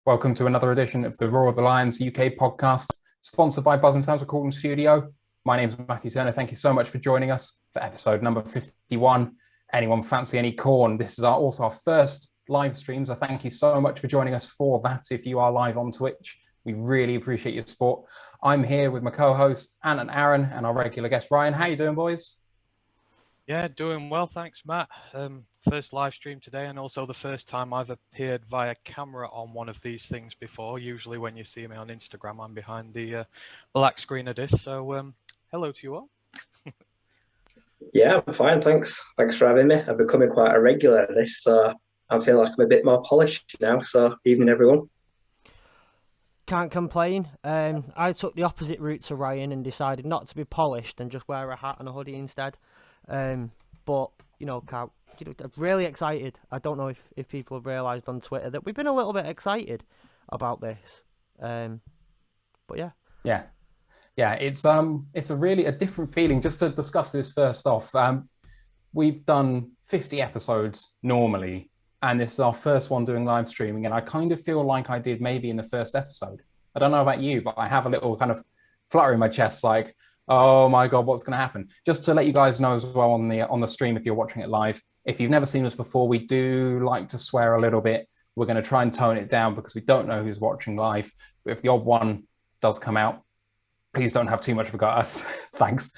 Welcome to another edition of the Roar of the Lions UK podcast, sponsored by Buzz and Sounds Recording Studio. My name is Matthew Turner. Thank you so much for joining us for episode number 51. Anyone fancy any corn? This is also our first live stream, so thank you so much for joining us for that. If you are live on Twitch, we really appreciate your support. I'm here with my co-host, Ant and Aaron, and our regular guest, Ryan. How you doing, boys? Yeah, doing well, thanks, Matt. First live stream today, and also the first time I've appeared via camera on one of these things before. Usually when you see me on Instagram, I'm behind the black screen of this. So hello to you all. Yeah, I'm fine, thanks. Thanks for having me. I'm becoming quite a regular at this, so I feel like I'm a bit more polished now. So, evening, everyone. Can't complain. I took the opposite route to Ryan and decided not to be polished and just wear a hat and a hoodie instead. But I'm really excited. I don't know if people have realised on Twitter that we've been a little bit excited about this. But yeah. Yeah, it's a different feeling. Just to discuss this first off, we've done 50 episodes normally, and this is our first one doing live streaming, and I kind of feel like I did maybe in the first episode. I don't know about you, but I have a little kind of flutter in my chest, like, oh my God, what's going to happen? Just to let you guys know as well on the stream, if you're watching it live, if you've never seen us before, we do like to swear a little bit. We're going to try and tone it down because we don't know who's watching live. But if the odd one does come out, please don't have too much forgot us. Thanks.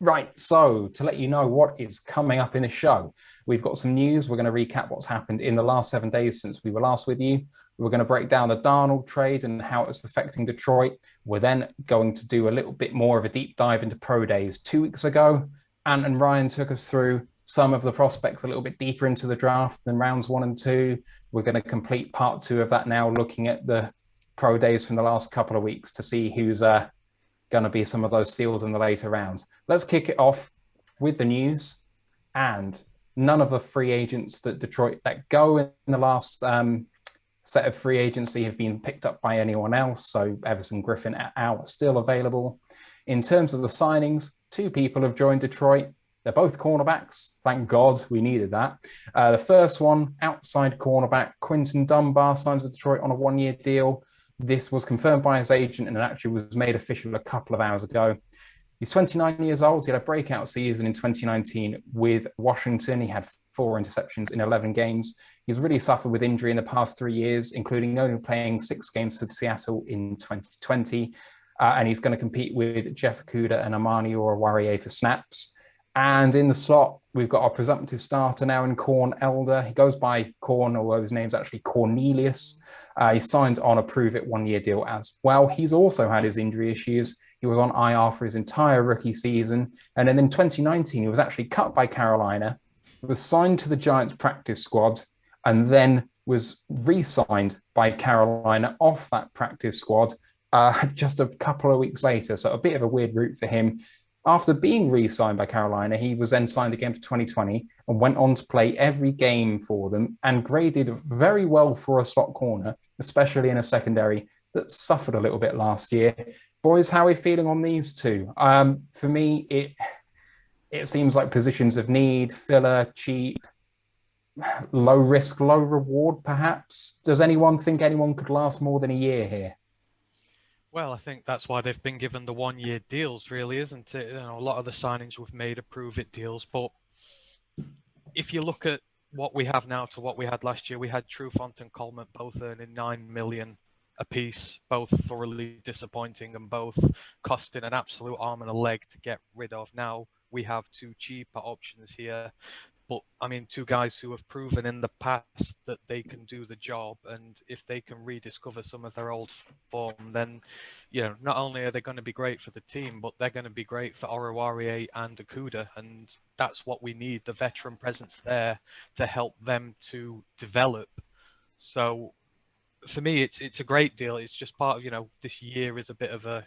Right, so to let you know what is coming up in the show, we've got some news. We're going to recap what's happened in the last 7 days since we were last with you. We're going to break down the Darnold trade and how it's affecting Detroit. We're then going to do a little bit more of a deep dive into pro days. 2 weeks ago, Ant and Ryan took us through some of the prospects a little bit deeper into the draft than rounds 1 and 2. We're going to complete part 2 of that now, looking at the pro days from the last couple of weeks to see who's going to be some of those steals in the later rounds. Let's kick it off with the news. And none of the free agents that Detroit let go in the last set of free agency have been picked up by anyone else. So Everson Griffin et al. Are still available. In terms of the signings, 2 people have joined Detroit. They're both cornerbacks. Thank God, we needed that. The first one, outside cornerback, Quinton Dunbar signs with Detroit on a 1-year deal. This was confirmed by his agent and actually was made official a couple of hours ago. He's 29 years old. He had a breakout season in 2019 with Washington. He had 4 interceptions in 11 games. He's really suffered with injury in the past 3 years, including only playing 6 games for Seattle in 2020. And he's going to compete with Jeff Akuda and Amani Oruwariye for snaps. And in the slot, we've got our presumptive starter now in Corn Elder. He goes by Corn, although his name's actually Cornelius. He signed on a prove-it 1-year deal as well. He's also had his injury issues. He was on IR for his entire rookie season. And then in 2019, he was actually cut by Carolina, was signed to the Giants practice squad, and then was re-signed by Carolina off that practice squad just a couple of weeks later. So a bit of a weird route for him. After being re-signed by Carolina, he was then signed again for 2020 and went on to play every game for them and graded very well for a slot corner, especially in a secondary that suffered a little bit last year. Boys, how are we feeling on these 2? For me, it seems like positions of need, filler, cheap, low risk, low reward, perhaps. Does anyone think anyone could last more than a year here? Well, I think that's why they've been given the 1-year deals, really, isn't it? A lot of the signings we've made are prove-it deals. But if you look at what we have now to what we had last year, we had Trufant and Coleman both earning $9 million apiece, both thoroughly disappointing and both costing an absolute arm and a leg to get rid of. Now we have 2 cheaper options here. But, 2 guys who have proven in the past that they can do the job, and if they can rediscover some of their old form, then, not only are they going to be great for the team, but they're going to be great for Oruwariye and Akuda, and that's what we need, the veteran presence there to help them to develop. So, for me, it's a great deal. It's just part of, this year is a bit of a,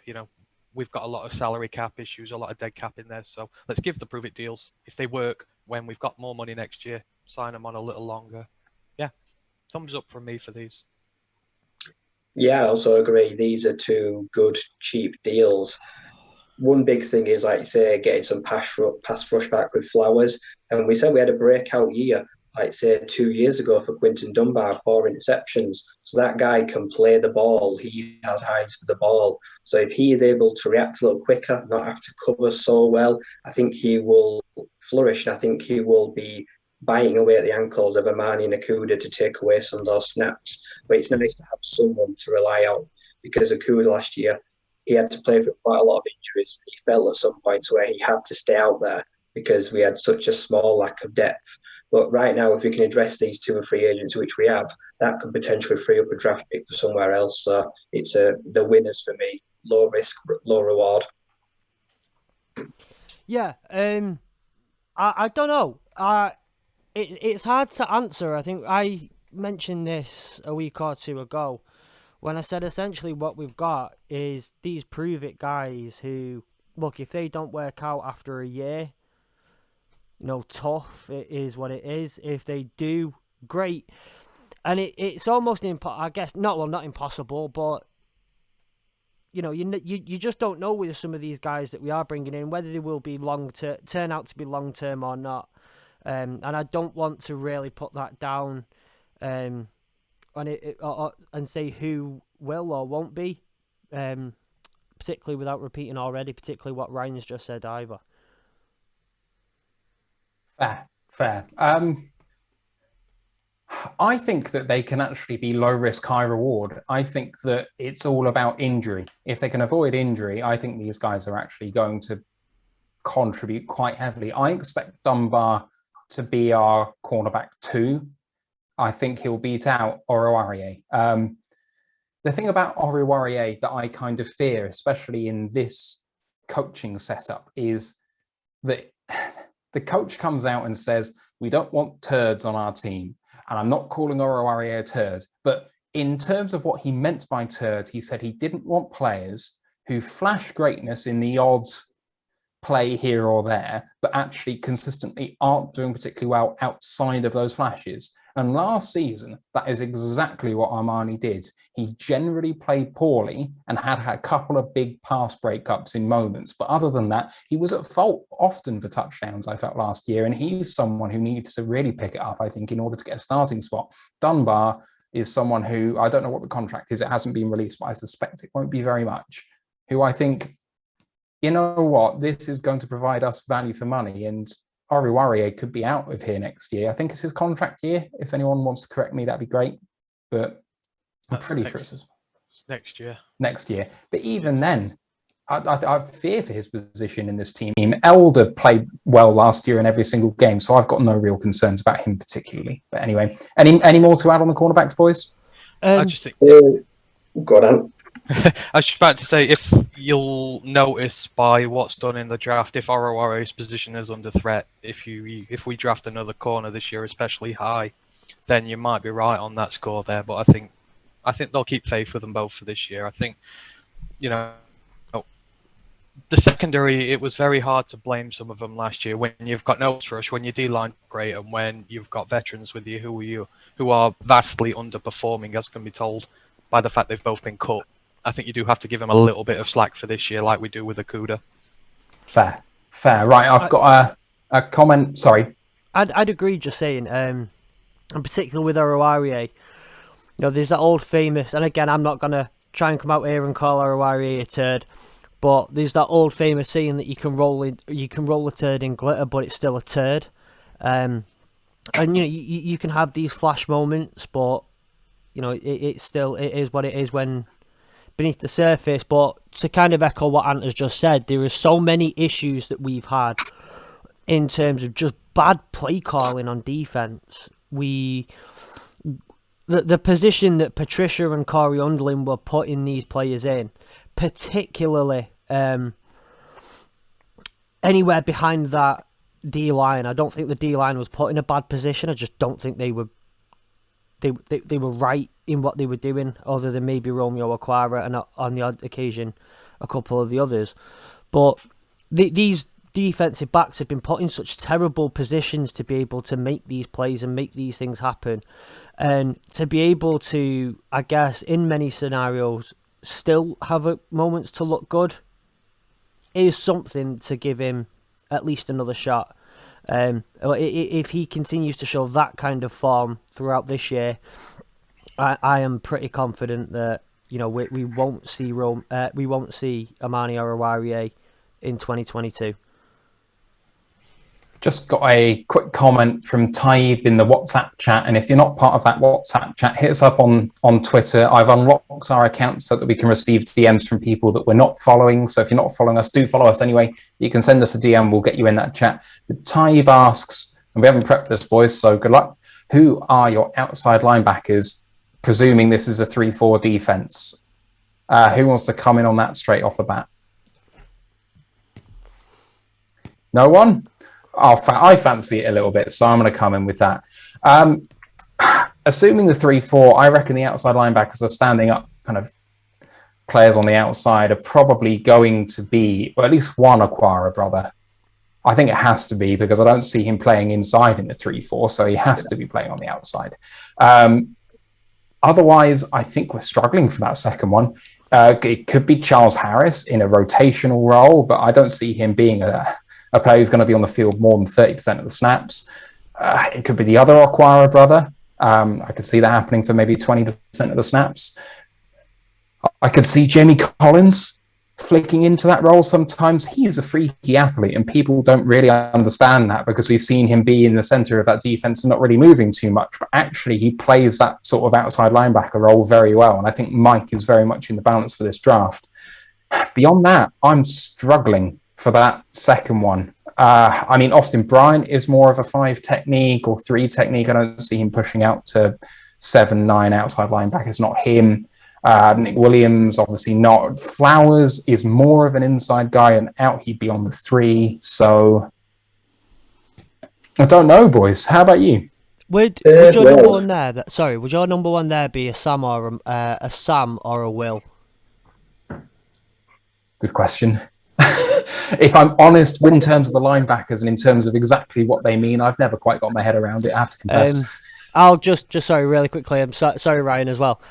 we've got a lot of salary cap issues, a lot of dead cap in there. So let's give the prove-it deals. If they work, when we've got more money next year, sign them on a little longer. Yeah, thumbs up from me for these. Yeah, I also agree. These are 2 good, cheap deals. One big thing is, like you say, getting some pass rush back with Flowers. And we said we had a breakout year. like say 2 years ago for Quinton Dunbar, 4 interceptions. So that guy can play the ball. He has eyes for the ball. So if he is able to react a little quicker, not have to cover so well, I think he will flourish. And I think he will be biting away at the ankles of Amani and Akuda to take away some of those snaps. But it's nice to have someone to rely on, because Akuda last year, he had to play for quite a lot of injuries. He felt at some points where he had to stay out there because we had such a small lack of depth. But right now, if we can address these 2 or 3 agents, which we have, that could potentially free up a draft pick for somewhere else. So it's the winners for me. Low risk, low reward. Yeah, I don't know. It's hard to answer. I think I mentioned this a week or two ago when I said essentially what we've got is these prove-it guys who, look, if they don't work out after a year, tough, it is what it is. If they do, great. And it's almost, I guess, not impossible, but, you just don't know with some of these guys that we are bringing in, whether they will be turn out to be long-term or not. And I don't want to really put that down on it and say who will or won't be, particularly without repeating already, particularly what Ryan's just said either. Fair. I think that they can actually be low risk, high reward. I think that it's all about injury. If they can avoid injury, I think these guys are actually going to contribute quite heavily. I expect Dunbar to be our cornerback 2. I think he'll beat out Oruwariye. The thing about Oruwariye that I kind of fear, especially in this coaching setup, is that the coach comes out and says, we don't want turds on our team. And I'm not calling Oruwariye a turd, but in terms of what he meant by turd, he said he didn't want players who flash greatness in the odd play here or there, but actually consistently aren't doing particularly well outside of those flashes. And last season, that is exactly what Armani did. He generally played poorly and had a couple of big pass breakups in moments. But other than that, he was at fault often for touchdowns, I felt, last year. And he's someone who needs to really pick it up, I think, in order to get a starting spot. Dunbar is someone who, I don't know what the contract is. It hasn't been released, but I suspect it won't be very much. Who I think, you know what, this is going to provide us value for money. And Oruwariye could be out of here next year. I think it's his contract year. If anyone wants to correct me, that'd be great. But I'm pretty sure it's next year. Next year. But even then, I fear for his position in this team. Elder played well last year in every single game, so I've got no real concerns about him particularly. But anyway, any more to add on the cornerbacks, boys? I just think. Go on. I was just about to say, if you'll notice by what's done in the draft, if Oruwariye's position is under threat, if we draft another corner this year, especially high, then you might be right on that score there. But I think they'll keep faith with them both for this year. I think, the secondary, it was very hard to blame some of them last year when you've got no rush, when your D-line great, and when you've got veterans with you who are vastly underperforming, as can be told by the fact they've both been cut. I think you do have to give him a little bit of slack for this year, like we do with Akuda. Fair. Right, I've got a comment. Sorry. I'd agree, just saying, and particularly with Oruwariye, there's that old famous, and again, I'm not going to try and come out here and call Oruwariye a turd, but there's that old famous saying that you can roll a turd in glitter, but it's still a turd. And you can have these flash moments, but it is what it is when beneath the surface. But to kind of echo what Ant has just said, there are so many issues that we've had in terms of just bad play calling on defense. The position that Patricia and Corey Underlin were putting these players in, particularly anywhere behind that D-line, I don't think the D-line was put in a bad position. I just don't think they were right in what they were doing, other than maybe Romeo Aquara and on the odd occasion a couple of the others. But these defensive backs have been put in such terrible positions to be able to make these plays and make these things happen, and to be able to, I guess, in many scenarios still have moments to look good is something to give him at least another shot. If he continues to show that kind of form throughout this year, I am pretty confident that we won't see Amani Oruwariye in 2022. Just got a quick comment from Taib in the WhatsApp chat, and if you're not part of that WhatsApp chat, hit us up on Twitter. I've unlocked our account so that we can receive DMs from people that we're not following. So if you're not following us, do follow us anyway. You can send us a DM, we'll get you in that chat. But Taib asks, and we haven't prepped this, boys, so good luck. Who are your outside linebackers, presuming this is a 3-4 defense? Who wants to come in on that straight off the bat? No one? I fancy it a little bit, so I'm going to come in with that. Assuming the 3-4, I reckon the outside linebackers are standing up kind of players on the outside are probably going to be, or at least one Aquara brother. I think it has to be, because I don't see him playing inside in the 3-4, so he has to be playing on the outside. Otherwise, I think we're struggling for that second one. It could be Charles Harris in a rotational role, but I don't see him being a player who's going to be on the field more than 30% of the snaps. It could be the other Aquara brother. I could see that happening for maybe 20% of the snaps. I could see Jameen Collins flicking into that role sometimes. He is a freaky athlete, and people don't really understand that because we've seen him be in the center of that defense and not really moving too much. But actually, he plays that sort of outside linebacker role very well. And I think Mike is very much in the balance for this draft. Beyond that, I'm struggling for that second one. I mean, Austin Bryant is more of a 5 technique or 3 technique. I don't see him pushing out to 7-9 outside linebackers, not him. Nick Williams, obviously not. Flowers is more of an inside guy, and out he'd be on the 3. So I don't know, boys. How about you? Would your number one there? Would your number one there be a Sam or a Will? Good question. If I'm honest, in terms of the linebackers and in terms of exactly what they mean, I've never quite got my head around it, I have to confess. I'll just sorry, really quickly. I'm sorry, Ryan, as well.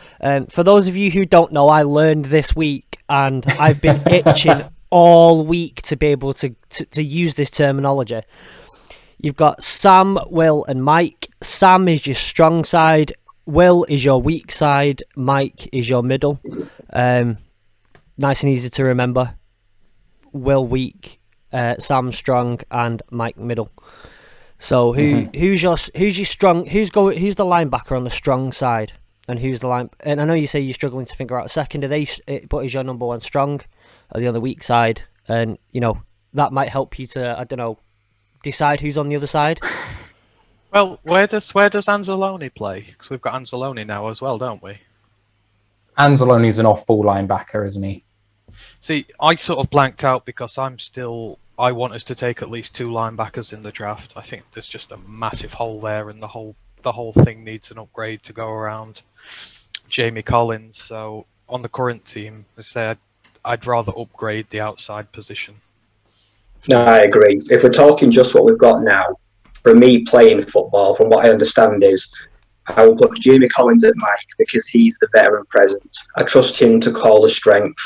For those of you who don't know, I learned this week, and I've been itching all week to be able to use this terminology. You've got Sam, Will, and Mike. Sam is your strong side. Will is your weak side. Mike is your middle. Nice and easy to remember. Will weak, Sam strong, and Mike middle. So who's your strong? Who's the linebacker on the strong side, and who's the line? And I know you say you're struggling to figure out a second. But is your number one strong, or the other weak side? And that might help you to decide who's on the other side. Well, where does Anzalone play? Because we've got Anzalone now as well, don't we? Anzalone's an off-ball linebacker, isn't he? See, I sort of blanked out because I want us to take at least 2 linebackers in the draft. I think there's just a massive hole there, and the whole thing needs an upgrade to go around Jamie Collins. So on the current team, I said I'd rather upgrade the outside position. No, I agree. If we're talking just what we've got now, for me playing football, from what I understand is, I will put Jamie Collins at Mike because he's the veteran presence. I trust him to call the strength.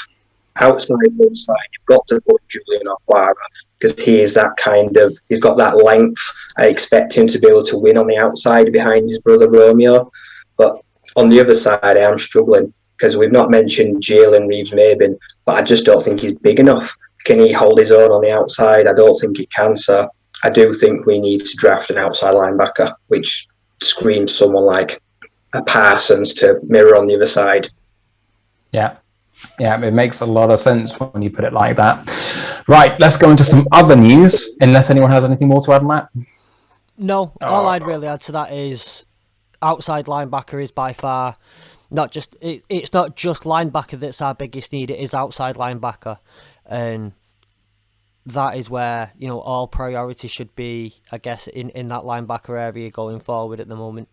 Outside, inside, you've got to put Julian Aquara because he's got that length. I expect him to be able to win on the outside behind his brother Romeo. But on the other side, I am struggling because we've not mentioned Jalen Reeves-Maybin, but I just don't think he's big enough. Can he hold his own on the outside? I don't think he can, so I do think we need to draft an outside linebacker, which screams someone like a Parsons to mirror on the other side. Yeah, it makes a lot of sense when you put it like that. Right, let's go into some other news, unless anyone has anything more to add on that. No, all I'd really add to that is outside linebacker is by far it's not just linebacker that's our biggest need, it is outside linebacker. And that is where, all priority should be, I guess, in that linebacker area going forward at the moment.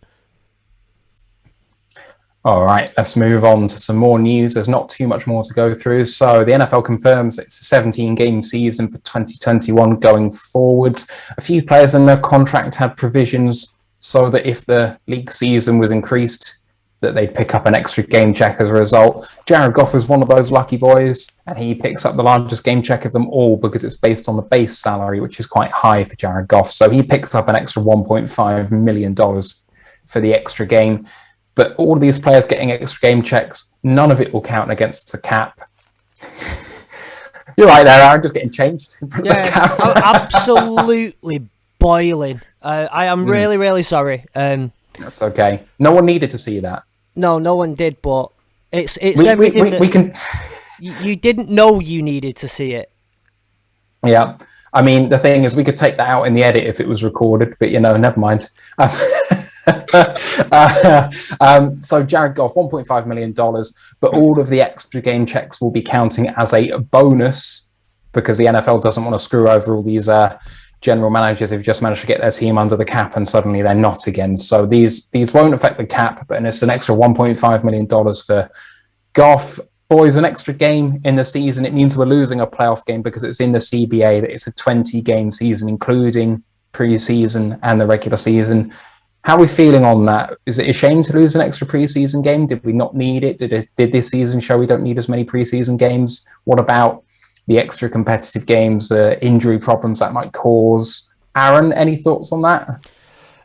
All right, let's move on to some more news. There's not too much more to go through. So the NFL confirms it's a 17-game season for 2021 going forwards. A few players in their contract had provisions so that if the league season was increased that they'd pick up an extra game check as a result. Jared Goff is one of those lucky boys, and he picks up the largest game check of them all because it's based on the base salary, which is quite high for Jared Goff. So he picks up an extra $1.5 million for the extra game. But all of these players getting extra game checks, none of it will count against the cap. You're right there, Aaron, just getting changed in front of the cap. Absolutely boiling. I am really, really sorry. That's okay. No one needed to see that. No one did, but it's everything we can. You didn't know you needed to see it. Yeah. I mean, the thing is, we could take that out in the edit if it was recorded, but, never mind. So Jared Goff, $1.5 million, but all of the extra game checks will be counting as a bonus because the NFL doesn't want to screw over all these general managers who've just managed to get their team under the cap and suddenly they're not again. So these won't affect the cap, but it's an extra $1.5 million for Goff. Boys, an extra game in the season, it means we're losing a playoff game because it's in the CBA, that it's a 20-game season, including preseason and the regular season. How are we feeling on that? Is it a shame to lose an extra preseason game? Did we not need it? Did this season show we don't need as many preseason games? What about the extra competitive games, the injury problems that might cause? Aaron, any thoughts on that?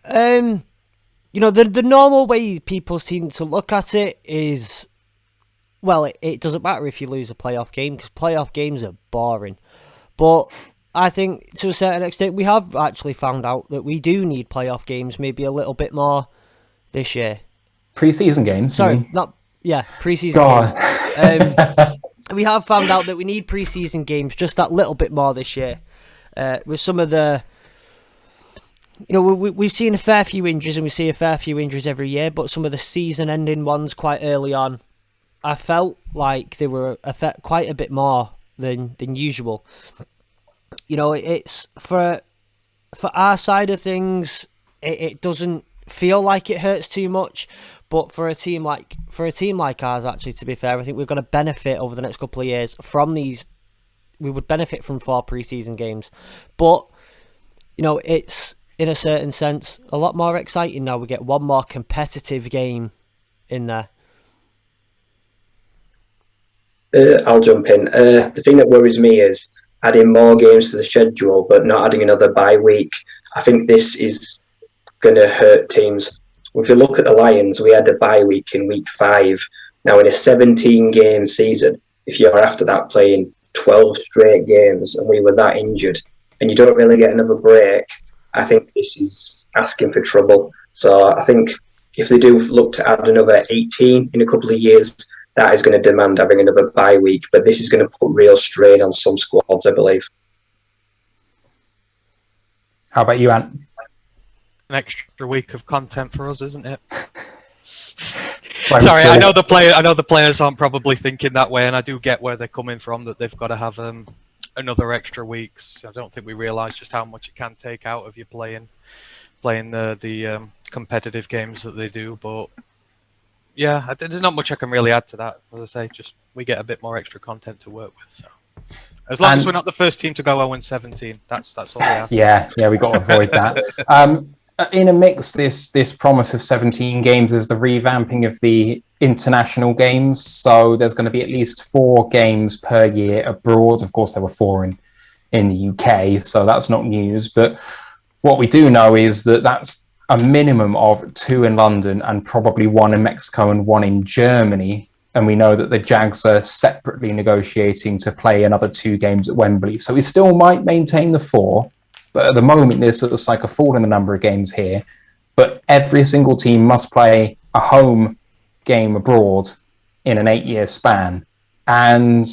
The normal way people seem to look at it is, well, it doesn't matter if you lose a playoff game because playoff games are boring. But I think to a certain extent we have actually found out that we do need playoff games maybe a little bit more this year. Pre-season games? Sorry, pre-season games. We have found out that we need pre-season games just that little bit more this year. With some of the... we've seen a fair few injuries and we see a fair few injuries every year, but some of the season-ending ones quite early on, I felt like they were quite a bit more than usual. It's for our side of things, it doesn't feel like it hurts too much, but for a team like ours, actually, to be fair, I think we're going to benefit over the next couple of years from these. We would benefit from 4 preseason games, but it's in a certain sense a lot more exciting now. We get one more competitive game in there. I'll jump in. The thing that worries me is adding more games to the schedule, but not adding another bye week. I think this is going to hurt teams. If you look at the Lions, we had a bye week in week 5. Now, in a 17-game season, if you're after that playing 12 straight games and we were that injured and you don't really get another break, I think this is asking for trouble. So I think if they do look to add another 18 in a couple of years, that is going to demand having another bye week, but this is going to put real strain on some squads, I believe. How about you, Ant? An extra week of content for us, isn't it? Sorry, I know the players aren't probably thinking that way, and I do get where they're coming from, that they've got to have another extra weeks. I don't think we realise just how much it can take out of you playing the competitive games that they do, but yeah, there's not much I can really add to that. As I say, just we get a bit more extra content to work with. So, as long as we're not the first team to go 0-17, that's all we have. Yeah, we got to avoid that. In a mix, this promise of 17 games is the revamping of the international games. So there's going to be at least 4 games per year abroad. Of course, there were 4 in the UK, so that's not news. But what we do know is that that's a minimum of 2 in London and probably 1 in Mexico and 1 in Germany. And we know that the Jags are separately negotiating to play another 2 games at Wembley. So we still might maintain the 4, but at the moment there's sort of like a fall in the number of games here. But every single team must play a home game abroad in an 8-year span. And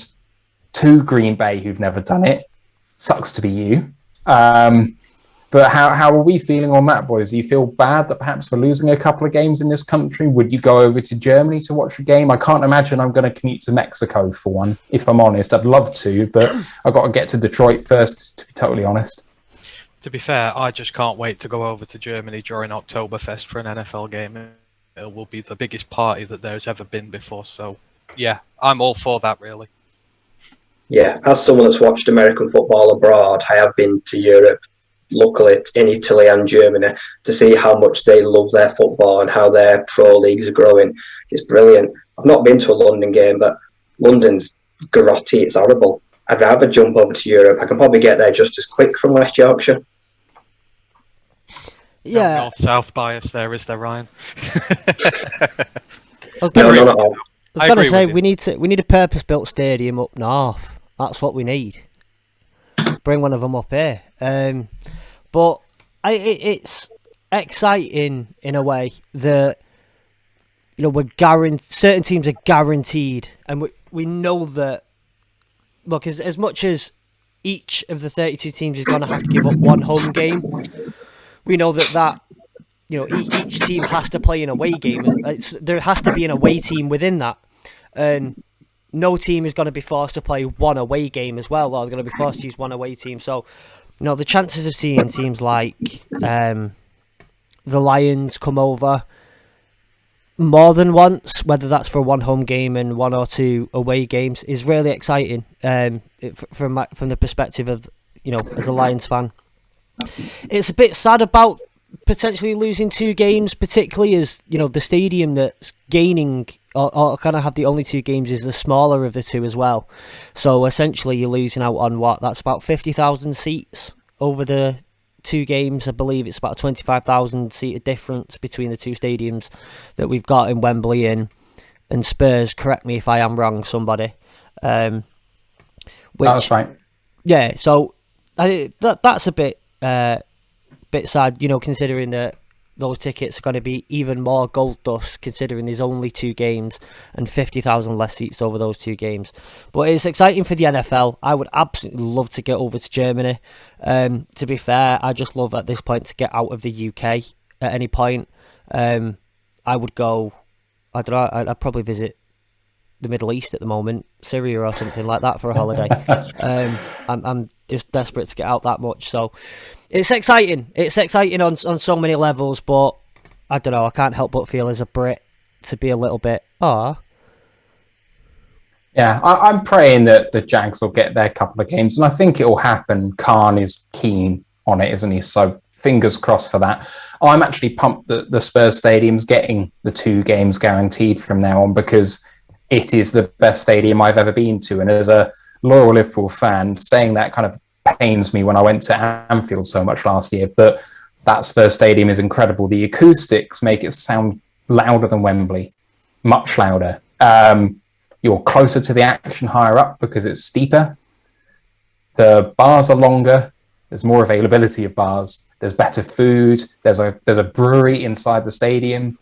to Green Bay, who've never done it, sucks to be you. But how are we feeling on that, boys? Do you feel bad that perhaps we're losing a couple of games in this country? Would you go over to Germany to watch a game? I can't imagine I'm going to commute to Mexico for one, if I'm honest. I'd love to, but I've got to get to Detroit first, to be totally honest. To be fair, I just can't wait to go over to Germany during Oktoberfest for an NFL game. It will be the biggest party that there's ever been before. So, yeah, I'm all for that, really. Yeah, as someone that's watched American football abroad, I have been to Europe luckily in Italy and Germany, to see how much they love their football and how their pro leagues are growing. It's brilliant. I've not been to a London game, but London's grotty. It's horrible. I'd rather jump over to Europe. I can probably get there just as quick from West Yorkshire. Yeah. No north-south bias there, is there, Ryan? I was going to say we need a purpose-built stadium up north. That's what we need. Bring one of them up here. But it's exciting in a way that certain teams are guaranteed, and we know that. Look, as much as each of the 32 teams is going to have to give up one home game, we know that each team has to play an away game. There has to be an away team within that, and no team is going to be forced to play one away game as well, or they're going to be forced to use one away team. So, the chances of seeing teams like the Lions come over more than once, whether that's for one home game and one or two away games, is really exciting. From the perspective of as a Lions fan, it's a bit sad about potentially losing two games, particularly as the stadium that's gaining or kind of have the only two games is the smaller of the two as well. So essentially, you're losing out on that's about 50,000 seats over the two games. I believe it's about a 25,000 seat difference between the two stadiums that we've got in Wembley and Spurs. Correct me if I am wrong, somebody. That's right. Yeah, so that's a bit sad, considering that those tickets are going to be even more gold dust, considering there's only two games and 50,000 less seats over those two games. But it's exciting for the NFL. I would absolutely love to get over to Germany. To be fair, I just love at this point to get out of the UK at any point. I would go, I don't know, I'd probably visit the Middle East at the moment, Syria or something like that for a holiday. I'm just desperate to get out that much. So it's exciting. It's exciting on so many levels, but I don't know, I can't help but feel as a Brit to be a little bit, Yeah, I'm praying that the Jags will get their couple of games, and I think it will happen. Khan is keen on it, isn't he? So fingers crossed for that. I'm actually pumped that the Spurs Stadium's getting the two games guaranteed from now on, because it is the best stadium I've ever been to. And as a loyal Liverpool fan, saying that kind of pains me when I went to Anfield so much last year. But that Spurs Stadium is incredible. The acoustics make it sound louder than Wembley, much louder. You're closer to the action higher up because it's steeper. The bars are longer. There's more availability of bars. There's better food. There's a brewery inside the stadium.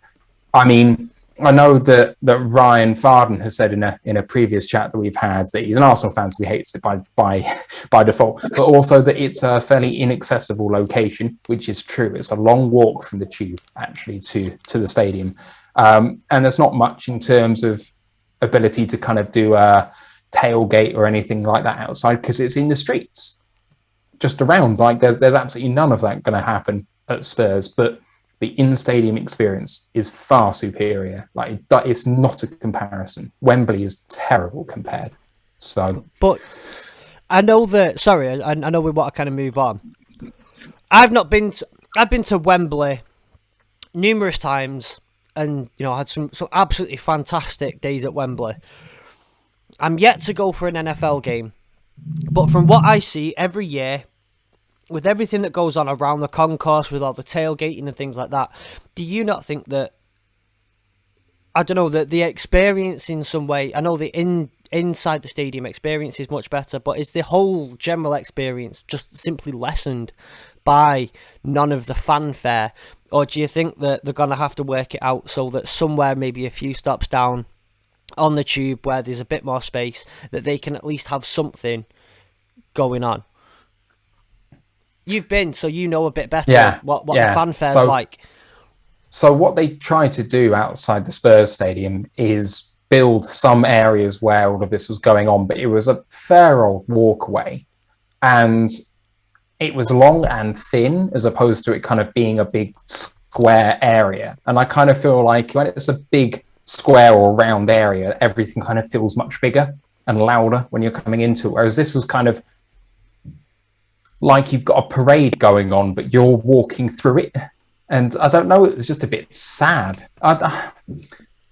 I mean, I know that Ryan Farden has said in a previous chat that we've had that he's an Arsenal fan, so he hates it by default, but also that it's a fairly inaccessible location, which is true. It's a long walk from the tube actually to the stadium, and there's not much in terms of ability to kind of do a tailgate or anything like that outside because it's in the streets, just around. Like there's absolutely none of that going to happen at Spurs, but the in-stadium experience is far superior. Like it's not a comparison. Wembley is terrible compared. So, but I know that. Sorry, I know we want to kind of move on. I've been to Wembley numerous times, and I had some absolutely fantastic days at Wembley. I'm yet to go for an NFL game, but from what I see every year, with everything that goes on around the concourse, with all the tailgating and things like that, do you not think that, I don't know, that the experience in some way, I know the inside the stadium experience is much better, but is the whole general experience just simply lessened by none of the fanfare? Or do you think that they're going to have to work it out so that somewhere, maybe a few stops down on the tube where there's a bit more space, that they can at least have something going on? You've been, so you know a bit better what the fanfare's like. So what they tried to do outside the Spurs Stadium is build some areas where all of this was going on, but it was a fair old walkway, and it was long and thin as opposed to it kind of being a big square area. And I kind of feel like when it's a big square or round area, everything kind of feels much bigger and louder when you're coming into it, whereas this was kind of like you've got a parade going on, but you're walking through it. And I don't know, it was just a bit sad.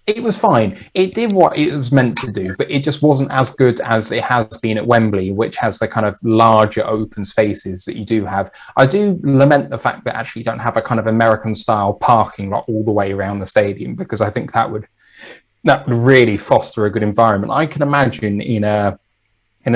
It was fine. It did what it was meant to do, but it just wasn't as good as it has been at Wembley, which has the kind of larger open spaces that you do have. I do lament the fact that actually you don't have a kind of American-style parking lot all the way around the stadium, because I think that would really foster a good environment. I can imagine in a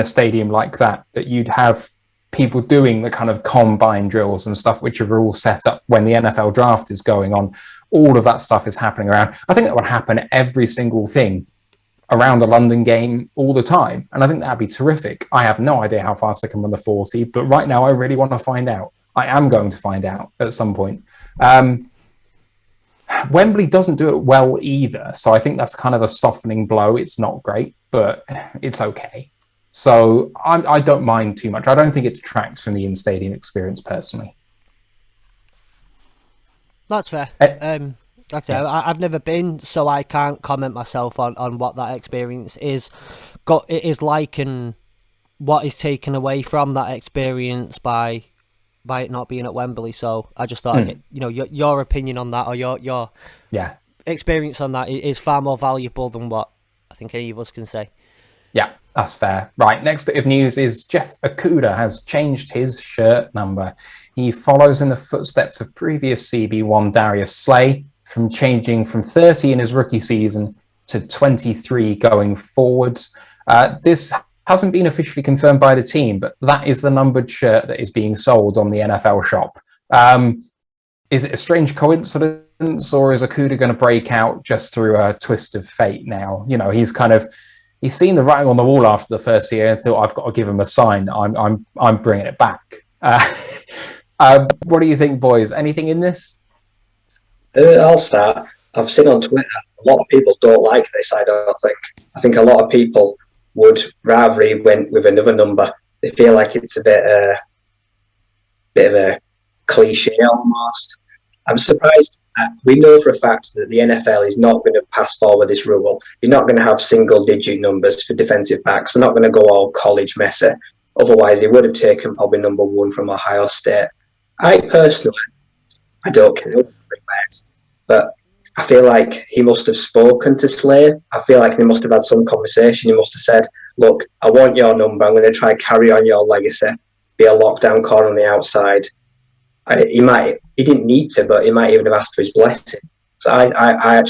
stadium like that you'd have people doing the kind of combine drills and stuff, which are all set up when the NFL draft is going on. All of that stuff is happening around. I think that would happen at every single thing around the London game all the time. And I think that'd be terrific. I have no idea how fast I can run the 40, but right now I really want to find out. I am going to find out at some point. Wembley doesn't do it well either. So I think that's kind of a softening blow. It's not great, but it's okay. So I don't mind too much. I don't think it detracts from the in-stadium experience personally. That's fair. Like I say, I've never been, so I can't comment myself on what that experience is. It is like, and what is taken away from that experience by it not being at Wembley. So I just thought, your opinion on that, or your experience on that is far more valuable than what I think any of us can say. Yeah, that's fair. Right, next bit of news is Jeff Akuda has changed his shirt number. He follows in the footsteps of previous CB1 Darius Slay, from changing from 30 in his rookie season to 23 going forwards. This hasn't been officially confirmed by the team, but that is the numbered shirt that is being sold on the NFL shop. Is it a strange coincidence, or is Akuda going to break out just through a twist of fate now? You know, he's seen the writing on the wall after the first year and thought, I've got to give him a sign. I'm bringing it back. What do you think, boys? Anything in this? I'll start. I've seen on Twitter a lot of people don't like this. I don't think. I think a lot of people would rather he went with another number. They feel like it's a bit of a cliche almost. I'm surprised. We know for a fact that the NFL is not going to pass forward this rule. You're not going to have single-digit numbers for defensive backs. They're not going to go all college messy. Otherwise, he would have taken probably number 1 from Ohio State. I personally, I don't care what he wears, but I feel like he must have spoken to Slay. I feel like they must have had some conversation. He must have said, look, I want your number. I'm going to try and carry on your legacy, be a lockdown corner on the outside. He didn't need to, but he might even have asked for his blessing. So I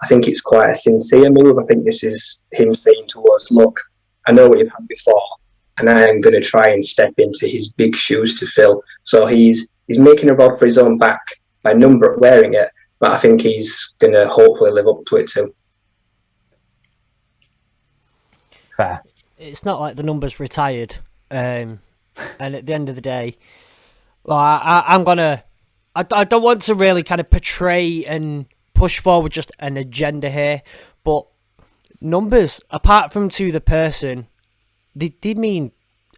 think it's quite a sincere move. I think this is him saying to us, look, I know what you've had before, and I am going to try and step into his big shoes to fill. So he's making a rod for his own back by wearing it, but I think he's going to hopefully live up to it too. Fair. It's not like the number's retired, and at the end of the day, well, I don't want to really kind of portray and push forward just an agenda here, but numbers, apart from to the person, they did mean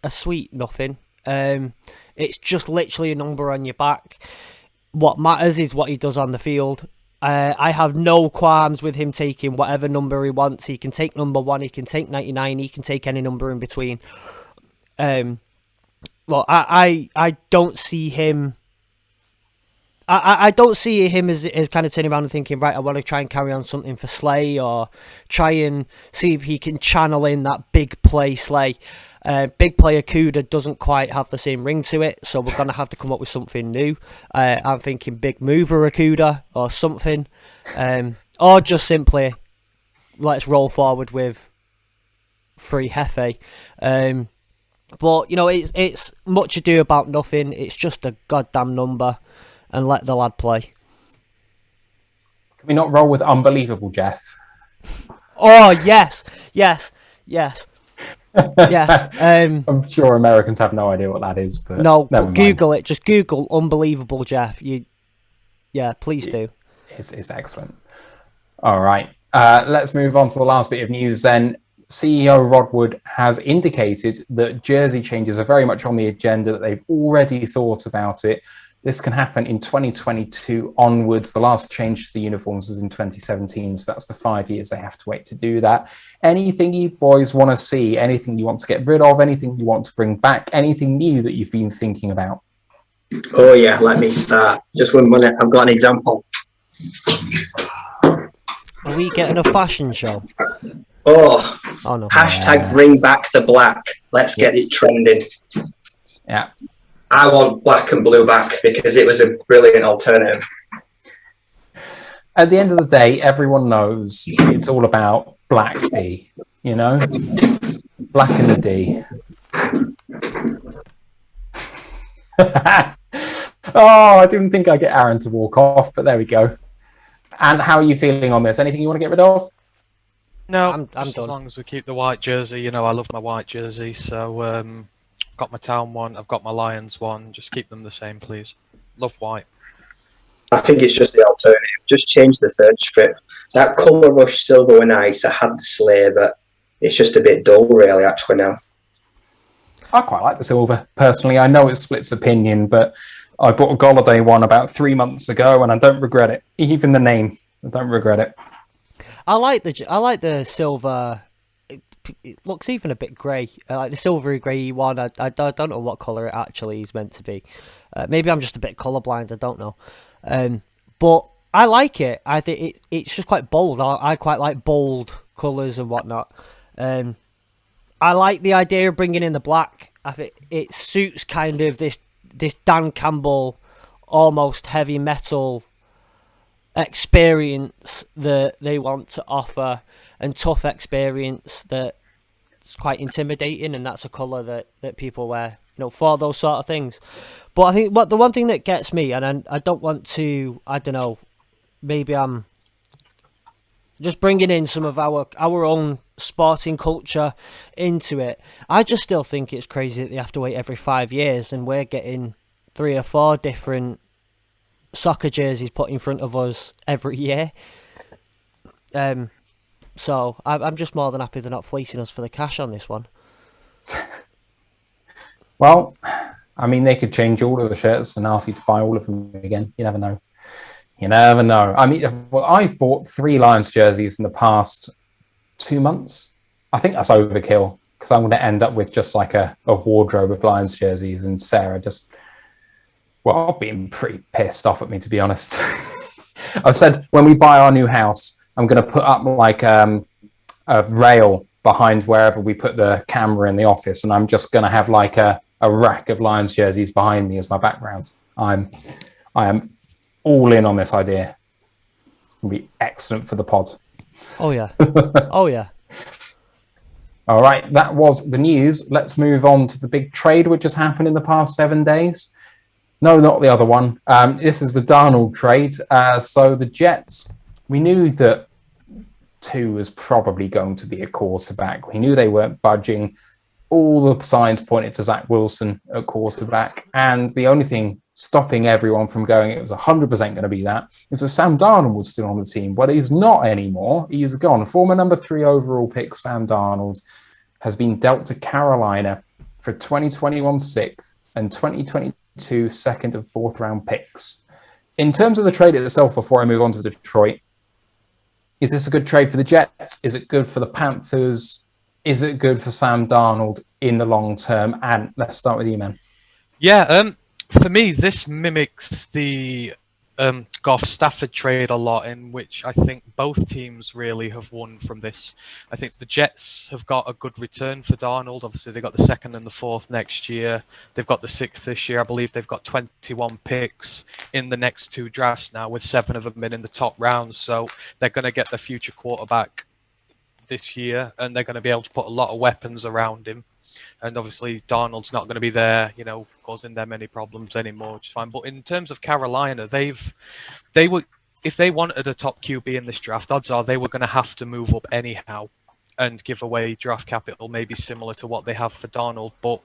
a sweet nothing. It's just literally a number on your back. What matters is what he does on the field. I have no qualms with him taking whatever number he wants. He can take number 1, he can take 99, he can take any number in between. Look, I don't see him. I don't see him as kind of turning around and thinking, right, I want to try and carry on something for Slay, or try and see if he can channel in that big play Slay. Big play Akuda doesn't quite have the same ring to it, so we're going to have to come up with something new. I'm thinking big mover Akuda or something. Or just simply, let's roll forward with free Hefe. But, it's much ado about nothing. It's just a goddamn number, and let the lad play. Can we not roll with unbelievable, Jeff? Oh, yes. Yes. I'm sure Americans have no idea what that is, but no, never but Google mind. it. Just Google unbelievable Jeff. Please do. It's excellent. All right. Let's move on to the last bit of news then. CEO Rod Wood has indicated that jersey changes are very much on the agenda, that they've already thought about it. this can happen in 2022 onwards. The last change to the uniforms was in 2017, so that's the 5 years they have to wait to do that. Anything you boys want to see, anything you want to get rid of, anything you want to bring back, anything new that you've been thinking about? Oh yeah, let me start. Just 1 minute, I've got an example. Are we getting a fashion show? Oh no. Hashtag bring back the black. Let's get it trending. Yeah. I want black and blue back because it was a brilliant alternative. At the end of the day, everyone knows it's all about black D, you know? Black and the D. Oh, I didn't think I'd get Aaron to walk off, but there we go. And how are you feeling on this? Anything you want to get rid of? No, I'm just done. as long as we keep the white jersey. You know, I love my white jersey, so I've got my town one, I've got my Lions one. Just keep them the same, please. Love white. I think it's just the alternative. Just change the third strip. That colour rush silver were nice. I had the sleigh, but it's just a bit dull, really, actually, now. I quite like the silver, personally. I know it splits opinion, but I bought a Golladay one about 3 months ago, and I don't regret it. Even the name, I don't regret it. I like the silver. It looks even a bit grey. I like the silvery grey one. I don't know what colour it actually is meant to be. Maybe I'm just a bit colourblind. I don't know. But I like it. I think it's just quite bold. I quite like bold colours and whatnot. I like the idea of bringing in the black. I think it suits kind of this Dan Campbell almost heavy metal experience that they want to offer, and tough experience that's quite intimidating, and that's a colour that people wear, you know, for those sort of things. But I think the one thing that gets me, and I don't want to, I don't know, maybe I'm just bringing in some of our own sporting culture into it. I just still think it's crazy that they have to wait every 5 years, and we're getting 3 or 4 different soccer jerseys put in front of us every year. So I'm just more than happy they're not fleecing us for the cash on this one. Well, I mean, they could change all of the shirts and ask you to buy all of them again. You never know. You never know. I mean, well, I've bought 3 Lions jerseys in the past 2 months. I think that's overkill, because I'm going to end up with just like a wardrobe of Lions jerseys, and Sarah just, well, being pretty pissed off at me, to be honest. I've said when we buy our new house, I'm going to put up like a rail behind wherever we put the camera in the office, and I'm just going to have like a rack of Lions jerseys behind me as my background. I am all in on this idea. It's going to be excellent for the pod. Oh yeah. Oh yeah. All right, that was the news. Let's move on to the big trade which has happened in the past 7 days. No, not the other one. This is the Darnold trade. So the Jets, we knew that 2 was probably going to be a quarterback. We knew they weren't budging. All the signs pointed to Zach Wilson at quarterback. And the only thing stopping everyone from going, it was 100% going to be that, is that Sam Darnold was still on the team. But he's not anymore. He is gone. Former number 3 overall pick Sam Darnold has been dealt to Carolina for 2021 6th and 2022 second and 4th round picks. In terms of the trade itself, before I move on to Detroit, is this a good trade for the Jets? Is it good for the Panthers? Is it good for Sam Darnold in the long term? And let's start with you, man. Yeah, for me, this mimics the Goff Stafford trade a lot, in which I think both teams really have won from this. I think the Jets have got a good return for Darnold. Obviously, they got the 2nd and the 4th next year. They've got the 6th this year. I believe they've got 21 picks in the next 2 drafts now, with 7 of them in the top rounds. So they're going to get the future quarterback this year, and they're going to be able to put a lot of weapons around him. And obviously, Darnold's not going to be there, you know, causing them any problems anymore, which is fine. But in terms of Carolina, they were, if they wanted a top QB in this draft, odds are they were going to have to move up anyhow and give away draft capital, maybe similar to what they have for Darnold. But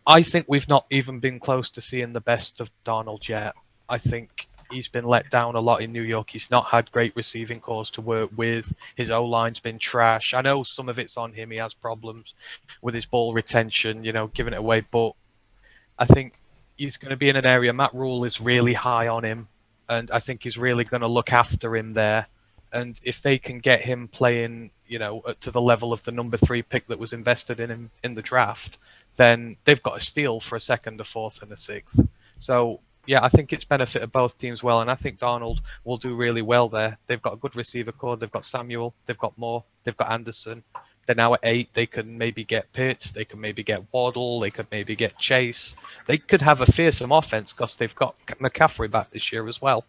I think we've not even been close to seeing the best of Darnold yet. I think he's been let down a lot in New York. He's not had great receiving cores to work with. His O-line's been trash. I know some of it's on him. He has problems with his ball retention, you know, giving it away. But I think he's going to be in an area. Matt Rule is really high on him, and I think he's really going to look after him there. And if they can get him playing, to the level of the number 3 pick that was invested in him in the draft, then they've got a steal for a 2nd, a 4th, and a 6th. So, yeah, I think it's benefited both teams well, and I think Darnold will do really well there. They've got a good receiver core. They've got Samuel. They've got Moore. They've got Anderson. They're now at 8. They can maybe get Pitts. They can maybe get Waddle. They could maybe get Chase. They could have a fearsome offense because they've got McCaffrey back this year as well.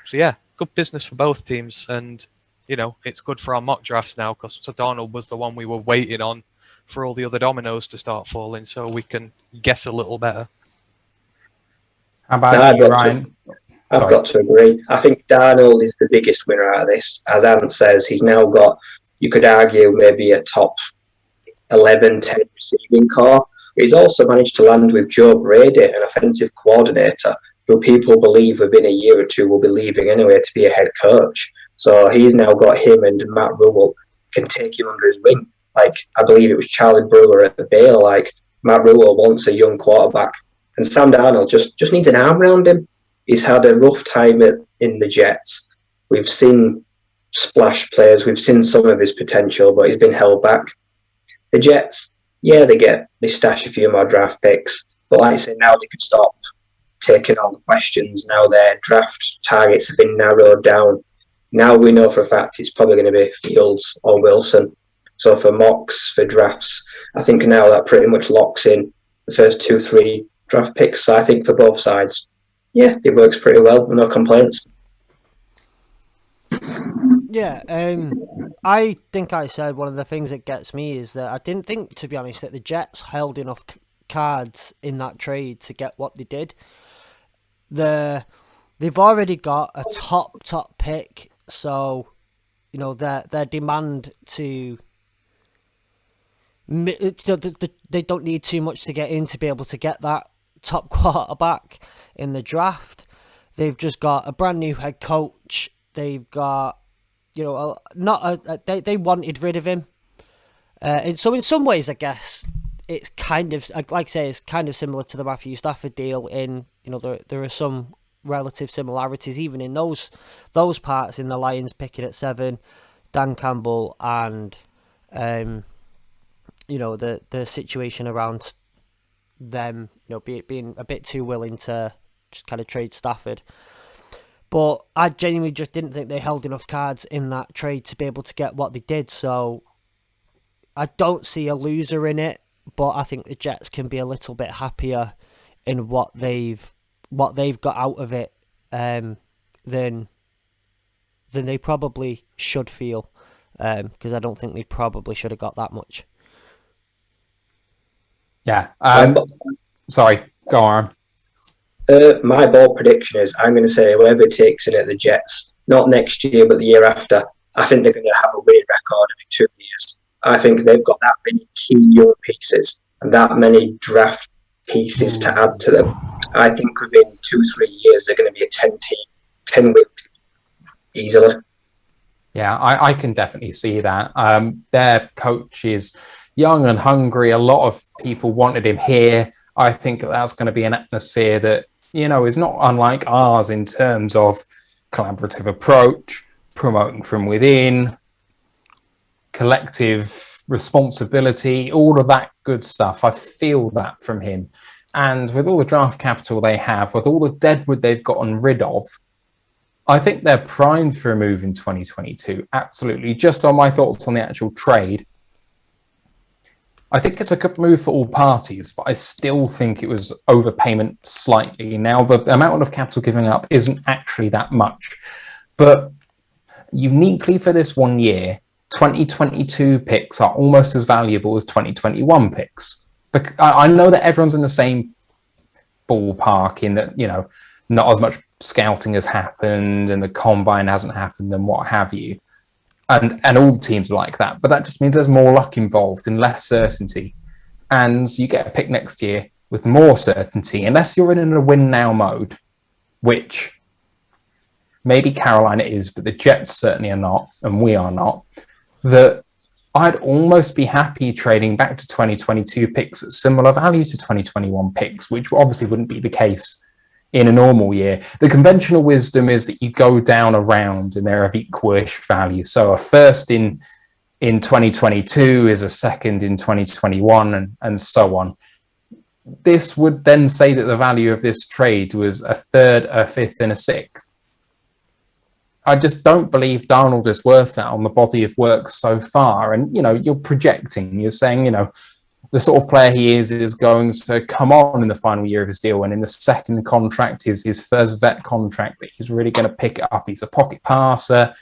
So, yeah, good business for both teams. And, it's good for our mock drafts now because Darnold was the one we were waiting on for all the other dominoes to start falling so we can guess a little better. How about you, Ryan? I've got to agree. I think Darnold is the biggest winner out of this. As Ant says, he's now got, you could argue, maybe a top 11, 10 receiving core. He's also managed to land with Joe Brady, an offensive coordinator, who people believe within a year or two will be leaving anyway to be a head coach. So he's now got him, and Matt Rule can take him under his wing. Like, I believe it was Charlie Brewer at the Bale. Like, Matt Rule wants a young quarterback. And Sam Darnold just needs an arm around him. He's had a rough time in the Jets. We've seen splash players. We've seen some of his potential, but he's been held back. The Jets, yeah, they stash a few more draft picks. But like I say, now they could stop taking on questions. Now their draft targets have been narrowed down. Now we know for a fact it's probably going to be Fields or Wilson. So for mocks, for drafts, I think now that pretty much locks in the first 2-3 draft picks. So I think for both sides, yeah, it works pretty well. No complaints. Yeah, I think I said one of the things that gets me is that I didn't think, to be honest, that the Jets held enough cards in that trade to get what they did. They've already got a top pick, so their demand to they don't need too much to get in to be able to get that top quarterback in the draft. They've just got a brand new head coach. They've got they wanted rid of him. And so in some ways, I guess it's kind of, like I say, it's kind of similar to the Matthew Stafford deal. In there are some relative similarities even in those parts, in the Lions picking at 7, Dan Campbell, and the situation around them being a bit too willing to just kind of trade Stafford. But I genuinely just didn't think they held enough cards in that trade to be able to get what they did. So I don't see a loser in it, but I think the Jets can be a little bit happier in what they've got out of it than they probably should feel, because I don't think they probably should have got that much. Yeah. Sorry, go on. My bold prediction is I'm going to say whoever takes it at the Jets, not next year, but the year after, I think they're going to have a weird record in 2 years. I think they've got that many key young pieces and that many draft pieces to add to them. I think within 2-3 years, they're going to be a 10-win team easily. Yeah, I can definitely see that. Their coach is young and hungry. A lot of people wanted him here. I think that's going to be an atmosphere that, is not unlike ours in terms of collaborative approach, promoting from within, collective responsibility, all of that good stuff. I feel that from him. And with all the draft capital they have, with all the deadwood they've gotten rid of, I think they're primed for a move in 2022. Absolutely. Just on my thoughts on the actual trade, I think it's a good move for all parties, but I still think it was overpayment slightly. Now, the amount of capital giving up isn't actually that much. But uniquely for this 1 year, 2022 picks are almost as valuable as 2021 picks. I know that everyone's in the same ballpark in that, not as much scouting has happened and the combine hasn't happened and what have you. And all the teams are like that. But that just means there's more luck involved and less certainty. And you get a pick next year with more certainty, unless you're in a win-now mode, which maybe Carolina is, but the Jets certainly are not, and we are not, that I'd almost be happy trading back to 2022 picks at similar value to 2021 picks, which obviously wouldn't be the case in a normal year. The conventional wisdom is that you go down a round and they're of equal-ish value. So a first in 2022 is a second in 2021 and so on. This would then say that the value of this trade was a third, a fifth, and a sixth. I just don't believe Darnold is worth that on the body of work so far. And, you're projecting, you're saying, the sort of player he is going to come on in the final year of his deal. And in the second contract, his first vet contract, that he's really going to pick it up. He's a pocket passer.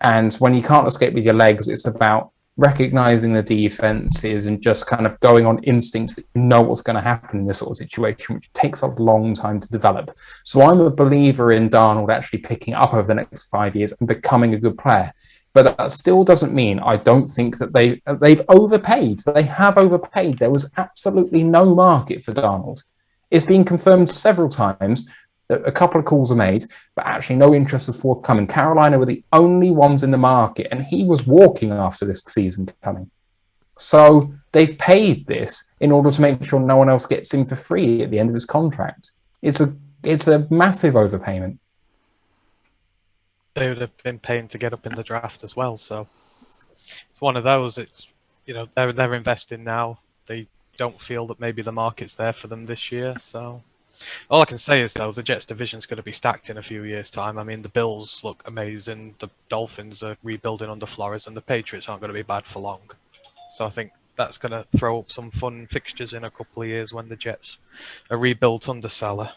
And when you can't escape with your legs, it's about recognizing the defenses and just kind of going on instincts that you know what's going to happen in this sort of situation, which takes a long time to develop. So I'm a believer in Darnold actually picking up over the next 5 years and becoming a good player. But that still doesn't mean I don't think that they've overpaid. They have overpaid. There was absolutely no market for Darnold. It's been confirmed several times. A couple of calls were made, but actually no interest was forthcoming. Carolina were the only ones in the market, and he was walking after this season coming. So they've paid this in order to make sure no one else gets him for free at the end of his contract. It's a massive overpayment. They would have been paying to get up in the draft as well, so it's one of those. It's they're investing now. They don't feel that maybe the market's there for them this year, so. All I can say is, though, the Jets division's going to be stacked in a few years' time. I mean, the Bills look amazing, the Dolphins are rebuilding under Flores, and the Patriots aren't going to be bad for long. So I think that's going to throw up some fun fixtures in a couple of years when the Jets are rebuilt under Salah.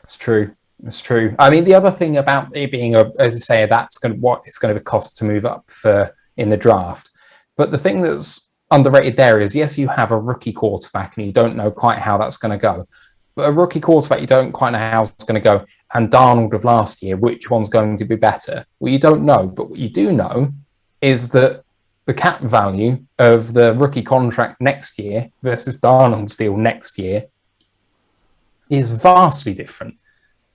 It's true. It's true. I mean, the other thing about it being, as I say, that's what it's going to cost to move up for in the draft. But the thing that's underrated there is, yes, you have a rookie quarterback, and you don't know quite how that's going to go. But a rookie quarterback, you don't quite know how it's going to go. And Darnold of last year, which one's going to be better? Well, you don't know. But what you do know is that the cap value of the rookie contract next year versus Darnold's deal next year is vastly different.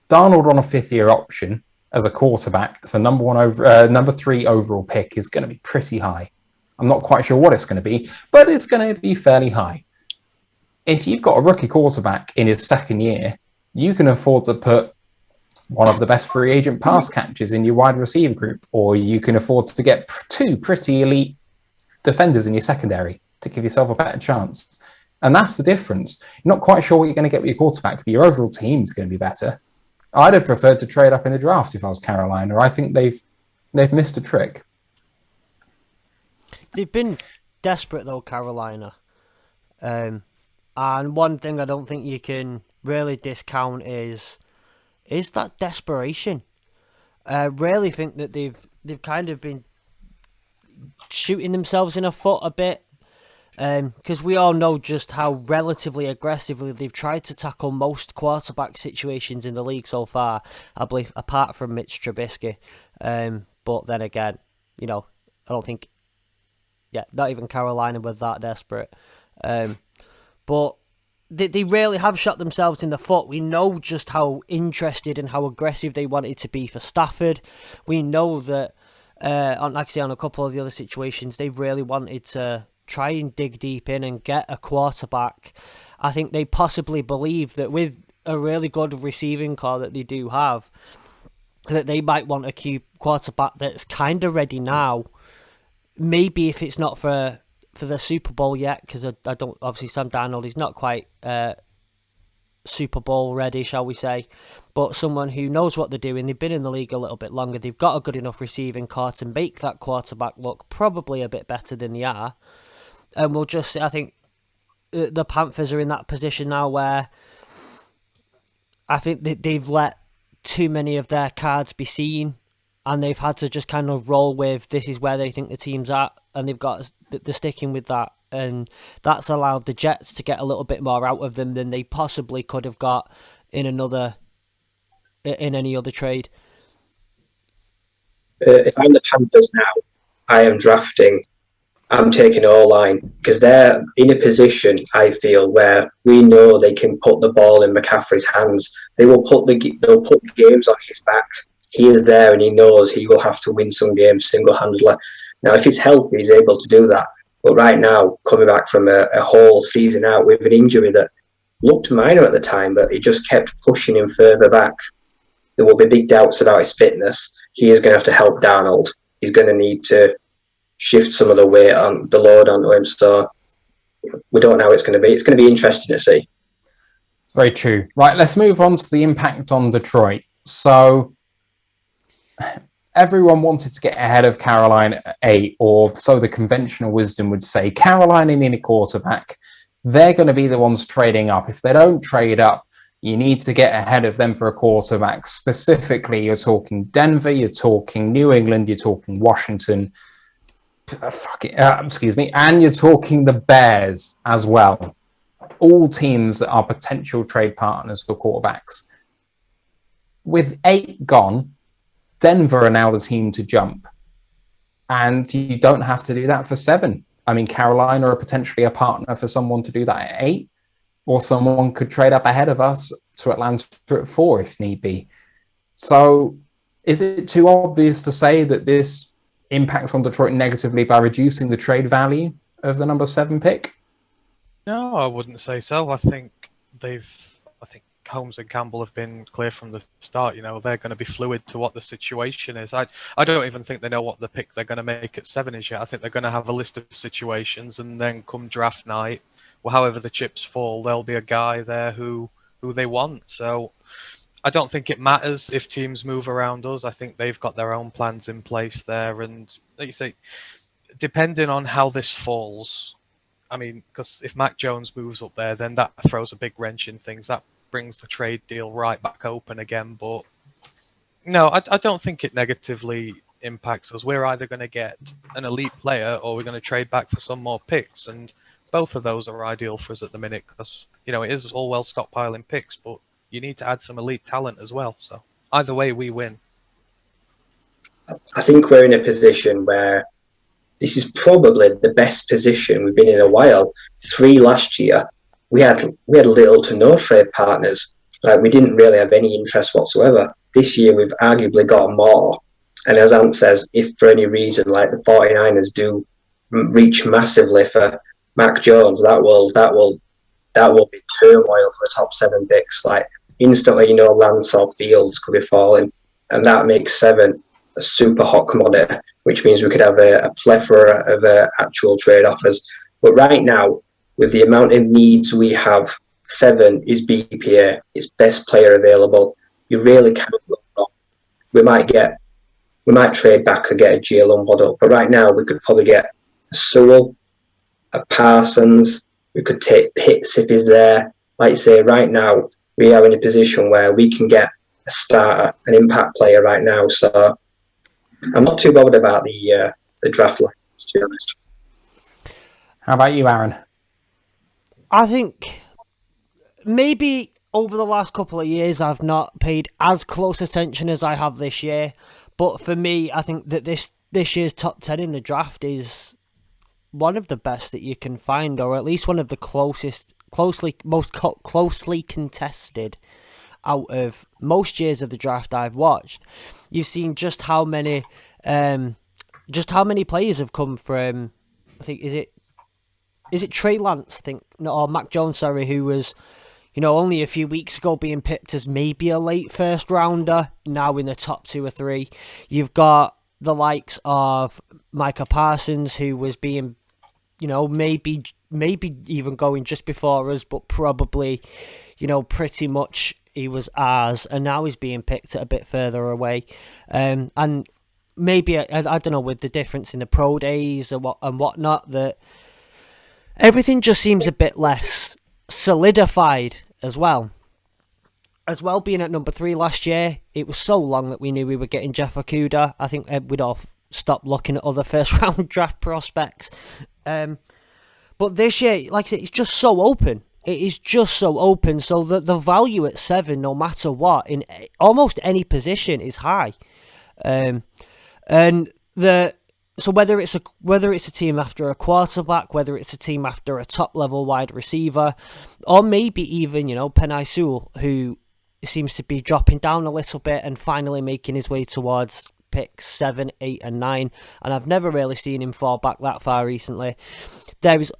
Darnold on a fifth-year option as a quarterback, as a number 3 overall pick, is going to be pretty high. I'm not quite sure what it's going to be, but it's going to be fairly high. If you've got a rookie quarterback in his second year, you can afford to put one of the best free agent pass catchers in your wide receiver group, or you can afford to get 2 pretty elite defenders in your secondary to give yourself a better chance. And that's the difference. You're not quite sure what you're going to get with your quarterback, but your overall team is going to be better. I'd have preferred to trade up in the draft if I was Carolina. I think they've missed a trick. They've been desperate, though, Carolina. And one thing I don't think you can really discount is that desperation. I really think that they've kind of been shooting themselves in the foot a bit, because we all know just how relatively aggressively they've tried to tackle most quarterback situations in the league so far, I believe, apart from Mitch Trubisky. But then again, I don't think, not even Carolina were that desperate. But they really have shot themselves in the foot. We know just how interested and how aggressive they wanted to be for Stafford. We know that, on a couple of the other situations, they really wanted to try and dig deep in and get a quarterback. I think they possibly believe that with a really good receiving core that they do have, that they might want a quarterback that's kind of ready now. Maybe if it's not for the Super Bowl yet, because I don't, obviously Sam Darnold is not quite Super Bowl ready, shall we say, but someone who knows what they're doing. They've been in the league a little bit longer. They've got a good enough receiving core to make that quarterback look probably a bit better than they are. And we'll just, I think the Panthers are in that position now where I think that they've let too many of their cards be seen, and they've had to just kind of roll with this is where they think the team's at, and they're sticking with that, and that's allowed the Jets to get a little bit more out of them than they possibly could have got in any other trade. If I'm the Panthers now, I am drafting. I'm taking O-line because they're in a position, I feel, where we know they can put the ball in McCaffrey's hands. They'll put games on his back. He is there and he knows he will have to win some games single-handedly. Now, if he's healthy, he's able to do that. But right now, coming back from a whole season out with an injury that looked minor at the time, but it just kept pushing him further back, there will be big doubts about his fitness. He is going to have to help Darnold. He's going to need to shift some of the weight on the load onto him. So we don't know how it's going to be. It's going to be interesting to see. It's very true. Right, let's move on to the impact on Detroit. So everyone wanted to get ahead of Carolina at 8, or so the conventional wisdom would say. Carolina need a quarterback. They're going to be the ones trading up. If they don't trade up, you need to get ahead of them for a quarterback. Specifically, you're talking Denver, you're talking New England, you're talking Washington, and you're talking the Bears as well. All teams that are potential trade partners for quarterbacks. With 8 gone, Denver are now the team to jump. And you don't have to do that for 7. I mean, Carolina are potentially a partner for someone to do that at 8. Or someone could trade up ahead of us to Atlanta at 4 if need be. So is it too obvious to say that this impacts on Detroit negatively by reducing the trade value of the number 7 pick? No, I wouldn't say so. I think Holmes and Campbell have been clear from the start. You know, they're going to be fluid to what the situation is. I don't even think they know what the pick they're going to make at 7 is yet. I think they're going to have a list of situations, and then come draft night, well, however the chips fall, there'll be a guy there who they want. So I don't think it matters if teams move around us. I think they've got their own plans in place there. And like you say, depending on how this falls, I mean, because if Mac Jones moves up there, then that throws a big wrench in things. That brings the trade deal right back open again. But no, I don't think it negatively impacts us. We're either going to get an elite player or we're going to trade back for some more picks. And both of those are ideal for us at the minute because, you know, it is all well stockpiling picks, but you need to add some elite talent as well. So either way, we win. I think we're in a position where this is probably the best position we've been in a while. 3 last year, we had little to no trade partners. Like, we didn't really have any interest whatsoever. This year, we've arguably got more. And as Ant says, if for any reason, like the 49ers do reach massively for Mac Jones, that will be turmoil for the top 7 picks. Like, instantly, you know, Lance or Fields could be falling, and that makes 7 a super hot commodity, which means we could have a plethora of actual trade offers. But right now, with the amount of needs we have, 7 is BPA. It's best player available. You really can't go wrong. We might trade back or get a Jalen Waddle, but right now we could probably get a Sewell, a Parsons. We could take Pitts if he's there. Like you say, right now we are in a position where we can get a starter, an impact player right now. So I'm not too bothered about the draft line, to be honest. How about you, Aaron? I think maybe over the last couple of years I've not paid as close attention as I have this year. But for me, I think that this year's top 10 in the draft is one of the best that you can find, or at least one of the most closely contested out of most years of the draft I've watched. You've seen just how many players have come from. I think is it Trey Lance? Or Mac Jones, sorry, who was, you know, only a few weeks ago being picked as maybe a late first rounder, now in the top 2 or 3. You've got the likes of Micah Parsons, who was being, you know, maybe even going just before us, but probably, you know, pretty much he was ours, and now he's being picked at a bit further away. And maybe, I don't know, with the difference in the pro days and whatnot, that everything just seems a bit less solidified as well. As well, being at number 3 last year, it was so long that we knew we were getting Jeff Akuda. I think we'd all stopped looking at other first-round draft prospects. But this year, like I said, it's just so open. It is just so open, so that the value at 7, no matter what, in almost any position, is high. So whether it's a team after a quarterback, whether it's a team after a top-level wide receiver, or maybe even, you know, Penei Sewell, who seems to be dropping down a little bit and finally making his way towards picks 7, 8, and 9, and I've never really seen him fall back that far recently. There is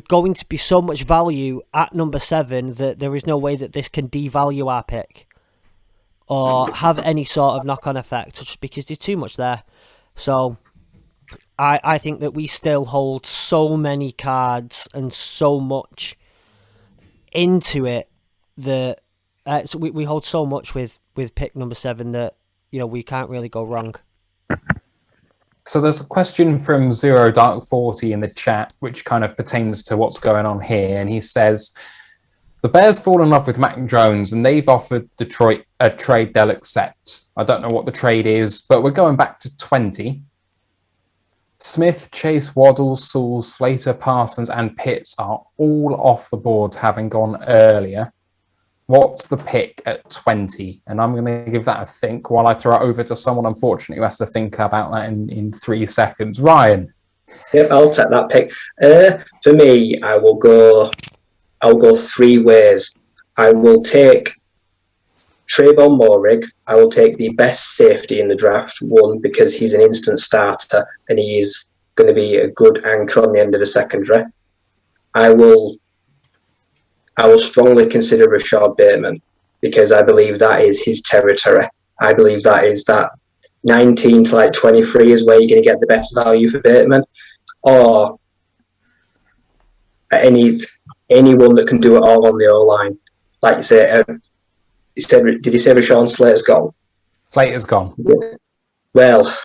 going to be so much value at number 7 that there is no way that this can devalue our pick or have any sort of knock-on effect, just because there's too much there. So I think that we still hold so many cards and so much into it that so we hold so much with pick number 7 that we can't really go wrong. So there's a question from Zero Dark 40 in the chat, which kind of pertains to what's going on here, and he says, the Bears fall in love with Mac Jones, and they've offered Detroit a trade they'll accept. I don't know what the trade is, but we're going back to 20. Smith, Chase, Waddle, Sewell, Slater, Parsons, and Pitts are all off the board, having gone earlier. What's the pick at 20? And I'm going to give that a think while I throw it over to someone, unfortunately, who has to think about that in 3 seconds. Ryan. Yep, I'll take that pick. For me, I'll go 3 ways. I will take Trayvon Moehrig. I will take the best safety in the draft, one, because he's an instant starter and he is going to be a good anchor on the end of the secondary. I will strongly consider Rashad Bateman because I believe that is his territory. I believe that is that 19 to 23 is where you're going to get the best value for Bateman, or anyone that can do it all on the O-line. Like you say, did he say Rashawn Slater's gone? Slater's gone. Yeah. Well,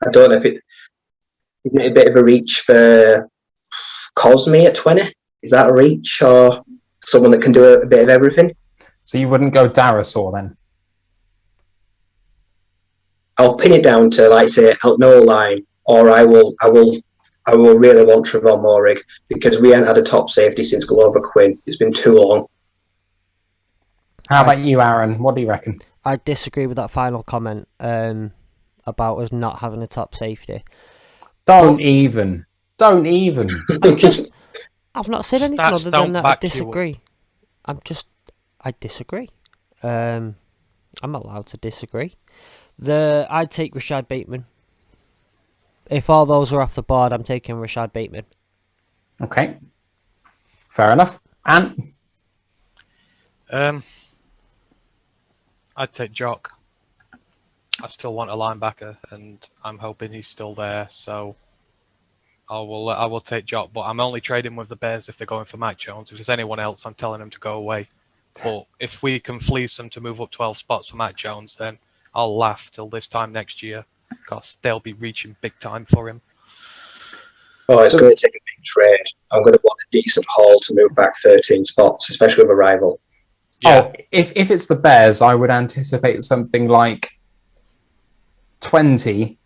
I don't know if isn't it a bit of a reach for Cosme at 20? Is that a reach, or someone that can do a bit of everything? So you wouldn't go Darasaur then? I'll pin it down to, like say, no line, or I will really want Trayvon Moehrig because we haven't had a top safety since Glover Quinn. It's been too long. How about you, Aaron? What do you reckon? I disagree with that final comment about us not having a top safety. Don't even. I've not said anything other than that I disagree. I disagree. I'm allowed to disagree. I'd take Rashad Bateman. If all those are off the board, I'm taking Rashad Bateman. Okay. Fair enough. Ant? I'd take Jock. I still want a linebacker, and I'm hoping he's still there, so I will take Jock, but I'm only trading with the Bears if they're going for Mac Jones. If there's anyone else, I'm telling them to go away. But if we can fleece them to move up 12 spots for Mac Jones, then I'll laugh till this time next year because they'll be reaching big time for him. Oh, it's going to take a big trade. I'm going to want a decent haul to move back 13 spots, especially with a rival. Yeah. Oh, if it's the Bears, I would anticipate something like 20,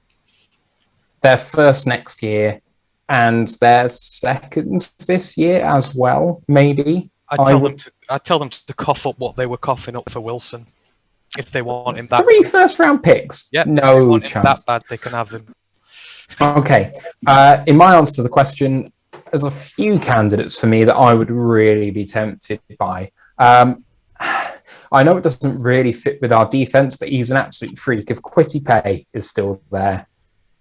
their first next year, and their second this year as well, maybe. I tell them to cough up what they were coughing up for Wilson. If they want him that 3 first-round picks? Yeah, no chance. That bad, they can have him. Okay. In my answer to the question, there's a few candidates for me that I would really be tempted by. I know it doesn't really fit with our defense, but he's an absolute freak. If Kwity Paye is still there,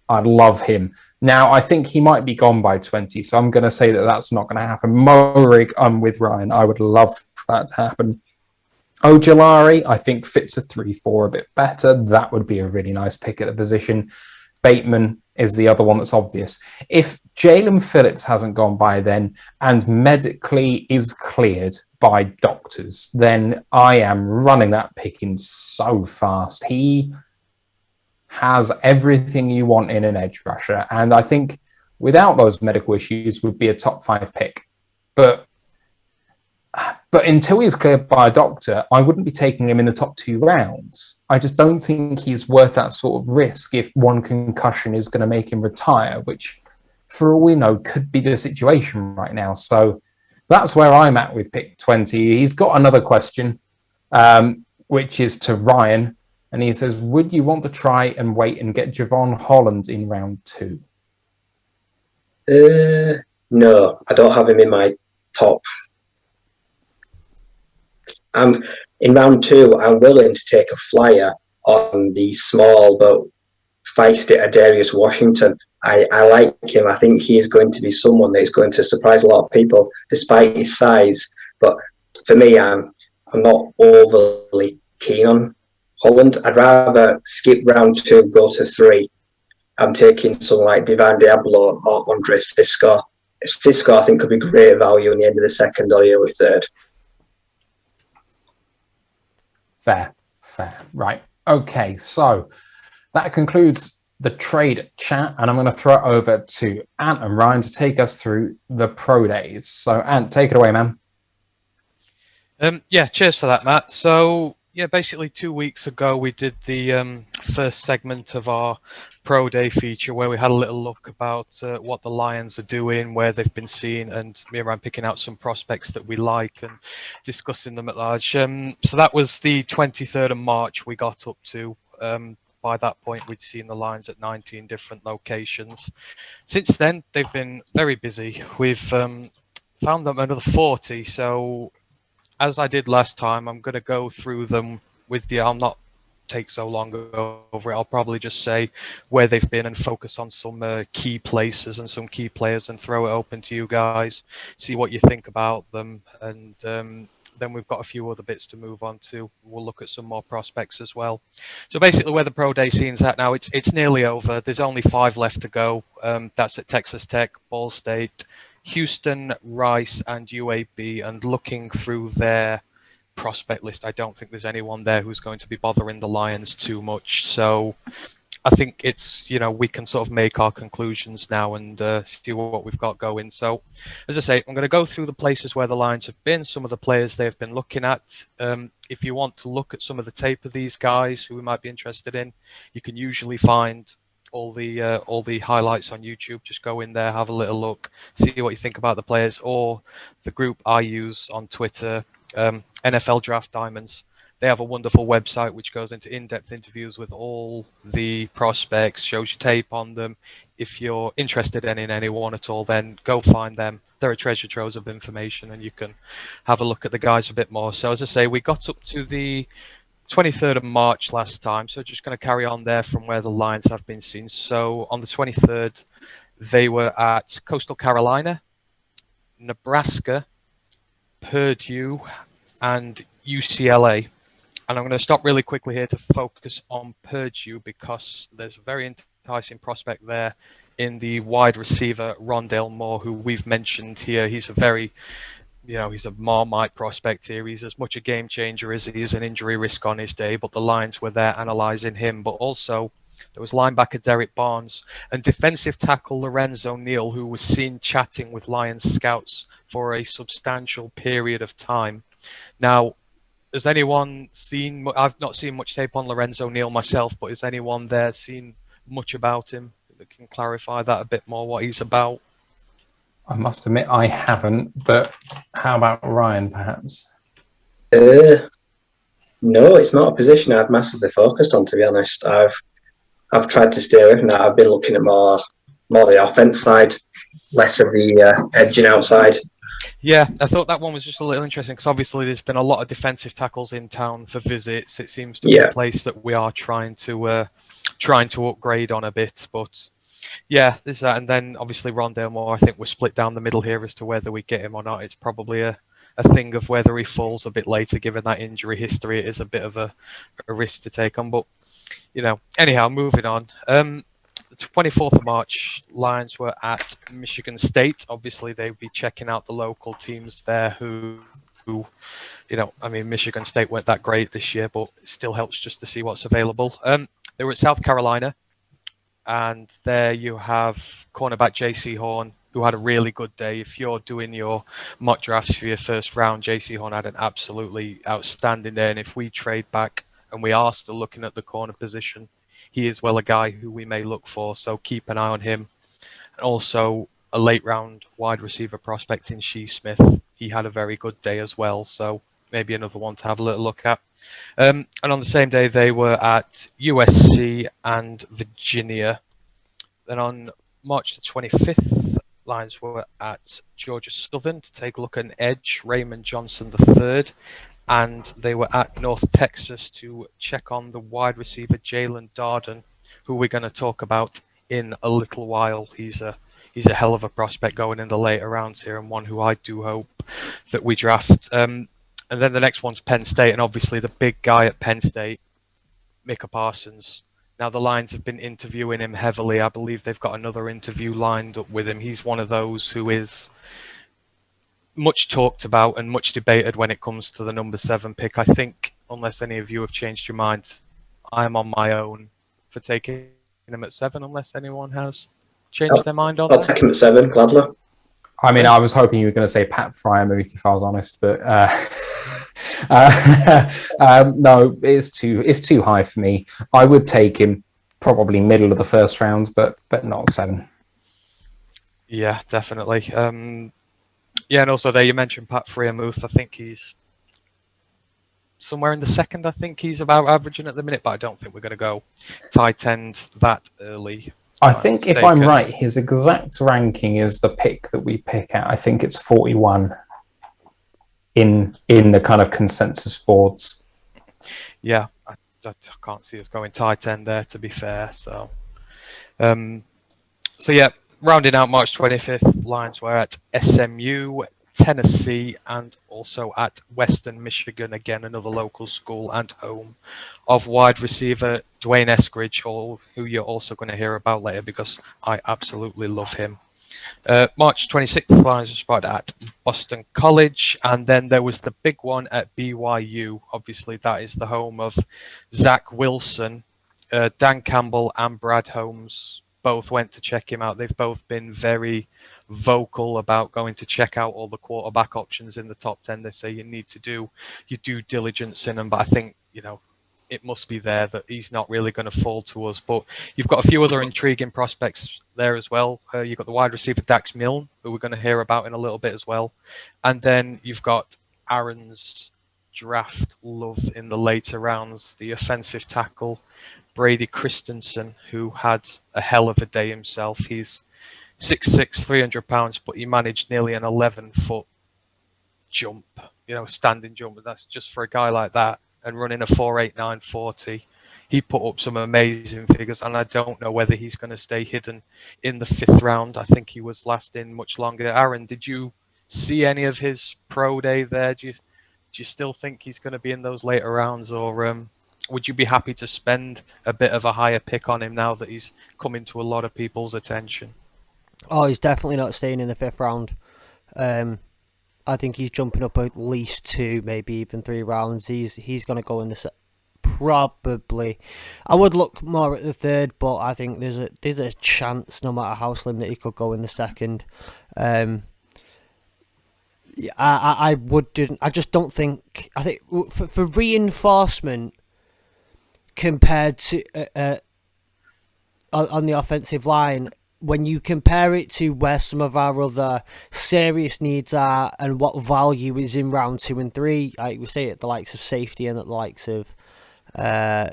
I'd love him. Now, I think he might be gone by 20, so I'm going to say that that's not going to happen. Moehrig, I'm with Ryan. I would love for that to happen. Ojulari, I think, fits a 3-4 a bit better. That would be a really nice pick at the position. Bateman is the other one that's obvious. If Jalen Phillips hasn't gone by then and medically is cleared by doctors, then I am running that pick in so fast. He has everything you want in an edge rusher, and I think without those medical issues would be a top 5 pick. But until he's cleared by a doctor, I wouldn't be taking him in the top 2 rounds. I just don't think he's worth that sort of risk if one concussion is going to make him retire, which, for all we know, could be the situation right now. So that's where I'm at with pick 20. He's got another question, which is to Ryan, and he says, would you want to try and wait and get Javon Holland in round 2? No, I don't have him in my top. In round 2, I'm willing to take a flyer on the small but feisty Darius Washington. I like him. I think he is going to be someone that is going to surprise a lot of people, despite his size. But for me, I'm not overly keen on Holland. I'd rather skip round 2, go to 3. I'm taking someone like Divine Diablo or Andre Sisco. Sisco, I think, could be great value in the end of the second or the early third. Fair. Right. Okay, so that concludes the trade chat, and I'm going to throw it over to Ant and Ryan to take us through the pro days. So, Ant, take it away, man. Yeah, cheers for that, Matt. So, yeah, basically 2 weeks ago we did the first segment of our Pro Day feature where we had a little look about what the Lions are doing, where they've been seen, and me and Ryan picking out some prospects that we like and discussing them at large. So that was the 23rd of March we got up to. By that point, we'd seen the Lions at 19 different locations. Since then, they've been very busy. We've found them another 40, so as I did last time, I'm going to go through them with you. I'll not take so long over it. I'll probably just say where they've been and focus on some key places and some key players and throw it open to you guys, see what you think about them. And then we've got a few other bits to move on to. We'll look at some more prospects as well. So basically where the Pro Day scene's at now, it's nearly over. There's only 5 left to go. That's at Texas Tech, Ball State, Houston, Rice, and UAB, and looking through their prospect list, I don't think there's anyone there who's going to be bothering the Lions too much. So I think it's, we can sort of make our conclusions now and see what we've got going. So, as I say, I'm going to go through the places where the Lions have been, some of the players they've been looking at. If you want to look at some of the tape of these guys who we might be interested in, you can usually find all the highlights on YouTube. Just go in there, have a little look, see what you think about the players, or the group I use on Twitter, NFL Draft Diamonds. They have a wonderful website which goes into in-depth interviews with all the prospects, shows you tape on them. If you're interested in anyone at all, then go find them. They're a treasure trove of information, and you can have a look at the guys a bit more. So as I say, we got up to the 23rd of March last time, so just going to carry on there from where the Lions have been seen. So on the 23rd, they were at Coastal Carolina, Nebraska, Purdue, and UCLA. And I'm going to stop really quickly here to focus on Purdue because there's a very enticing prospect there in the wide receiver, Rondale Moore, who we've mentioned here. He's a very he's a Marmite prospect here. He's as much a game changer as he is an injury risk on his day, but the Lions were there analysing him. But also, there was linebacker Derek Barnes and defensive tackle Lorenzo Neal, who was seen chatting with Lions scouts for a substantial period of time. Now, has anyone seen... I've not seen much tape on Lorenzo Neal myself, but has anyone there seen much about him that can clarify that a bit more, what he's about? I must admit I haven't, but how about Ryan, perhaps? No, it's not a position I've massively focused on, to be honest. I've tried to stay away from that. I've been looking at more the offense side, less of the edging outside. Yeah, I thought that one was just a little interesting because obviously there's been a lot of defensive tackles in town for visits. It seems to be a place that we are trying to upgrade on a bit, but yeah, there's that. And then obviously Rondale Moore, I think we're split down the middle here as to whether we get him or not. It's probably a thing of whether he falls a bit later, given that injury history. It is a bit of a risk to take on, but anyhow, moving on. The 24th of March, Lions were at Michigan State. Obviously, they'd be checking out the local teams there who Michigan State weren't that great this year, but it still helps just to see what's available. They were at South Carolina, and there you have cornerback J.C. Horn, who had a really good day. If you're doing your mock drafts for your first round, J.C. Horn had an absolutely outstanding day, and if we trade back, and we are still looking at the corner position, he is a guy who we may look for, so keep an eye on him. And also a late round wide receiver prospect in Shee Smith. He had a very good day as well, so maybe another one to have a little look at. And on the same day, they were at USC and Virginia. Then on March the 25th, Lions were at Georgia Southern to take a look at an edge, Raymond Johnson III. And they were at North Texas to check on the wide receiver Jalen Darden, who we're going to talk about in a little while. He's a hell of a prospect going in the later rounds here, and one who I do hope that we draft. And then the next one's Penn State, and obviously the big guy at Penn State, Micah Parsons. Now the Lions have been interviewing him heavily. I believe they've got another interview lined up with him. He's one of those who is much talked about and much debated when it comes to the number 7 pick. I think, unless any of you have changed your mind, I'm on my own for taking him at 7, unless anyone has changed their mind on I'll that. take him at 7, gladly. I mean, I was hoping you were going to say Pat Fryermuth, if I was honest, but no, it's too high for me. I would take him probably middle of the first round, but not 7. Yeah, definitely. Yeah, and also there you mentioned Pat Fryermuth. I think he's somewhere in the second. I think he's about averaging at the minute, but I don't think we're going to go tight end that early. I think if I'm right, his exact ranking is the pick that we pick at. I think it's 41 in the kind of consensus boards. Yeah, I can't see us going tight end there, to be fair. So yeah, rounding out March 25th, Lions were at SMU, Tennessee, and also at Western Michigan, again another local school and home of wide receiver Dwayne Escridge, who you're also going to hear about later because I absolutely love him. March 26th, Lions were spotted at Boston College, and then there was the big one at BYU. Obviously, that is the home of Zach Wilson. Dan Campbell and Brad Holmes both went to check him out. They've both been very vocal about going to check out all the quarterback options in the top 10. They say you need to do your due diligence in them, but I think, it must be there that he's not really going to fall to us. But you've got a few other intriguing prospects there as well. You've got the wide receiver Dax Milne, who we're going to hear about in a little bit as well. And then you've got Aaron's draft love in the later rounds, the offensive tackle Brady Christensen, who had a hell of a day himself. He's 6'6", 300 pounds, but he managed nearly an 11-foot jump, standing jump. And that's just for a guy like that. And running a 4.89 40, he put up some amazing figures, and I don't know whether he's going to stay hidden in the 5th round. I think he was last in much longer. Aaron, did you see any of his pro day there? Do you still think he's going to be in those later rounds, or would you be happy to spend a bit of a higher pick on him now that he's come into a lot of people's attention? Oh, he's definitely not staying in the 5th round. I think he's jumping up at least 2, maybe even 3 rounds. He's going to go in the probably. I would look more at the 3rd, but I think there's a chance, no matter how slim, that he could go in the 2nd. I wouldn't. I just don't think. I think for reinforcement compared to on the offensive line, when you compare it to where some of our other serious needs are and what value is in round 2 and 3, like we say at the likes of safety and at the likes of, there's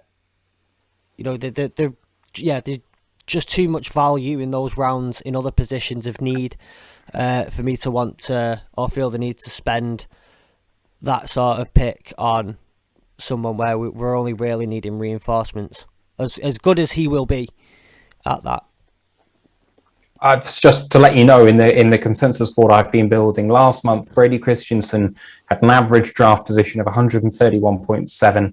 just too much value in those rounds in other positions of need for me to want to or feel the need to spend that sort of pick on someone where we're only really needing reinforcements. As good as he will be at that. Just to let you know, in the consensus board I've been building, last month Brady Christiansen had an average draft position of 131.7.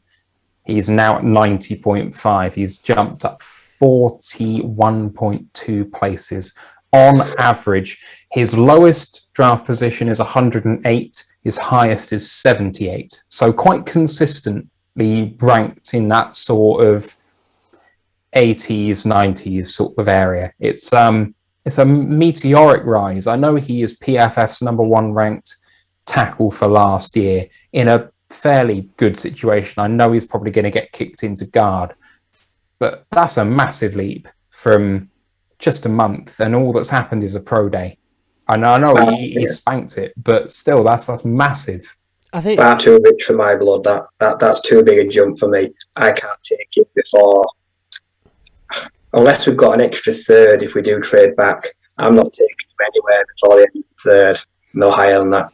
He's now at 90.5. He's jumped up 41.2 places on average. His lowest draft position is 108. His highest is 78. So quite consistently ranked in that sort of 80s, 90s sort of area. It's a meteoric rise. I know he is PFF's number 1 ranked tackle for last year in a fairly good situation. I know he's probably going to get kicked into guard, but that's a massive leap from just a month, and all that's happened is a pro day. I know he spanked it, but still, that's massive. I think far too rich for my blood. That's too big a jump for me. I can't take it before. Unless we've got an extra 3rd, if we do trade back, I'm not taking him anywhere before the end of the 3rd. No higher than that.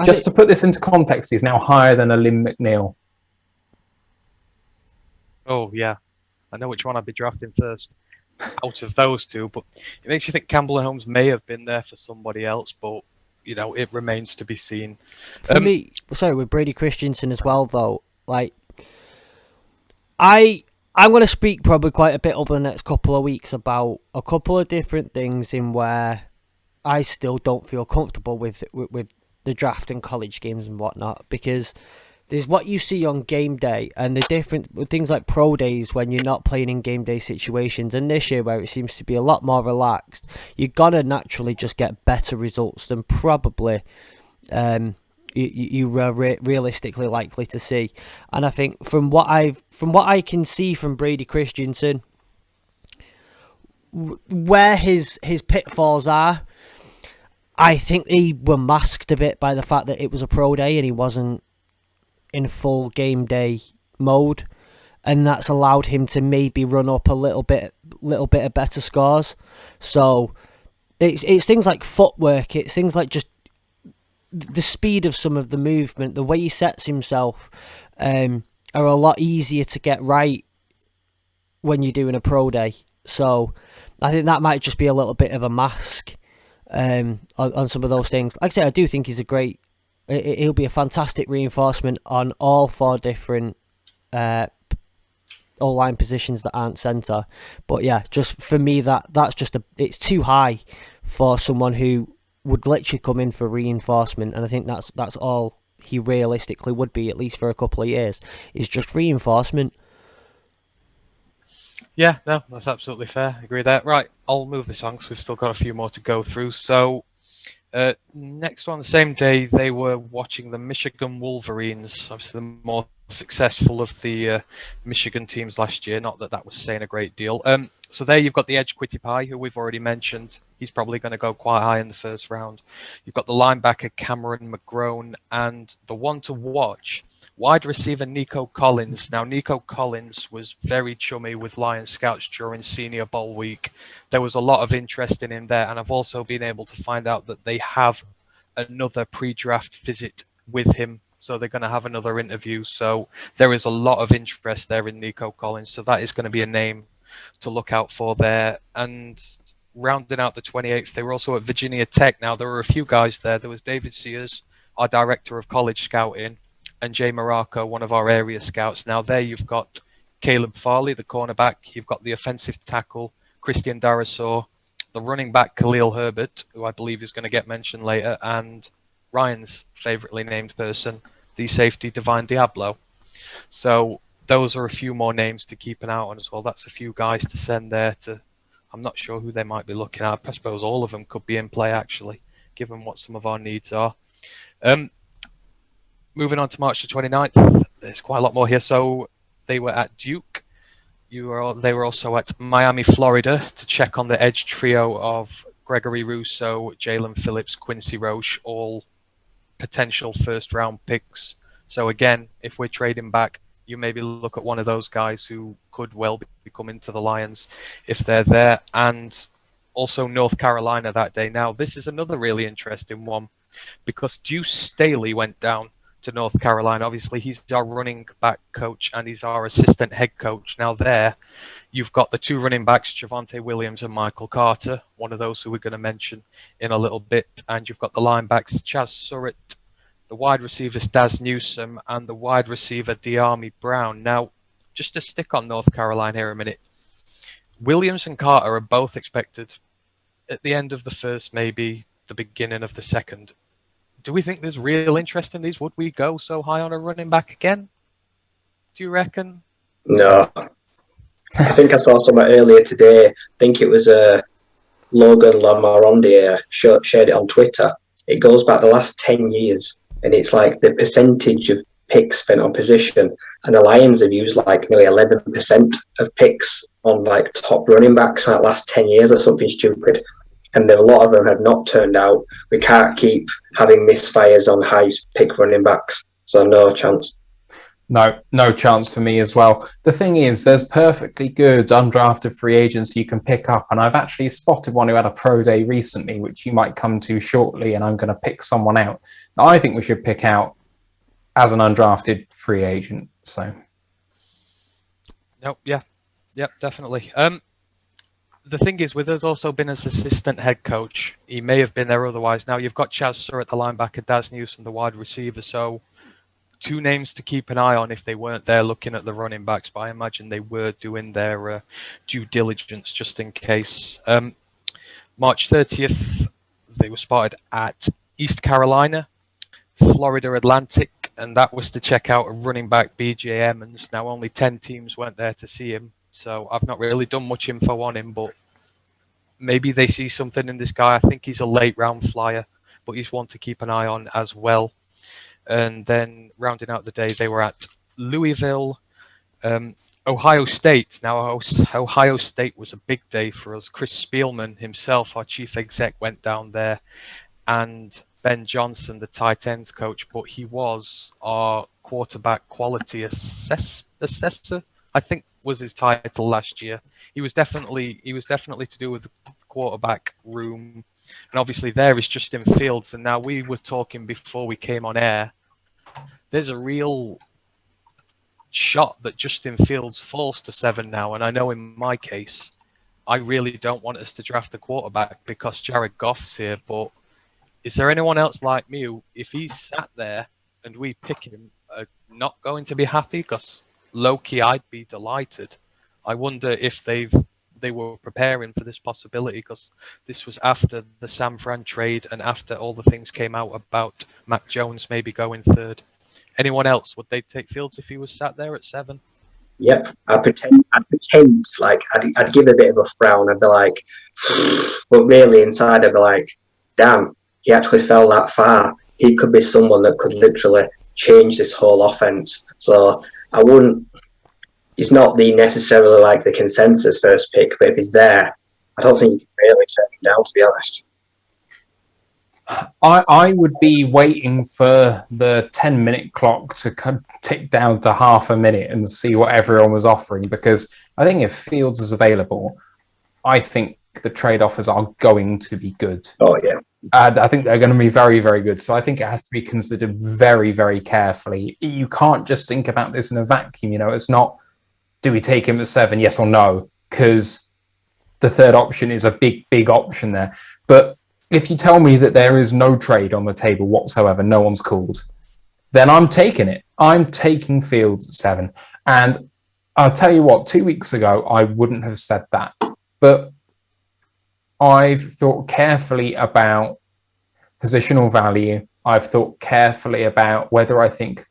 Just to put this into context, he's now higher than a Lynn McNeil. Oh, yeah. I know which one I'd be drafting first out of those two, but it makes you think Campbell and Holmes may have been there for somebody else, but it remains to be seen. For me, sorry, with Brady Christiansen as well, though, like I'm going to speak probably quite a bit over the next couple of weeks about a couple of different things in where I still don't feel comfortable with the draft and college games and whatnot, because there's what you see on game day and the different things like pro days when you're not playing in game day situations, and this year where it seems to be a lot more relaxed, you're gonna naturally just get better results than probably you were realistically likely to see. And I think from what I can see from Brady Christiansen, where his pitfalls are, I think they were masked a bit by the fact that it was a pro day and he wasn't in full game day mode, and that's allowed him to maybe run up a little bit of better scores. So it's things like footwork, it's things like just the speed of some of the movement, the way he sets himself, are a lot easier to get right when you're doing a pro day. So I think that might just be a little bit of a mask on some of those things. Like I say, I do think he's he'll be a fantastic reinforcement on all four different O-line positions that aren't centre. But yeah, just for me, that's just it's too high for someone who would literally come in for reinforcement, and I think that's all he realistically would be, at least for a couple of years, is just reinforcement. Yeah, no, that's absolutely fair. I agree there. Right, I'll move this on because we've still got a few more to go through. So, next on the same day, they were watching the Michigan Wolverines, obviously the more successful of the Michigan teams last year. Not that was saying a great deal. So there you've got the edge Quitty Pie, who we've already mentioned. He's probably going to go quite high in the first round. You've got the linebacker Cameron McGrone, and the one to watch, wide receiver Nico Collins. Now, Nico Collins was very chummy with Lions scouts during Senior Bowl week. There was a lot of interest in him there, and I've also been able to find out that they have another pre-draft visit with him. So they're going to have another interview. So there is a lot of interest there in Nico Collins. So that is going to be a name to look out for there. And rounding out the 28th, they were also at Virginia Tech. Now, there were a few guys there. There was David Sears, our director of college scouting, and Jay Morocco, one of our area scouts. Now, there you've got Caleb Farley, the cornerback. You've got the offensive tackle, Christian Darrisaw, the running back, Khalil Herbert, who I believe is going to get mentioned later, and Ryan's favouritely named person, the safety, Divine Diablo. So those are a few more names to keep an eye on as well. That's a few guys to send there to... I'm not sure who they might be looking at. I suppose all of them could be in play, actually, given what some of our needs are. Moving on to March the 29th, there's quite a lot more here. So they were at Duke. They were also at Miami, Florida, to check on the edge trio of Gregory Rousseau, Jalen Phillips, Quincy Roche, all potential first-round picks. So again, if we're trading back, you maybe look at one of those guys who could well be coming to the Lions if they're there. And also North Carolina that day. Now, this is another really interesting one because Deuce Staley went down to North Carolina. Obviously, he's our running back coach and he's our assistant head coach. Now there, you've got the two running backs, Javonte Williams and Michael Carter, one of those who we're going to mention in a little bit. And you've got the linebacks, Chaz Surratt, the wide receivers, Daz Newsome, and the wide receiver, De'Ami Brown. Now, just to stick on North Carolina here a minute, Williams and Carter are both expected at the end of the first, maybe the beginning of the second. Do we think there's real interest in these? Would we go so high on a running back again? Do you reckon? No. I think I saw something earlier today. I think it was Logan Lamoronde shared it on Twitter. It goes back the last 10 years, and it's like the percentage of picks spent on position. And the Lions have used like nearly 11% of picks on like top running backs in the last 10 years or something stupid. And then a lot of them have not turned out. We can't keep having misfires on high pick running backs. So no chance. No chance for me as well. The thing is, there's perfectly good undrafted free agents you can pick up. And I've actually spotted one who had a pro day recently, which you might come to shortly. And I'm going to pick someone out. Now, I think we should pick out as an undrafted free agent. So, Nope, yeah. Yep, definitely. The thing is, with us also been as assistant head coach, he may have been there otherwise. Now you've got Chaz Surratt, the linebacker, Daz Newsom, the wide receiver. So 2 names to keep an eye on if they weren't there looking at the running backs. But I imagine they were doing their due diligence just in case. March 30th, they were spotted at East Carolina, Florida Atlantic, and that was to check out a running back, BJ Emmons. Now only 10 teams went there to see him. So I've not really done much info on him, but maybe they see something in this guy. I think he's a late round flyer, but he's one to keep an eye on as well. And then rounding out the day, they were at Louisville, Ohio State. Now, Ohio State was a big day for us. Chris Spielman himself, our chief exec, went down there, and Ben Johnson, the tight ends coach, but he was our quarterback quality assessor, I think was his title last year. He was definitely to do with the quarterback room, and obviously there is Justin Fields. And now we were talking before we came on air. There's a real shot that Justin Fields falls to 7 now, and I know in my case, I really don't want us to draft a quarterback because Jared Goff's here. But is there anyone else like me who, if he's sat there and we pick him, are not going to be happy? Because low-key, I'd be delighted. I wonder if they were preparing for this possibility, because this was after the San Fran trade and after all the things came out about Mac Jones maybe going 3rd. Anyone else, would they take Fields if he was sat there at 7? Yep, I'd pretend like I'd give a bit of a frown. I'd be like, but really inside I'd be like, damn, he actually fell that far. He could be someone that could literally change this whole offense. So I wouldn't. He's not necessarily like the consensus first pick, but if he's there, I don't think you can really turn him down, to be honest. I would be waiting for the 10-minute clock to tick down to half a minute and see what everyone was offering, because I think if Fields is available, I think the trade offers are going to be good. Oh, yeah. I think they're going to be very, very good. So I think it has to be considered very, very carefully. You can't just think about this in a vacuum. It's not, do we take him at 7, yes or no? Because the third option is a big, big option there. But if you tell me that there is no trade on the table whatsoever, no one's called, then I'm taking it. I'm taking Fields at 7. And I'll tell you what, 2 weeks ago, I wouldn't have said that. But I've thought carefully about positional value. I've thought carefully about whether I think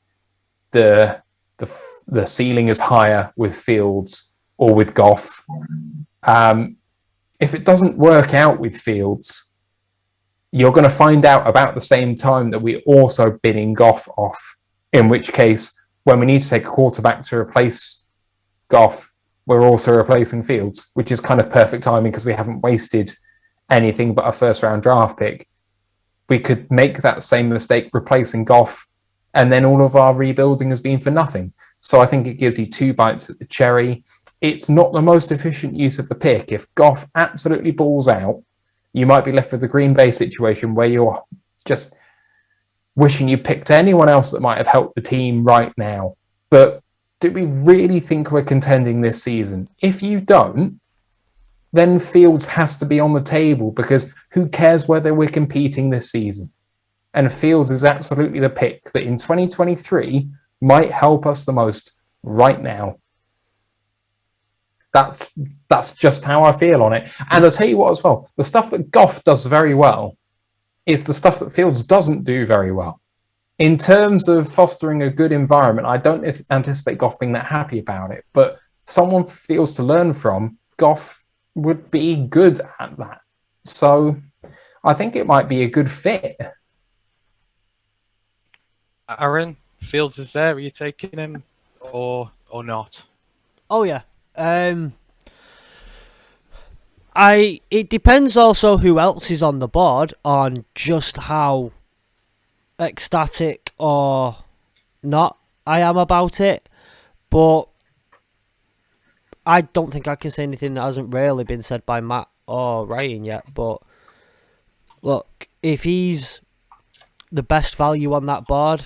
the ceiling is higher with Fields or with Goff. If it doesn't work out with Fields, you're going to find out about the same time that we're also bidding Goff off, in which case, when we need to take a quarterback to replace Goff, we're also replacing Fields, which is kind of perfect timing because we haven't wasted anything but a first-round draft pick. We could make that same mistake replacing Goff, and then all of our rebuilding has been for nothing. So I think it gives you 2 bites at the cherry. It's not the most efficient use of the pick. If Goff absolutely balls out, you might be left with the Green Bay situation where you're just wishing you picked anyone else that might have helped the team right now. But do we really think we're contending this season? If you don't, then Fields has to be on the table, because who cares whether we're competing this season? And Fields is absolutely the pick that in 2023 might help us the most right now. That's just how I feel on it. And I'll tell you what as well, the stuff that Goff does very well is the stuff that Fields doesn't do very well. In terms of fostering a good environment, I don't anticipate Goff being that happy about it, but someone for Fields to learn from, Goff would be good at that. So I think it might be a good fit. Aaron, Fields is there. Are you taking him or not? Oh yeah. It depends also who else is on the board on just how ecstatic or not I am about it. But I don't think I can say anything that hasn't really been said by Matt or Ryan yet. But look, if he's the best value on that board,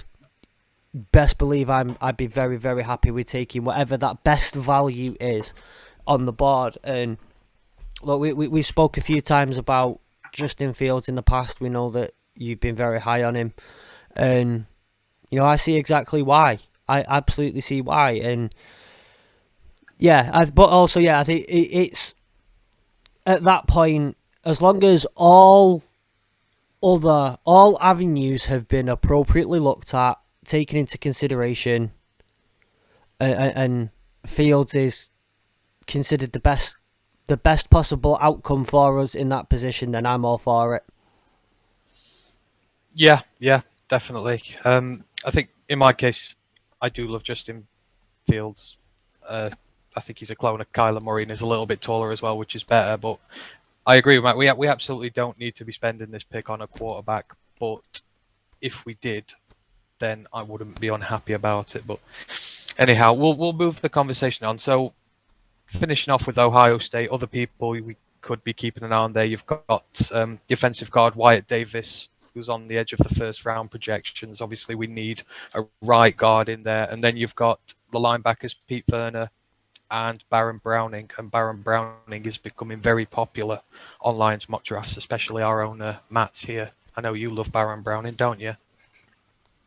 best believe I'd be very, very happy with taking whatever that best value is. on the board. And look, we spoke a few times about Justin Fields in the past. We know that you've been very high on him, and I see exactly why. I absolutely see why, and but also I think it's at that point, as long as all avenues have been appropriately looked at, taken into consideration, and Fields is considered the best possible outcome for us in that position, then I'm all for it. Yeah, definitely. I think in my case, I do love Justin Fields. I think he's a clone of Kyler Murray and is a little bit taller as well, which is better. But I agree with Matt. We absolutely don't need to be spending this pick on a quarterback. But if we did, then I wouldn't be unhappy about it. But anyhow, we'll move the conversation on. So finishing off with Ohio State, other people we could be keeping an eye on there. You've got defensive guard Wyatt Davis, who's on the edge of the first round projections. Obviously, we need a right guard in there. And then you've got the linebackers, Pete Werner and Baron Browning. And Baron Browning is becoming very popular on Lions mock drafts, especially our own Matt's here. I know you love Baron Browning, don't you?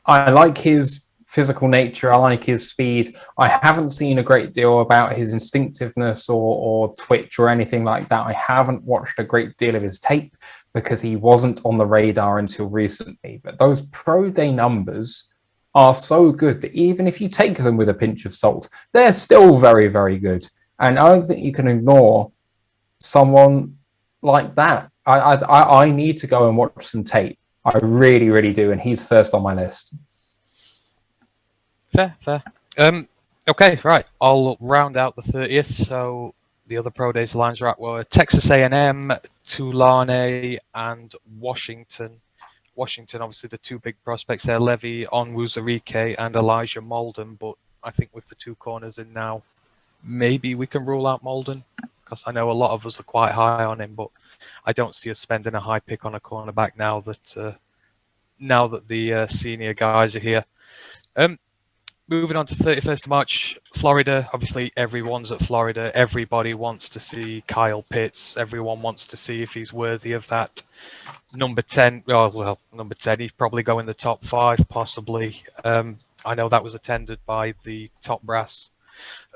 I like his physical nature. I like his speed. I haven't seen a great deal about his instinctiveness or twitch or anything like that. I haven't watched a great deal of his tape because he wasn't on the radar until recently. But those pro day numbers are so good that even if you take them with a pinch of salt, they're still very, very good. And I don't think you can ignore someone like that. I need to go and watch some tape. I really, really do. And he's first on my list. Fair. Okay, right. I'll round out the 30th. So the other pro days lines were Texas A&M, Tulane, and Washington. Washington, obviously, the two big prospects there, Levy Onwuzurike and Elijah Molden. But I think with the two corners in now, maybe we can rule out Molden, because I know a lot of us are quite high on him, but I don't see us spending a high pick on a cornerback now that the senior guys are here. Moving on to 31st of March, Florida. Obviously, everyone's at Florida. Everybody wants to see Kyle Pitts. Everyone wants to see if he's worthy of that number 10. Number 10. He'd probably go in the top 5, possibly. I know that was attended by the top brass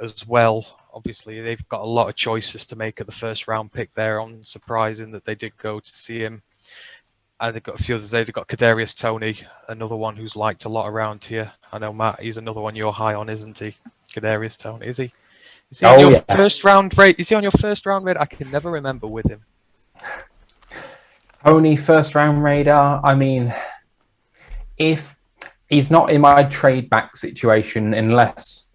as well. Obviously, they've got a lot of choices to make at the first round pick there. Unsurprising that they did go to see him. And they've got a few others there. They've got Kadarius Toney, another one who's liked a lot around here. I know, Matt, he's another one you're high on, isn't he? Kadarius Toney, is he? Is he on your first round rate? Is he on your first round rate? I can never remember with him. Toney, first round radar. I mean, if he's not in my trade back situation unless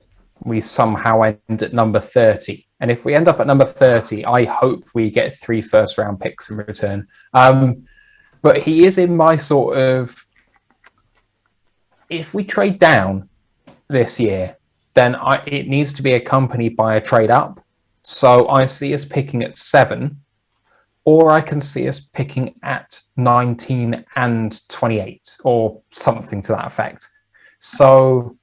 we somehow end at number 30. And if we end up at number 30, I hope we get 3 first round picks in return. But he is in my sort of, if we trade down this year, then it needs to be accompanied by a trade up. So I see us picking at 7, or I can see us picking at 19 and 28, or something to that effect. So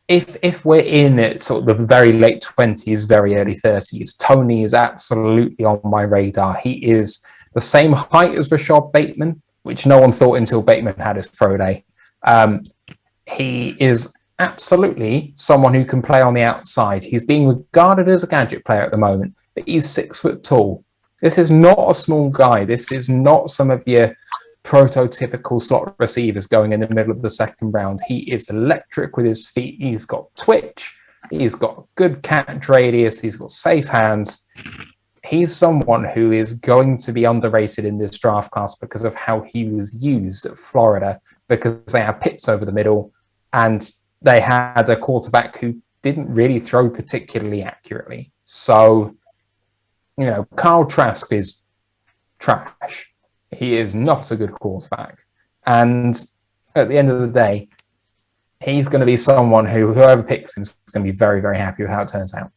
if we're in at sort of the very late 20s, very early 30s, Toney is absolutely on my radar. He is the same height as Rashad Bateman, which no one thought until Bateman had his pro day. He is absolutely someone who can play on the outside. He's being regarded as a gadget player at the moment, but he's 6 foot tall. This is not a small guy. This is not some of your prototypical slot receivers going in the middle of the second round. He is electric with his feet. He's got twitch. He's got good catch radius. He's got safe hands. He's someone who is going to be underrated in this draft class because of how he was used at Florida, because they had Pitts over the middle and they had a quarterback who didn't really throw particularly accurately. So, Kyle Trask is trash. He is not a good quarterback. And at the end of the day, he's going to be someone whoever picks him is going to be very, very happy with how it turns out.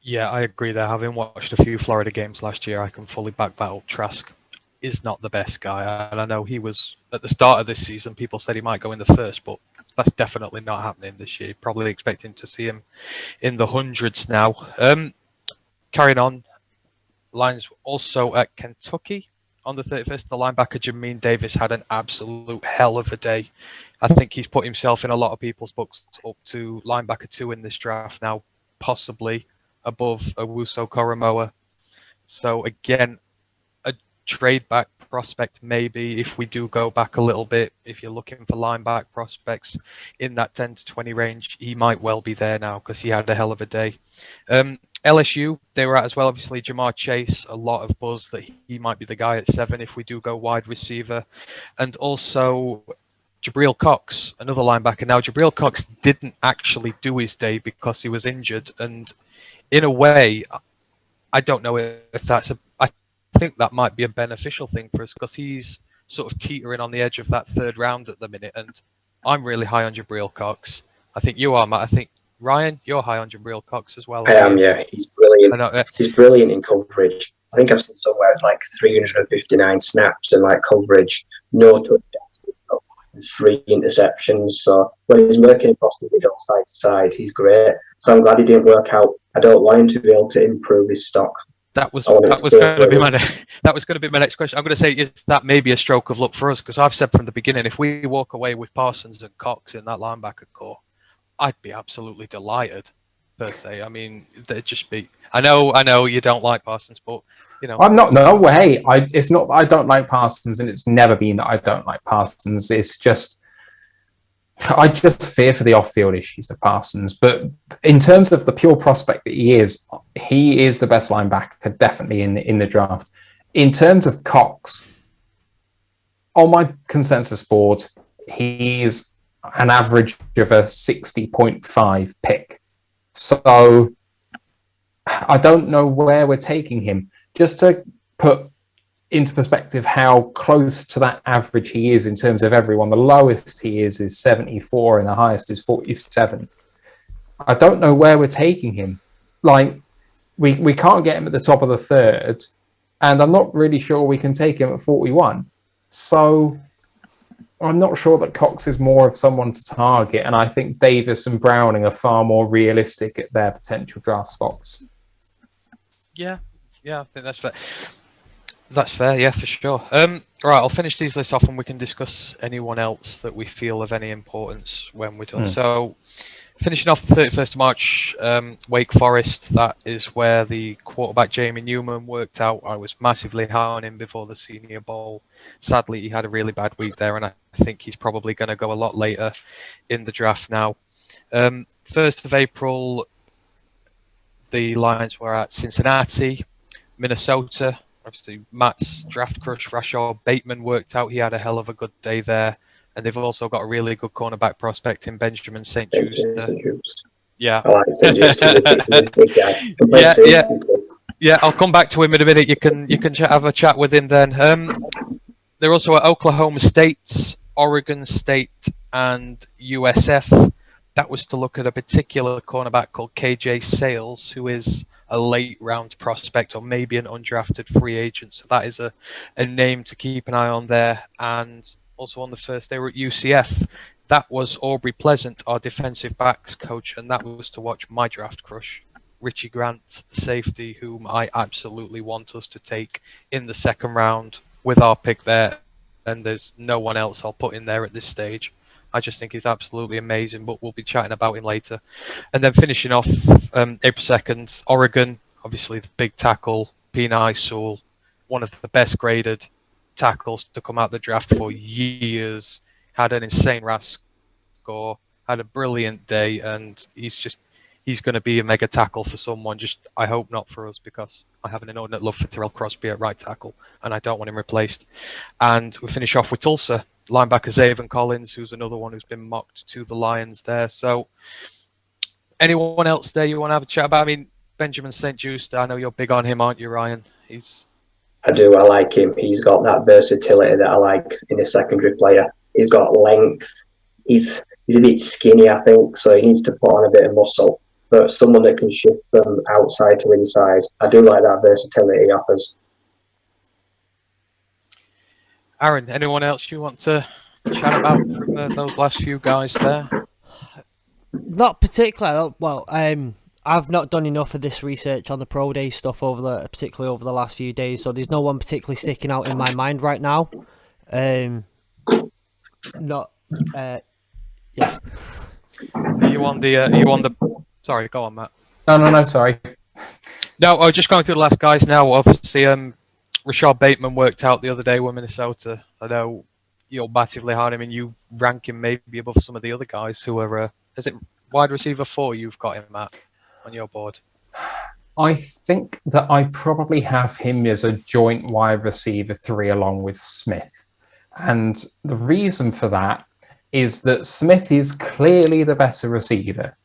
Yeah, I agree there. Having watched a few Florida games last year, I can fully back that up. Trask is not the best guy. And I know he was, at the start of this season, people said he might go in the first, but that's definitely not happening this year. Probably expecting to see him in the hundreds now. Carrying on, Lions also at Kentucky on the 31st. The linebacker Jameen Davis had an absolute hell of a day. I think he's put himself in a lot of people's books up to linebacker 2 in this draft now, possibly above Owusu Koromoa. So again, a trade back prospect maybe if we do go back a little bit. If you're looking for linebacker prospects in that 10 to 20 range, he might well be there now because he had a hell of a day. LSU, they were at as well, obviously, Jamar Chase, a lot of buzz that he might be the guy at 7 if we do go wide receiver. And also Gabriel Cox, another linebacker. Now, Gabriel Cox didn't actually do his day because he was injured. And in a way, I don't know if that's I think that might be a beneficial thing for us because he's sort of teetering on the edge of that 3rd round at the minute. And I'm really high on Gabriel Cox. I think you are, Matt. I think, Ryan, you're high on Gabriel Cox as well. I am, yeah. He's brilliant. He's brilliant in coverage. I think I've seen somewhere it's like 359 snaps and like coverage, no touchdowns, 3 interceptions. So when he's working across the middle, side to side, he's great. So I'm glad he didn't work out. I don't want him to be able to improve his stock. That was going to be my next question. I'm going to say is that maybe a stroke of luck for us because I've said from the beginning if we walk away with Parsons and Cox in that linebacker core, I'd be absolutely delighted. Per se, I mean, they'd just be. I know you don't like Parsons, but you know, I'm not. No way. It's not. I don't like Parsons, and it's never been that I don't like Parsons. It's just. I just fear for the off-field issues of Parsons. But in terms of the pure prospect that he is the best linebacker, definitely in the draft. In terms of Cox, on my consensus board, he's an average of a 60.5 pick. So I don't know where we're taking him. Just to put into perspective how close to that average he is in terms of everyone. The lowest he is 74 and the highest is 47. I don't know where we're taking him. Like, we can't get him at the top of the 3rd, and I'm not really sure we can take him at 41. So I'm not sure that Cox is more of someone to target, and I think Davis and Browning are far more realistic at their potential draft spots. Yeah, I think that's fair. That's fair, yeah, for sure. Right, I'll finish these lists off and we can discuss anyone else that we feel of any importance when we're done. So, finishing off the 31st of March, Wake Forest, that is where the quarterback Jamie Newman worked out. I was massively high on him before the Senior Bowl. Sadly, he had a really bad week there, and I think he's probably going to go a lot later in the draft now. 1st of April, the Lions were at Cincinnati, Minnesota. Obviously, Matt's draft crush, Rashad Bateman, worked out. He had a hell of a good day there. And they've also got a really good cornerback prospect in Benjamin St. Juste. Yeah. I like St. Juste. Yeah, I'll come back to him in a minute. You can have a chat with him then. They're also at Oklahoma State, Oregon State, and USF. That was to look at a particular cornerback called KJ Sales, who is a late round prospect or maybe an undrafted free agent. So that is a name to keep an eye on there. And also on the first day, we're at UCF. That was Aubrey Pleasant, our defensive backs coach, and that was to watch my draft crush, Richie Grant, the safety, whom I absolutely want us to take in the 2nd round with our pick there. And there's no one else I'll put in there at this stage. I just think he's absolutely amazing, but we'll be chatting about him later. And then finishing off April 2nd, Oregon, obviously the big tackle, Penei Sewell, one of the best graded tackles to come out the draft for years, had an insane RAS score, had a brilliant day, and he's going to be a mega tackle for someone. Just I hope not for us, because I have an inordinate love for Terrell Crosby at right tackle, and I don't want him replaced. And we finish off with Tulsa, linebacker Zaven Collins, who's another one who's been mocked to the Lions there. So anyone else there you want to have a chat about? I mean, Benjamin St. Juste, I know you're big on him, aren't you, Ryan? I do. I like him. He's got that versatility that I like in a secondary player. He's got length. He's a bit skinny, I think, so he needs to put on a bit of muscle. But someone that can shift from outside to inside. I do like that versatility he offers. Aaron, anyone else you want to chat about from those last few guys there? Not particularly. Well, I've not done enough of this research on the pro day stuff particularly over the last few days. So there's no one particularly sticking out in my mind right now. Not. Yeah. Are you on the? Sorry, go on, Matt. No, sorry. No, I was just going through the last guys now. Obviously, Rashad Bateman worked out the other day with Minnesota. I know you're massively hard. I mean, you rank him maybe above some of the other guys who are. Is it wide receiver 4 you've got him, Matt, on your board? I think that I probably have him as a joint wide receiver 3 along with Smith. And the reason for that is that Smith is clearly the better receiver,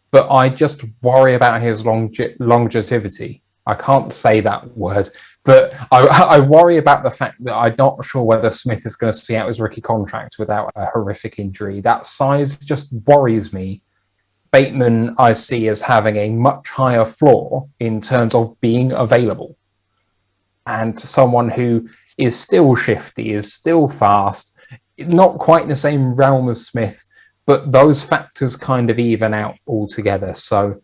but I just worry about his longevity. I can't say that word, but I worry about the fact that I'm not sure whether Smith is going to see out his rookie contract without a horrific injury. That size just worries me. Bateman I see as having a much higher floor in terms of being available. And someone who is still shifty, is still fast, not quite in the same realm as Smith, but those factors kind of even out altogether. So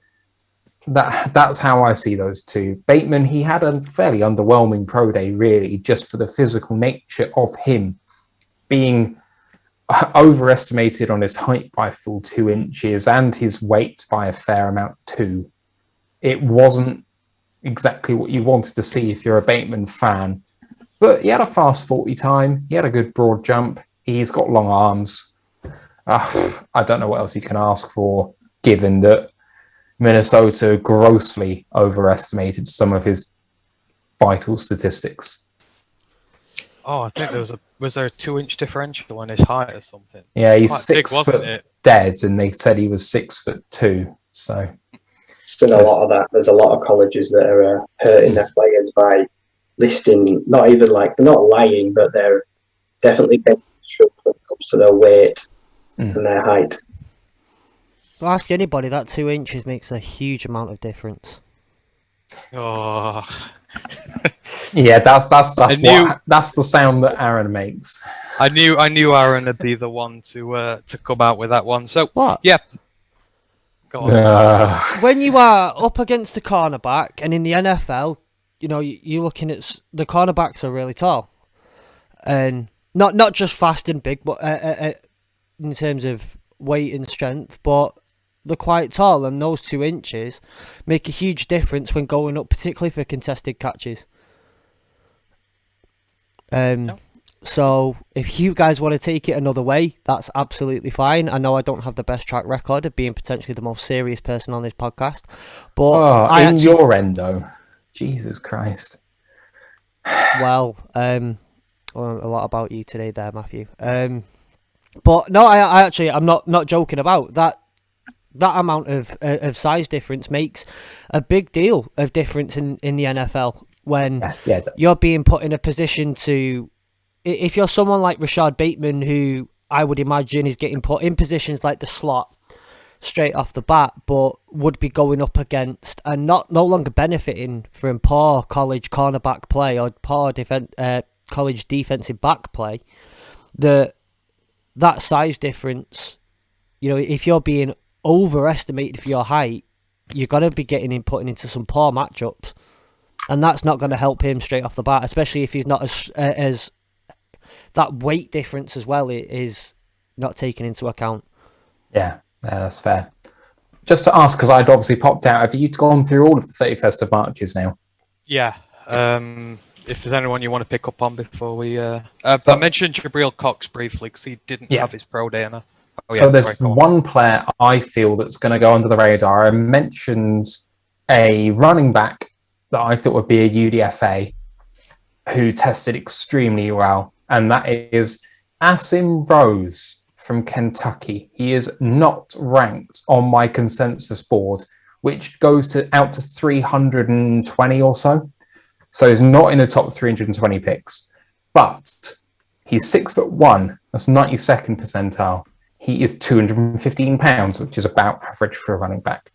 that's how I see those two. Bateman, he had a fairly underwhelming pro day, really, just for the physical nature of him being overestimated on his height by full 2 inches and his weight by a fair amount too. It wasn't exactly what you wanted to see if you're a Bateman fan, but he had a fast 40 time. He had a good broad jump. He's got long arms. I don't know what else you can ask for, given that Minnesota grossly overestimated some of his vital statistics. Oh, I think was there a 2-inch differential on his height or something? Yeah, he's Quite 6 big, foot dead, and they said he was 6'2". So there's been a lot of that. There's a lot of colleges that are hurting their players by listing, not even like, they're not lying, but they're definitely getting struck when it comes to their weight and their height. Well, ask anybody, that 2 inches makes a huge amount of difference. Oh. Yeah, that's the sound that Aaron makes. I knew Aaron would be the one to come out with that one. So what? Yeah. Go on. When you are up against the cornerback, and in the NFL, you know, you're looking at the cornerbacks are really tall, and not just fast and big, but in terms of weight and strength, but they're quite tall, and those 2 inches make a huge difference when going up, particularly for contested catches. So if you guys want to take it another way, that's absolutely fine. I know I don't have the best track record of being potentially the most serious person on this podcast, but your end though, Jesus Christ. Well, a lot about you today there, Matthew. But no, I'm not joking about that. That amount of size difference makes a big deal of difference in the NFL when you're being put in a position to, if you're someone like Rashad Bateman, who I would imagine is getting put in positions like the slot straight off the bat, but would be going up against and no longer benefiting from poor college cornerback play or poor college defensive back play, that size difference, you know, if you're being overestimated for your height, you're going to be putting into some poor matchups, and that's not going to help him straight off the bat, especially if he's not as that weight difference as well is not taken into account. Yeah, that's fair. Just to ask, because I'd obviously popped out, have you gone through all of the 31st of Marches now? Yeah. If there's anyone you want to pick up on before we... I mentioned Gabriel Cox briefly because he didn't have his pro day. There's one player I feel that's going to go under the radar. I mentioned a running back that I thought would be a UDFA who tested extremely well, and that is Asim Rose from Kentucky. He is not ranked on my consensus board, which goes out to 320 or so. So he's not in the top 320 picks, but he's 6'1". That's 92nd percentile. He is 215 pounds, which is about average for a running back.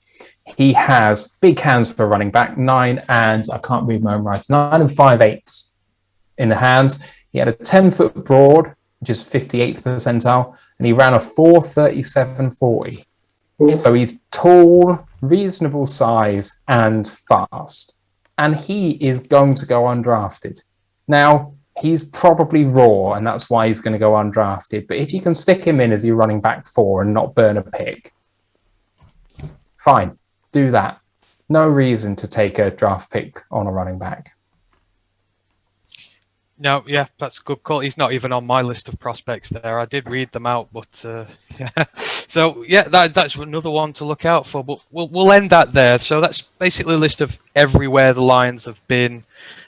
He has big hands for a running back, 9 and 5/8 in the hands. He had a 10-foot broad, which is 58th percentile, and he ran a 4:37.40. So he's tall, reasonable size, and fast. And he is going to go undrafted. Now, he's probably raw, and that's why he's going to go undrafted. But if you can stick him in as your running back 4 and not burn a pick, fine, do that. No reason to take a draft pick on a running back. No, yeah, that's a good call. He's not even on my list of prospects there. I did read them out, but yeah. So yeah, that's another one to look out for. But we'll end that there. So that's basically a list of everywhere the Lions have been.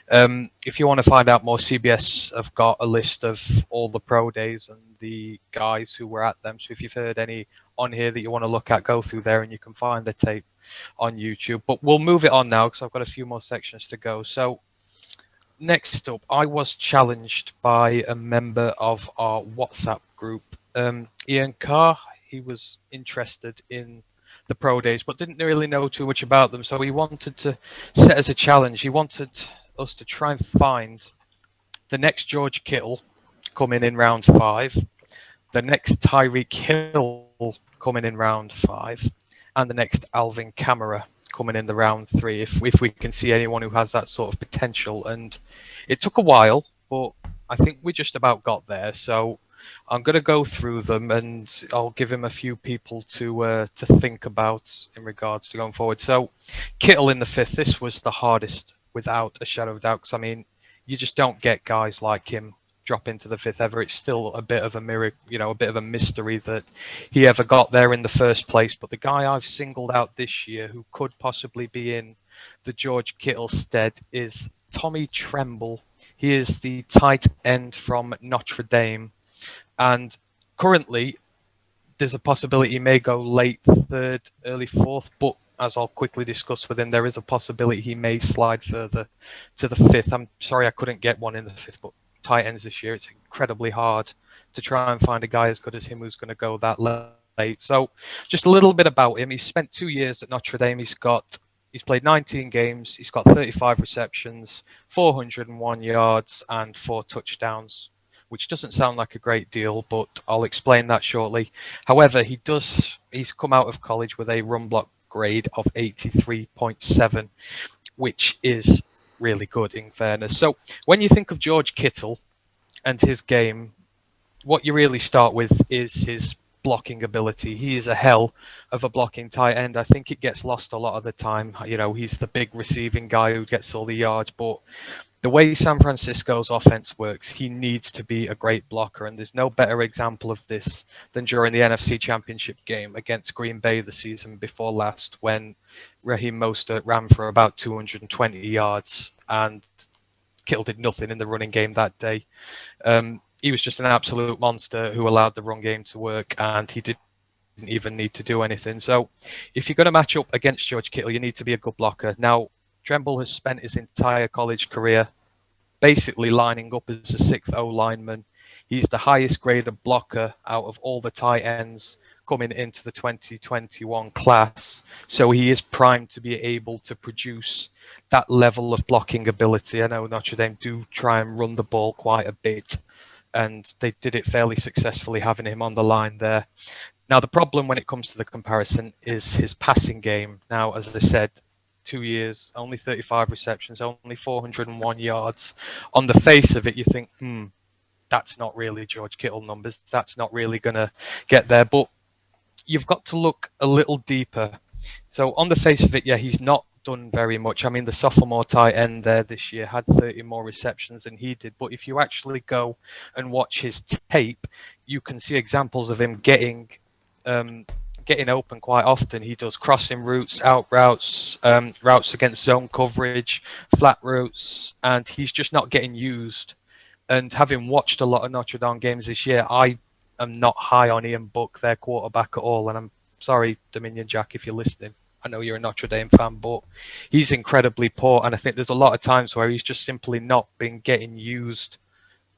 If you want to find out more, CBS have got a list of all the pro days and the guys who were at them. So if you've heard any on here that you want to look at, go through there and you can find the tape on YouTube. But we'll move it on now because I've got a few more sections to go. So next up, I was challenged by a member of our WhatsApp group, Ian Carr. He was interested in the pro days, but didn't really know too much about them. So he wanted to set as a challenge. He wanted us to try and find the next George Kittle coming in round 5, the next Tyreek Hill coming in round 5, and the next Alvin Kamara coming in the round 3, if we can see anyone who has that sort of potential. And it took a while, but I think we just about got there. So I'm going to go through them, and I'll give him a few people to think about in regards to going forward. So Kittle in the 5th, this was the hardest without a shadow of doubt, because I mean, you just don't get guys like him drop into the 5th ever. It's still a bit of a miracle, a bit of a mystery that he ever got there in the first place. But the guy I've singled out this year who could possibly be in the George Kittle stead is Tommy Tremble. He is the tight end from Notre Dame, and currently there's a possibility he may go late 3rd, early 4th, but as I'll quickly discuss with him, there is a possibility he may slide further to the 5th. I'm sorry I couldn't get one in the 5th, but tight ends this year, it's incredibly hard to try and find a guy as good as him who's going to go that late. So just a little bit about him. He spent 2 years at Notre Dame. He's played 19 games. He's got 35 receptions, 401 yards, and 4 touchdowns, which doesn't sound like a great deal, but I'll explain that shortly. However, he's come out of college with a run block grade of 83.7, which is really good in fairness. So when you think of George Kittle and his game, what you really start with is his blocking ability. He is a hell of a blocking tight end. I think it gets lost a lot of the time. He's the big receiving guy who gets all the yards, but the way San Francisco's offense works, he needs to be a great blocker, and there's no better example of this than during the NFC Championship game against Green Bay the season before last, when Raheem Mostert ran for about 220 yards and Kittle did nothing in the running game that day. He was just an absolute monster who allowed the run game to work, and he didn't even need to do anything. So if you're going to match up against George Kittle, you need to be a good blocker. Now, Tremble has spent his entire college career basically lining up as a 6th O lineman. He's the highest graded blocker out of all the tight ends coming into the 2021 class. So he is primed to be able to produce that level of blocking ability. I know Notre Dame do try and run the ball quite a bit, and they did it fairly successfully having him on the line there. Now, the problem when it comes to the comparison is his passing game. Now, as I said, 2 years, only 35 receptions, only 401 yards. On the face of it, you think, that's not really George Kittle numbers. That's not really going to get there. But you've got to look a little deeper. So on the face of it, yeah, he's not done very much. I mean, the sophomore tight end there this year had 30 more receptions than he did. But if you actually go and watch his tape, you can see examples of him getting open quite often. He does crossing routes, out routes, routes against zone coverage, flat routes, and he's just not getting used. And having watched a lot of Notre Dame games this year, I am not high on Ian Book, their quarterback, at all. And I'm sorry, Dominion Jack, if you're listening. I know you're a Notre Dame fan, but he's incredibly poor. And I think there's a lot of times where he's just simply not been getting used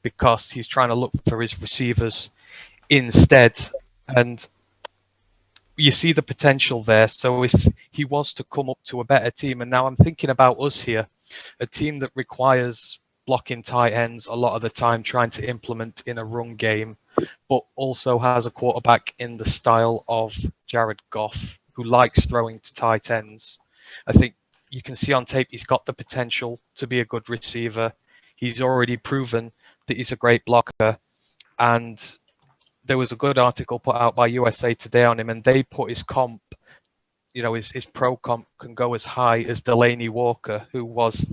because he's trying to look for his receivers instead. And you see the potential there. So if he was to come up to a better team, and now I'm thinking about us here, a team that requires blocking tight ends a lot of the time, trying to implement in a run game, but also has a quarterback in the style of Jared Goff, who likes throwing to tight ends. I think you can see on tape he's got the potential to be a good receiver. He's already proven that he's a great blocker. And there was a good article put out by USA Today on him, and they put his comp, his pro comp can go as high as Delaney Walker, who was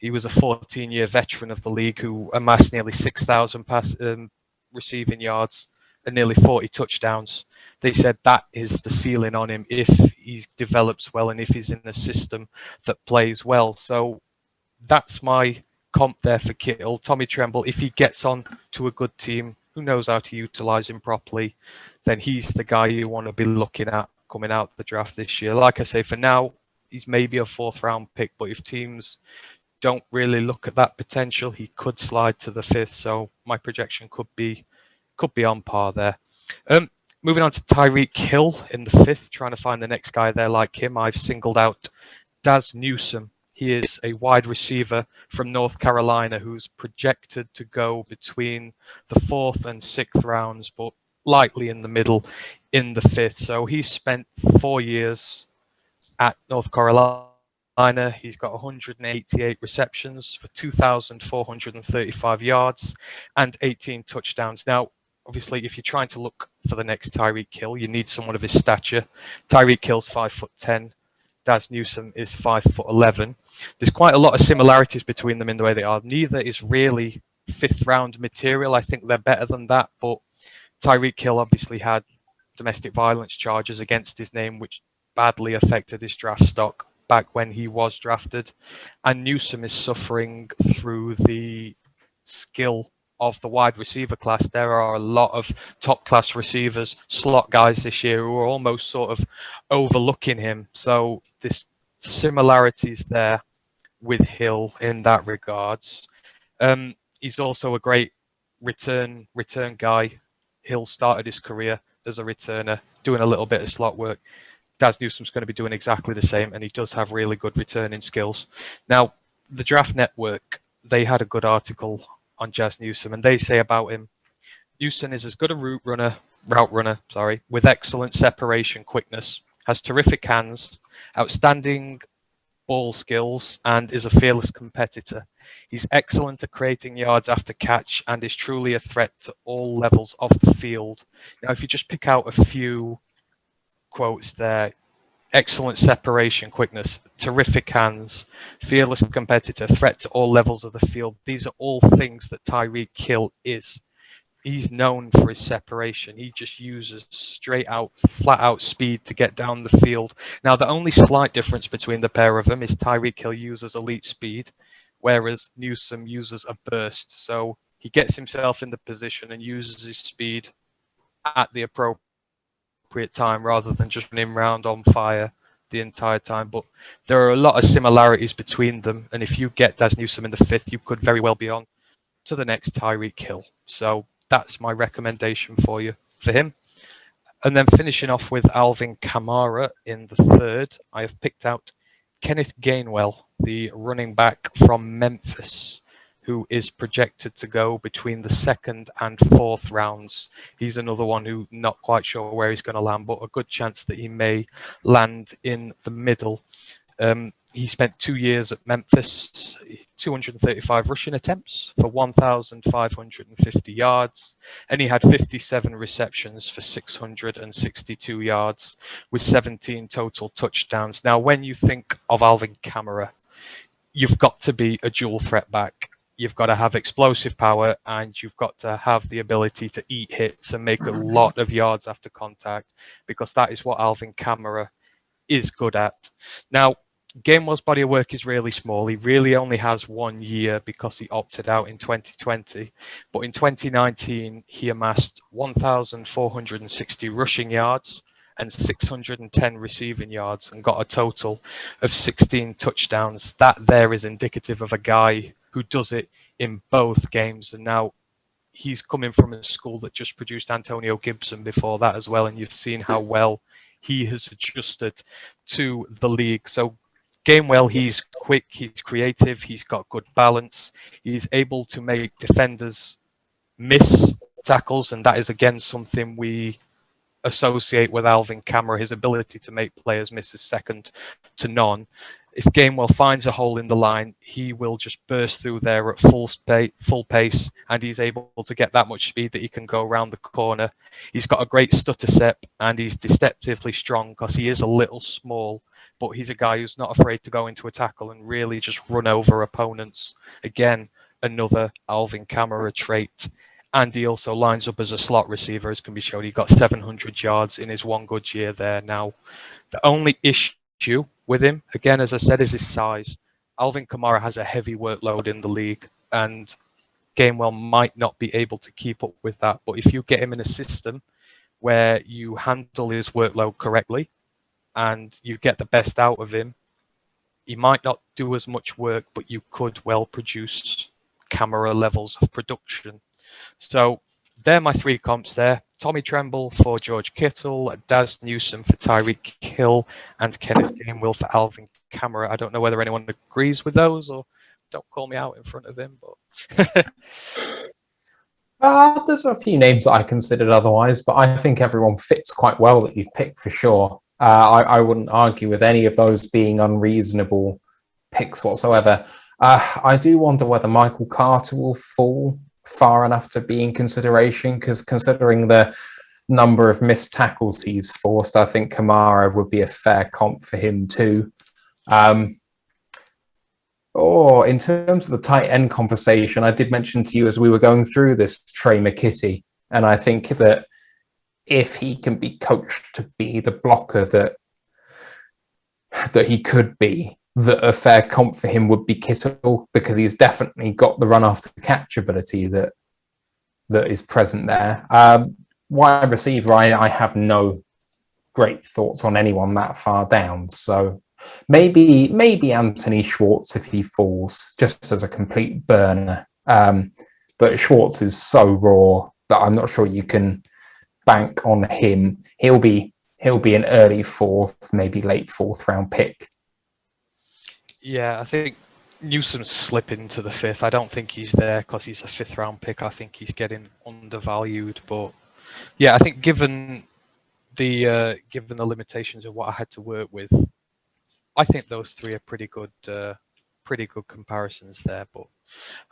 he was a 14-year veteran of the league who amassed nearly 6,000 receiving yards and nearly 40 touchdowns. They said that is the ceiling on him if he develops well and if he's in a system that plays well. So that's my comp there for Kittle. Tommy Tremble, if he gets on to a good team who knows how to utilize him properly, then he's the guy you want to be looking at coming out the draft this year. Like I say, for now, he's maybe a 4th round pick, but if teams don't really look at that potential, he could slide to the 5th. So my projection could be on par there. Moving on to Tyreek Hill in the 5th, trying to find the next guy there like him. I've singled out Daz Newsome. He is a wide receiver from North Carolina who's projected to go between the 4th and 6th rounds, but likely in the middle in the 5th. So he spent 4 years at North Carolina. He's got 188 receptions for 2,435 yards and 18 touchdowns. Now, obviously, if you're trying to look for the next Tyreek Hill, you need someone of his stature. Tyreek Hill's 5'10". Daz Newsome is 5'11". There's quite a lot of similarities between them in the way they are. Neither is really 5th round material. I think they're better than that, but Tyreek Hill obviously had domestic violence charges against his name, which badly affected his draft stock back when he was drafted. And Newsome is suffering through the skill of the wide receiver class. There are a lot of top class receivers, slot guys this year who are almost sort of overlooking him. So there's similarities there with Hill in that regards. He's also a great return guy. Hill started his career as a returner, doing a little bit of slot work. Daz Newsome's going to be doing exactly the same, and he does have really good returning skills. Now, the Draft Network, they had a good article on Daz Newsome, and they say about him, Newsome is as good a route runner, with excellent separation quickness, has terrific hands, outstanding ball skills, and is a fearless competitor. He's excellent at creating yards after catch and is truly a threat to all levels of the field. Now, if you just pick out a few quotes there: excellent separation quickness, terrific hands, fearless competitor, threat to all levels of the field. These are all things that Tyreek Hill is. He's known for his separation. He just uses straight out, flat out speed to get down the field. Now, the only slight difference between the pair of them is Tyreek Hill uses elite speed, whereas Newsome uses a burst. So he gets himself in the position and uses his speed at the appropriate time rather than just running round on fire the entire time. But there are a lot of similarities between them, and if you get Daz Newsome in the 5th, you could very well be on to the next Tyreek Hill. So that's my recommendation for him. And then finishing off with Alvin Kamara in the 3rd, I have picked out Kenneth Gainwell, the running back from Memphis, who is projected to go between the 2nd and 4th rounds. He's another one who not quite sure where he's going to land, but a good chance that he may land in the middle. He spent 2 years at Memphis, 235 rushing attempts for 1,550 yards, and he had 57 receptions for 662 yards with 17 total touchdowns. Now, when you think of Alvin Kamara, you've got to be a dual threat back. You've got to have explosive power, and you've got to have the ability to eat hits and make a lot of yards after contact, because that is what Alvin Kamara is good at. Now, Gainwell's body of work is really small. He really only has 1 year because he opted out in 2020. But in 2019, he amassed 1,460 rushing yards and 610 receiving yards and got a total of 16 touchdowns. That there is indicative of a guy who does it in both games. And now he's coming from a school that just produced Antonio Gibson before that as well. And you've seen how well he has adjusted to the league. So Gainwell, he's quick, he's creative, he's got good balance, he's able to make defenders miss tackles, and that is again something we associate with Alvin Kamara. His ability to make players miss is second to none. If Gainwell finds a hole in the line, he will just burst through there at full pace, and he's able to get that much speed that he can go around the corner. He's got a great stutter step, and he's deceptively strong because he is a little small, but he's a guy who's not afraid to go into a tackle and really just run over opponents. Again, another Alvin Kamara trait. And he also lines up as a slot receiver, as can be shown. He got 700 yards in his one good year there. Now, the only issue with him, again, as I said, is his size. Alvin Kamara has a heavy workload in the league, and Gainwell might not be able to keep up with that. But if you get him in a system where you handle his workload correctly and you get the best out of him, he might not do as much work, but you could well produce Kamara levels of production. So they're my three comps there. Tommy Tremble for George Kittle, Daz Newsome for Tyreek Hill, and Kenneth Gainwell for Alvin Kamara. I don't know whether anyone agrees with those, or don't call me out in front of him. But there's a few names that I considered otherwise, but I think everyone fits quite well that you've picked for sure. I wouldn't argue with any of those being unreasonable picks whatsoever. I do wonder whether Michael Carter will fall far enough to be in consideration, because considering the number of missed tackles he's forced, I think Kamara would be a fair comp for him too. In terms of the tight end conversation, I did mention to you as we were going through this Trey McKitty, and I think that if he can be coached to be the blocker that he could be, that a fair comp for him would be Kittle, because he's definitely got the run after catch ability that is present there. Wide receiver, I have no great thoughts on anyone that far down. So maybe Anthony Schwartz if he falls, just as a complete burner. But Schwartz is so raw that I'm not sure you can bank on him. He'll be an early fourth, maybe late fourth round pick. yeah, I think Newsome's slipping to the fifth. I don't think he's there because he's a fifth round pick. I think he's getting undervalued. But yeah, I think given the limitations of what I had to work with, I think those three are pretty good comparisons there. But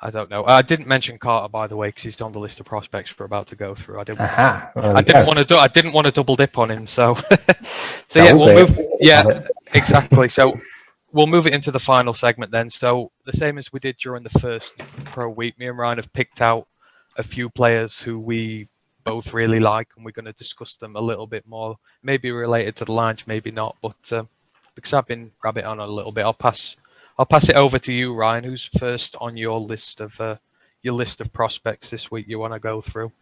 I don't know. I didn't mention Carter, by the way, because he's on the list of prospects we're about to go through. I didn't want to double dip on him. So yeah, we'll move. Yeah, exactly. So we'll move it into the final segment then. So the same as we did during the first pro week, me and Ryan have picked out a few players who we both really like, and we're going to discuss them a little bit more, maybe related to the lines, maybe not. But because I've been rabbit on a little bit, I'll pass it over to you, Ryan. Who's first on your list of prospects this week you want to go through?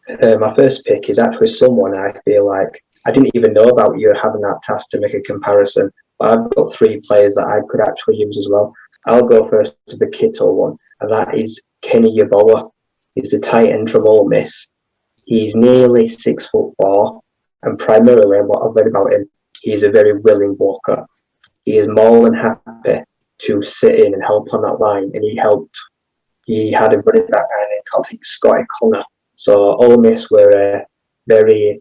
My first pick is actually someone I feel like I didn't even know about you having that task to make a comparison. But I've got three players that I could actually use as well. I'll go first to the Kittle one, and that is Kenny Gabowa. He's the tight end from Ole Miss. He's nearly 6'4", and primarily what I've read about him, he's a very willing blocker. He is more than happy to sit in and help on that line, and he had a running back named called Scotty Connor. So Ole Miss were a very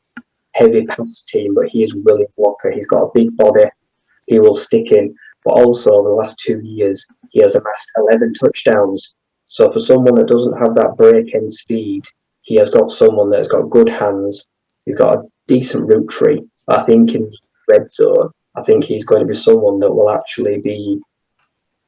heavy pass team, but he is a willing blocker. He's got a big body. He will stick in. But also, over the last 2 years, he has amassed 11 touchdowns. So for someone that doesn't have that break-end speed, he has got someone that's got good hands. He's got a decent route tree. I think in the red zone, I think he's going to be someone that will actually be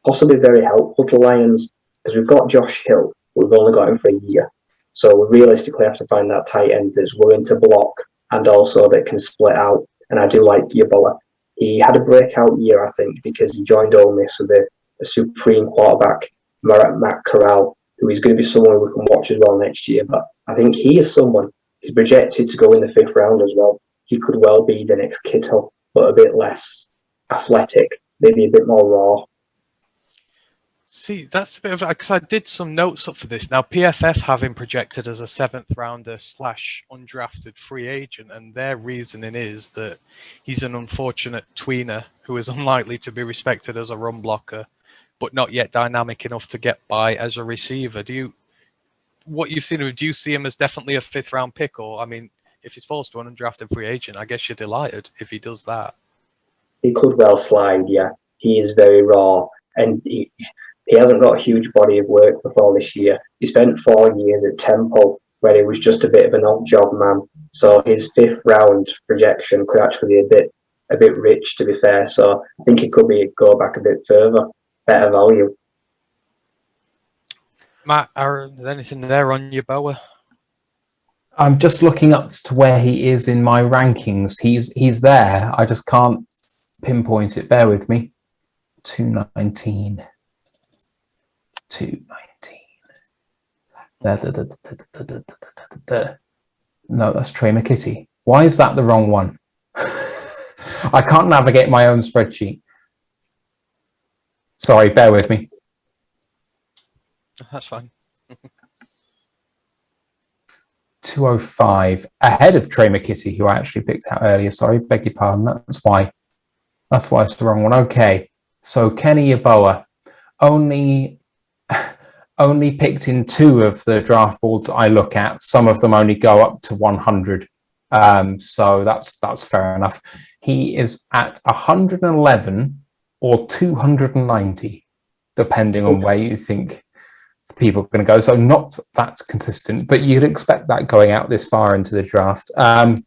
possibly very helpful to Lions, because we've got Josh Hill. We've only got him for a year. So we realistically have to find that tight end that's willing to block and also that can split out. And I do like Gabowa. He had a breakout year, I think, because he joined Ole Miss with a supreme quarterback, Matt Corral, who is going to be someone we can watch as well next year. But I think he is someone who's projected to go in the fifth round as well. He could well be the next Kittle, but a bit less athletic, maybe a bit more raw. See, that's a bit of because I did some notes up for this. Now, PFF have him projected as a 7th rounder / undrafted free agent, and their reasoning is that he's an unfortunate tweener who is unlikely to be respected as a run blocker, but not yet dynamic enough to get by as a receiver. What you've seen, do you see him as definitely a 5th round pick, or I mean, if he's forced to an undrafted free agent, I guess you're delighted if he does that. He could well slide, yeah. He is very raw, and he hasn't got a huge body of work before this year. He spent 4 years at Temple, where he was just a bit of an odd job man. So his 5th round projection could actually be a bit rich, to be fair. So I think it could go back a bit further, better value. Matt, Aaron, is anything there on your Gabowa? I'm just looking up to where he is in my rankings. He's there. I just can't pinpoint it. Bear with me. 219. 219. No, that's Trey McKitty. Why is that the wrong one? I can't navigate my own spreadsheet. Sorry, bear with me. That's fine. 205, ahead of Trey McKitty, who I actually picked out earlier. Sorry, beg your pardon. That's why it's the wrong one. Okay, so Kenny Gabowa only picked in 2 of the draft boards I look at. Some of them only go up to 100. So that's fair enough. He is at 111 or 290, depending on where you think people are going to go. So not that consistent, but you'd expect that going out this far into the draft. But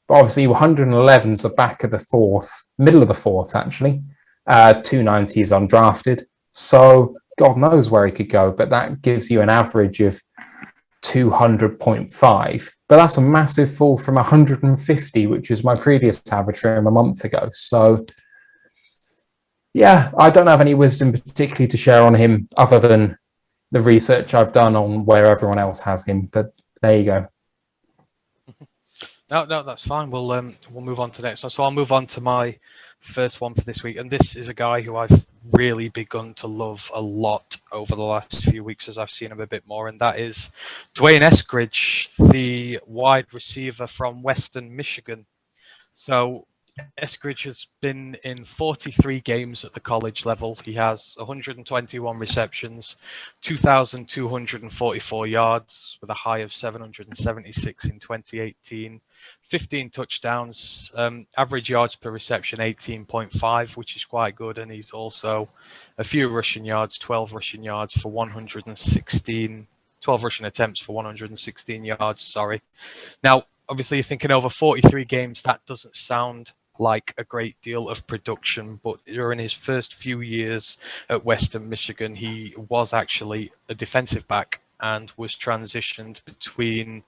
obviously 111 is the back of the 4th, middle of the 4th, actually. 290 is undrafted. So God knows where he could go, but that gives you an average of 200.5. But that's a massive fall from 150, which was my previous average from a month ago. So yeah, I don't have any wisdom particularly to share on him other than the research I've done on where everyone else has him. But there you go. No, that's fine. We'll move on to the next one. So I'll move on to my first one for this week, and this is a guy who I've really begun to love a lot over the last few weeks as I've seen him a bit more, and that is Dwayne Escridge, the wide receiver from Western Michigan. So Escridge has been in 43 games at the college level. He has 121 receptions, 2,244 yards with a high of 776 in 2018, 15 touchdowns, average yards per reception 18.5, which is quite good. And he's also a few rushing yards, 12 rushing yards for 116, 12 rushing attempts for 116 yards, sorry. Now, obviously you're thinking over 43 games, that doesn't sound like a great deal of production, but during his first few years at Western Michigan, he was actually a defensive back and was transitioned between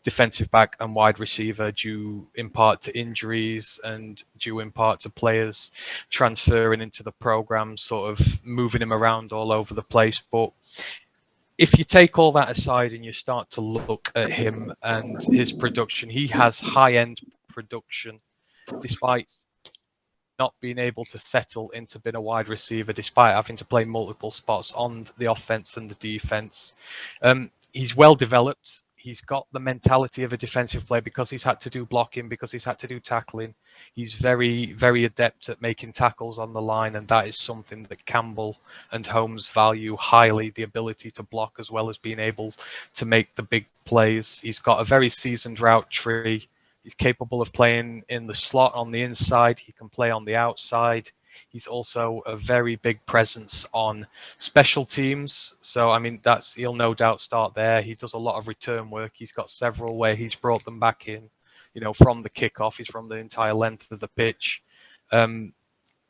defensive back and wide receiver due in part to injuries and due in part to players transferring into the program, sort of moving him around all over the place. But if you take all that aside and you start to look at him and his production, he has high-end production despite not being able to settle into being a wide receiver, despite having to play multiple spots on the offense and the defense. He's well developed. He's got the mentality of a defensive player because he's had to do blocking, because he's had to do tackling. He's very, very adept at making tackles on the line, and that is something that Campbell and Holmes value highly, the ability to block as well as being able to make the big plays. He's got a very seasoned route tree. He's capable of playing in the slot on the inside. He can play on the outside. He's also a very big presence on special teams. So, I mean, he'll no doubt start there. He does a lot of return work. He's got several where he's brought them back in, from the kickoff. He's from the entire length of the pitch.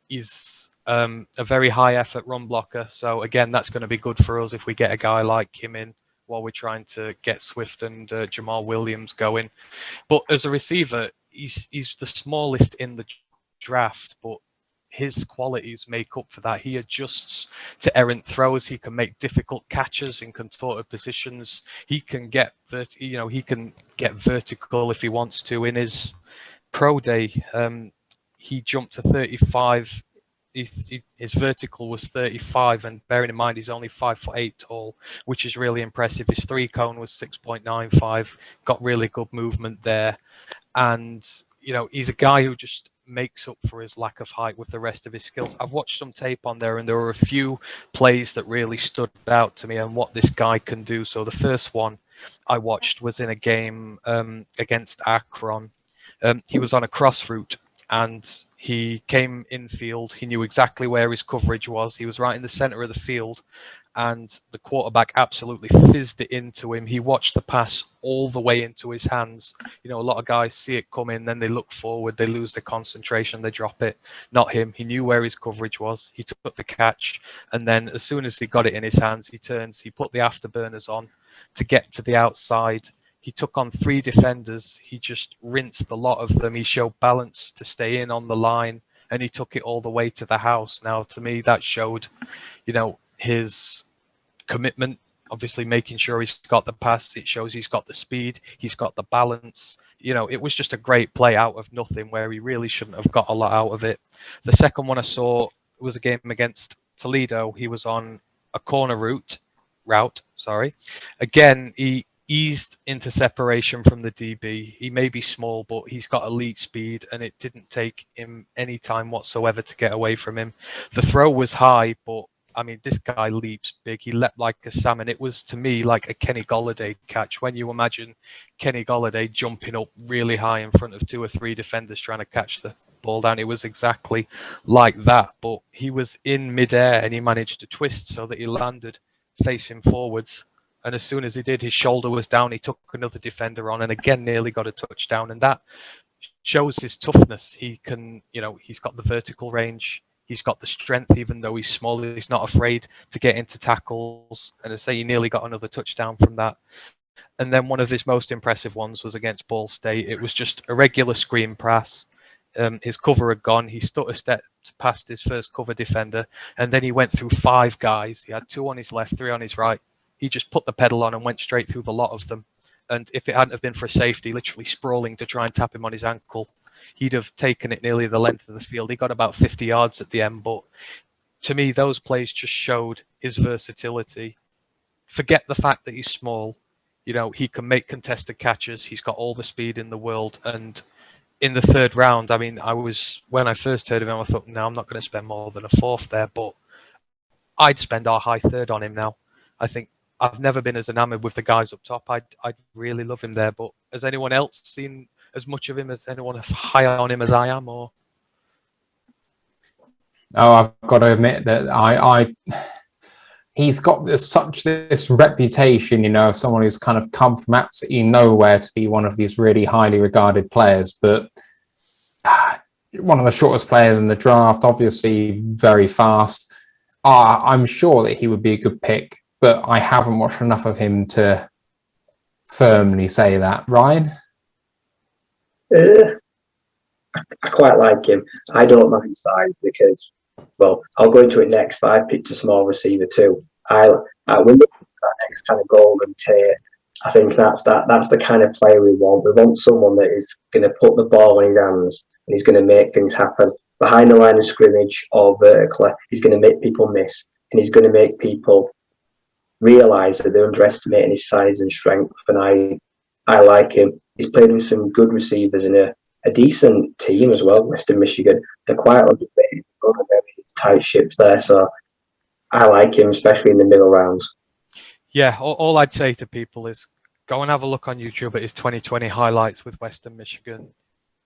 He's a very high effort run blocker. So, again, that's going to be good for us if we get a guy like him in while we're trying to get Swift and Jamal Williams going. But as a receiver, he's the smallest in the draft, but his qualities make up for that. He adjusts to errant throws. He can make difficult catches in contorted positions. He can get vertical if he wants to. In his pro day, he jumped to 35 his vertical was 35, and bearing in mind he's only 5'8" tall, which is really impressive. His 3-cone was 6.95, got really good movement there. And, he's a guy who just makes up for his lack of height with the rest of his skills. I've watched some tape on there, and there were a few plays that really stood out to me and what this guy can do. So the first one I watched was in a game against Akron. He was on a cross route, and he came infield. He knew exactly where his coverage was. He was right in the center of the field, and the quarterback absolutely fizzed it into him. He watched the pass all the way into his hands. A lot of guys see it come in, then they look forward, they lose their concentration, they drop it. Not him. He knew where his coverage was. He took the catch, and then as soon as he got it in his hands, he turns, he put the afterburners on to get to the outside. He took on 3 defenders. He just rinsed a lot of them. He showed balance to stay in on the line, and he took it all the way to the house. Now, to me, that showed, his commitment, obviously making sure he's got the pass. It shows he's got the speed. He's got the balance. It was just a great play out of nothing where he really shouldn't have got a lot out of it. The second one I saw was a game against Toledo. He was on a corner route. Again, he eased into separation from the DB. He may be small, but he's got elite speed, and it didn't take him any time whatsoever to get away from him. The throw was high, but this guy leaps big. He leapt like a salmon. It was, to me, like a Kenny Golladay catch. When you imagine Kenny Golladay jumping up really high in front of 2 or 3 defenders trying to catch the ball down, it was exactly like that. But he was in midair, and he managed to twist so that he landed facing forwards. And as soon as he did, his shoulder was down. He took another defender on, and again nearly got a touchdown. And that shows his toughness. He can, he's got the vertical range. He's got the strength, even though he's small. He's not afraid to get into tackles. And I say he nearly got another touchdown from that. And then one of his most impressive ones was against Ball State. It was just a regular screen pass. His cover had gone. He stood a step past his first cover defender, and then he went through 5 guys. He had 2 on his left, 3 on his right. He just put the pedal on and went straight through the lot of them. And if it hadn't have been for a safety, literally sprawling to try and tap him on his ankle, he'd have taken it nearly the length of the field. He got about 50 yards at the end. But to me, those plays just showed his versatility. Forget the fact that he's small. He can make contested catches. He's got all the speed in the world. And in the 3rd round, when I first heard of him, I thought, no, I'm not going to spend more than a 4th there. But I'd spend our high 3rd on him now. I think I've never been as enamored with the guys up top. I'd really love him there. But has anyone else seen as much of him? As anyone higher on him as I am? Or I've got to admit that he's got this reputation, of someone who's kind of come from absolutely nowhere to be one of these really highly regarded players. But one of the shortest players in the draft, obviously very fast. I'm sure that he would be a good pick, but I haven't watched enough of him to firmly say that. Ryan? I quite like him. I don't mind size because, I'll go into it next, but I picked a small receiver too. When we look at that next kind of Golden Tate, I think that's the kind of player we want. We want someone that is going to put the ball in his hands and he's going to make things happen. Behind the line of scrimmage or vertically, he's going to make people miss, and he's going to make people realise that they're underestimating his size and strength. And I like him. He's played with some good receivers in a decent team as well, Western Michigan. They're quite underrated, very tight ships there. So I like him, especially in the middle rounds. Yeah, all I'd say to people is go and have a look on YouTube at his 2020 highlights with Western Michigan.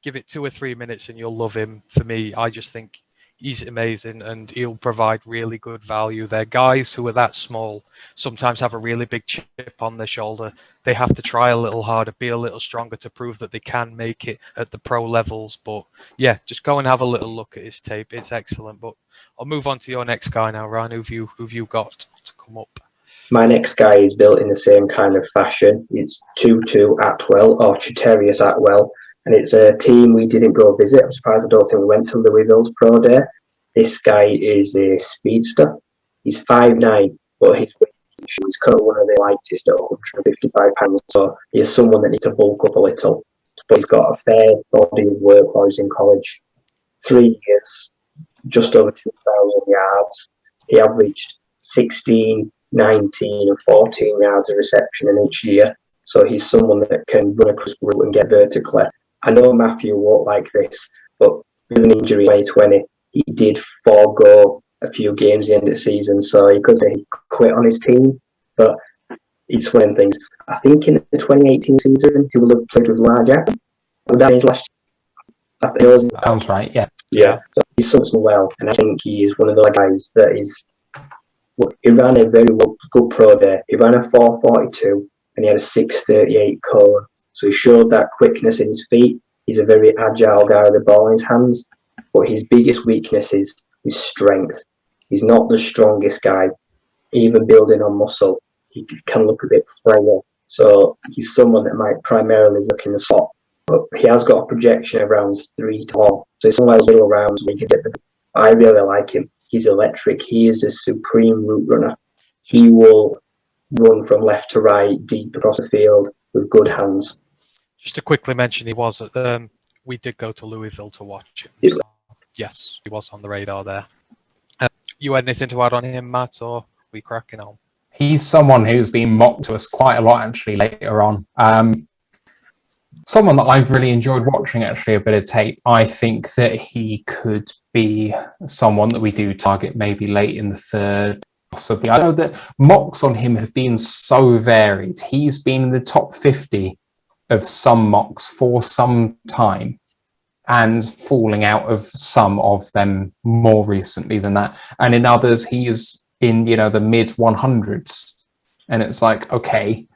Give it 2 or 3 minutes and you'll love him. For me, I just think he's amazing and he'll provide really good value there. Guys who are that small sometimes have a really big chip on their shoulder. They have to try a little harder, be a little stronger to prove that they can make it at the pro levels. But yeah, just go and have a little look at his tape. It's excellent. But I'll move on to your next guy now, Ryan. Who've you got to come up? My next guy is built in the same kind of fashion. It's Tutu Atwell, or Cheterius Atwell. And it's a team we didn't go visit. I'm surprised I don't think we went to Louisville's Pro Day. This guy is a speedster. He's 5'9", but he's kind of one of the lightest at 155 pounds. So he's someone that needs to bulk up a little. But he's got a fair body of work while he's in college. 3 years, just over 2,000 yards. He averaged 16, 19 and 14 yards of reception in each year. So he's someone that can run across the route and get vertically. I know Matthew won't like this, but with an injury in 2020, he did forego a few games at the end of the season. So you could say he quit on his team, but it's one of things. I think in the 2018 season, he will have played with Larger. That is last year. Sounds right, yeah. Yeah, so he's done so well, and I think he is one of those guys that is. He ran a very good pro day. He ran a 4:42 and he had a 6:38 cone. So he showed that quickness in his feet. He's a very agile guy with the ball in his hands, but his biggest weakness is his strength. He's not the strongest guy. Even building on muscle, he can look a bit frail. So he's someone that might primarily look in the slot. But he has got a projection of rounds 3 to 4. So it's somewhere little rounds where you can get the. I really like him. He's electric. He is a supreme route runner. He will run from left to right, deep across the field with good hands. Just to quickly mention, he was at. We did go to Louisville to watch him. So, yes, he was on the radar there. You had anything to add on him, Matt, or are we cracking on? He's someone who's been mocked to us quite a lot actually later on. Someone that I've really enjoyed watching actually a bit of tape. I think that he could be someone that we do target maybe late in the third, possibly. I know that mocks on him have been so varied. He's been in the top 50 of some mocks for some time and falling out of some of them more recently than that. And in others, he is in, the mid 100s. And it's like, okay,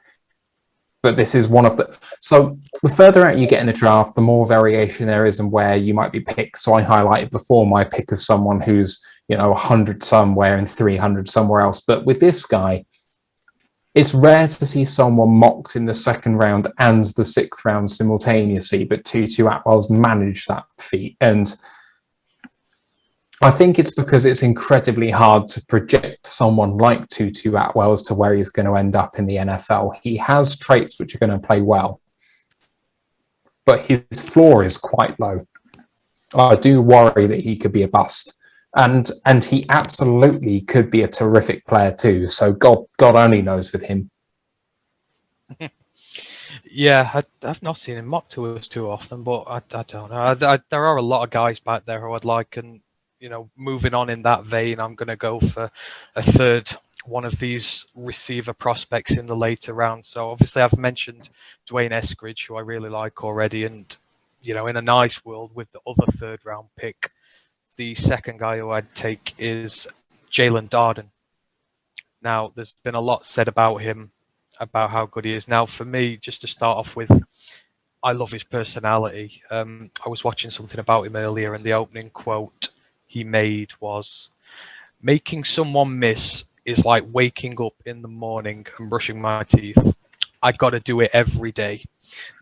but this is one of the. So the further out you get in the draft, the more variation there is and where you might be picked. So I highlighted before my pick of someone who's, 100 somewhere and 300 somewhere else. But with this guy, it's rare to see someone mocked in the second round and the sixth round simultaneously, but Tutu Atwell's managed that feat. And I think it's because it's incredibly hard to project someone like Tutu Atwell as to where he's going to end up in the NFL. He has traits which are going to play well, but his floor is quite low. I do worry that he could be a bust. And he absolutely could be a terrific player too. So God only knows with him. Yeah, I've not seen him mocked to us too often, but I don't know. There are a lot of guys back there who I'd like, and moving on in that vein, I'm going to go for a third one of these receiver prospects in the later rounds. So obviously I've mentioned Dwayne Escridge, who I really like already, and in a nice world with the other third round pick, the second guy who I'd take is Jalen Darden. Now, there's been a lot said about him, about how good he is. Now, for me, just to start off with, I love his personality. I was watching something about him earlier, and the opening quote he made was, "Making someone miss is like waking up in the morning and brushing my teeth. I got to do it every day."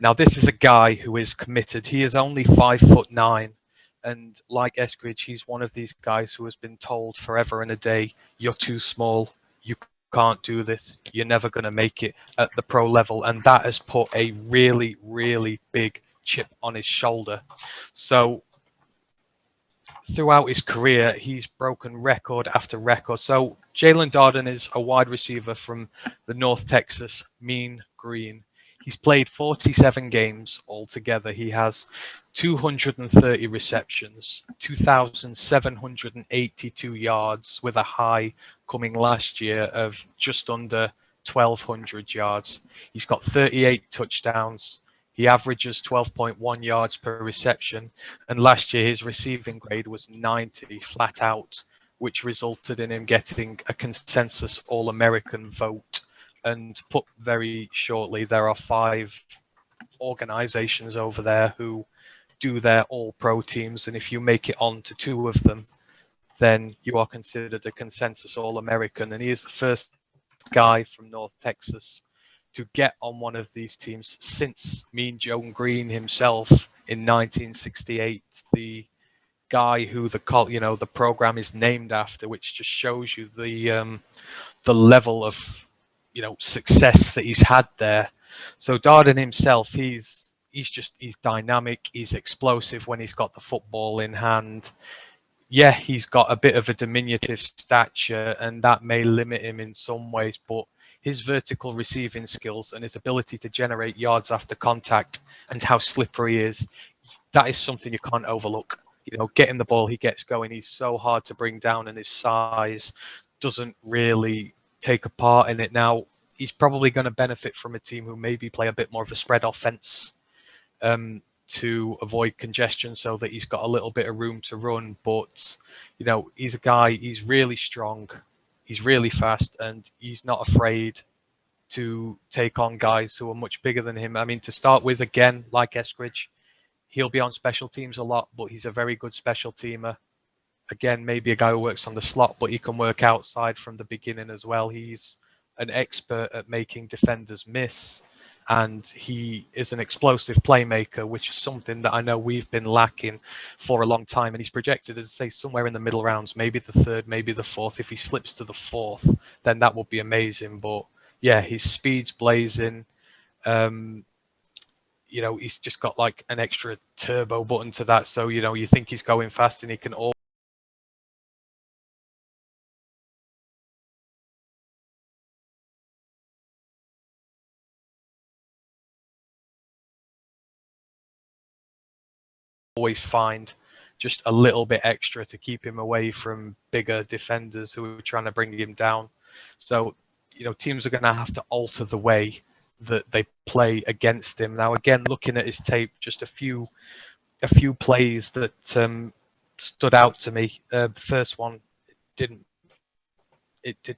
Now, this is a guy who is committed. He is only 5'9", and like Escridge, he's one of these guys who has been told forever and a day, "You're too small. You can't do this. You're never going to make it at the pro level," and that has put a really, really big chip on his shoulder. So throughout his career, he's broken record after record. So Jalen Darden is a wide receiver from the North Texas Mean Green. He's played 47 games altogether. He has 230 receptions, 2,782 yards, with a high coming last year of just under 1,200 yards. He's got 38 touchdowns. He averages 12.1 yards per reception, and last year his receiving grade was 90 flat out, which resulted in him getting a consensus All-American vote. And put very shortly, there are 5 organizations over there who do their All-Pro teams, and if you make it on to 2 of them, then you are considered a consensus All-American. And he is the first guy from North Texas to get on one of these teams since Mean Joe Green himself in 1968, the guy who the program is named after, which just shows you the level of success that he's had there. So Darden himself, he's dynamic, he's explosive when he's got the football in hand. yeah, he's got a bit of a diminutive stature, and that may limit him in some ways, but his vertical receiving skills and his ability to generate yards after contact and how slippery he is, that is something you can't overlook. You know, getting the ball, he gets going. He's so hard to bring down, and his size doesn't really take a part in it. Now, he's probably going to benefit from a team who maybe play a bit more of a spread offense to avoid congestion, so that he's got a little bit of room to run. But, you know, he's a guy, he's really strong, he's really fast, and he's not afraid to take on guys who are much bigger than him. I mean, to start with, again, like Escridge, he'll be on special teams a lot, but he's a very good special teamer. Again, maybe a guy who works on the slot, but he can work outside from the beginning as well. He's an expert at making defenders miss, and he is an explosive playmaker, which is something that I know we've been lacking for a long time. And he's projected as, say, somewhere in the middle rounds, maybe the third, maybe the fourth. If he slips to the fourth, then that would be amazing. But yeah, his speed's blazing. You know, he's just got like an extra turbo button to that. So, you know, you think he's going fast, and he can always find just a little bit extra to keep him away from bigger defenders who are trying to bring him down. So, you know, teams are going to have to alter the way that they play against him. Now, again, looking at his tape, just a few plays that stood out to me. The first one didn't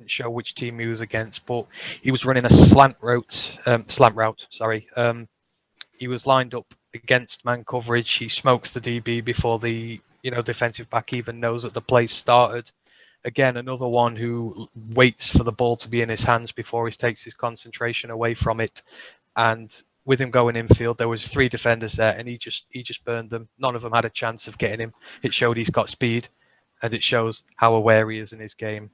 show which team he was against, but he was running a slant route. He was lined up against man coverage. He smokes the DB before the defensive back even knows that the play started. Again, another one who waits for the ball to be in his hands before he takes his concentration away from it. And with him going infield, there was 3 defenders there, and he just burned them. None of them had a chance of getting him. It showed he's got speed, and it shows how aware he is in his game.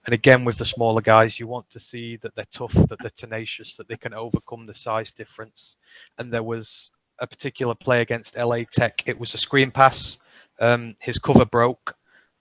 And again, with the smaller guys, you want to see that they're tough, that they're tenacious, that they can overcome the size difference. And there was a particular play against LA Tech. It was a screen pass. His cover broke.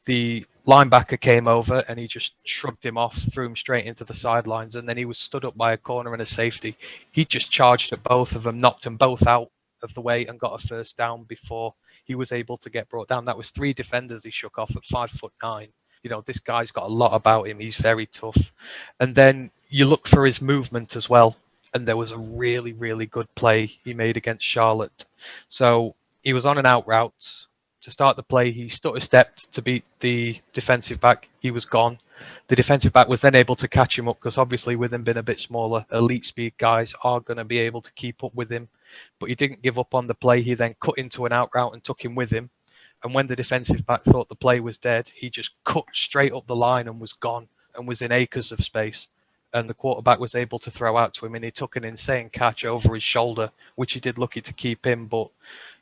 The linebacker came over and he just shrugged him off, threw him straight into the sidelines, and then he was stood up by a corner and a safety. He just charged at both of them, knocked them both out of the way, and got a first down before he was able to get brought down. That was 3 defenders he shook off at 5'9". You know, this guy's got a lot about him. He's very tough. And then you look for his movement as well. And there was a really, really good play he made against Charlotte. So he was on an out route. To start the play, he stutter stepped to beat the defensive back. He was gone. The defensive back was then able to catch him up, because obviously with him being a bit smaller, elite speed guys are going to be able to keep up with him. But he didn't give up on the play. He then cut into an out route and took him with him. And when the defensive back thought the play was dead, he just cut straight up the line and was gone and was in acres of space. And the quarterback was able to throw out to him, and he took an insane catch over his shoulder, which he did lucky to keep him. But,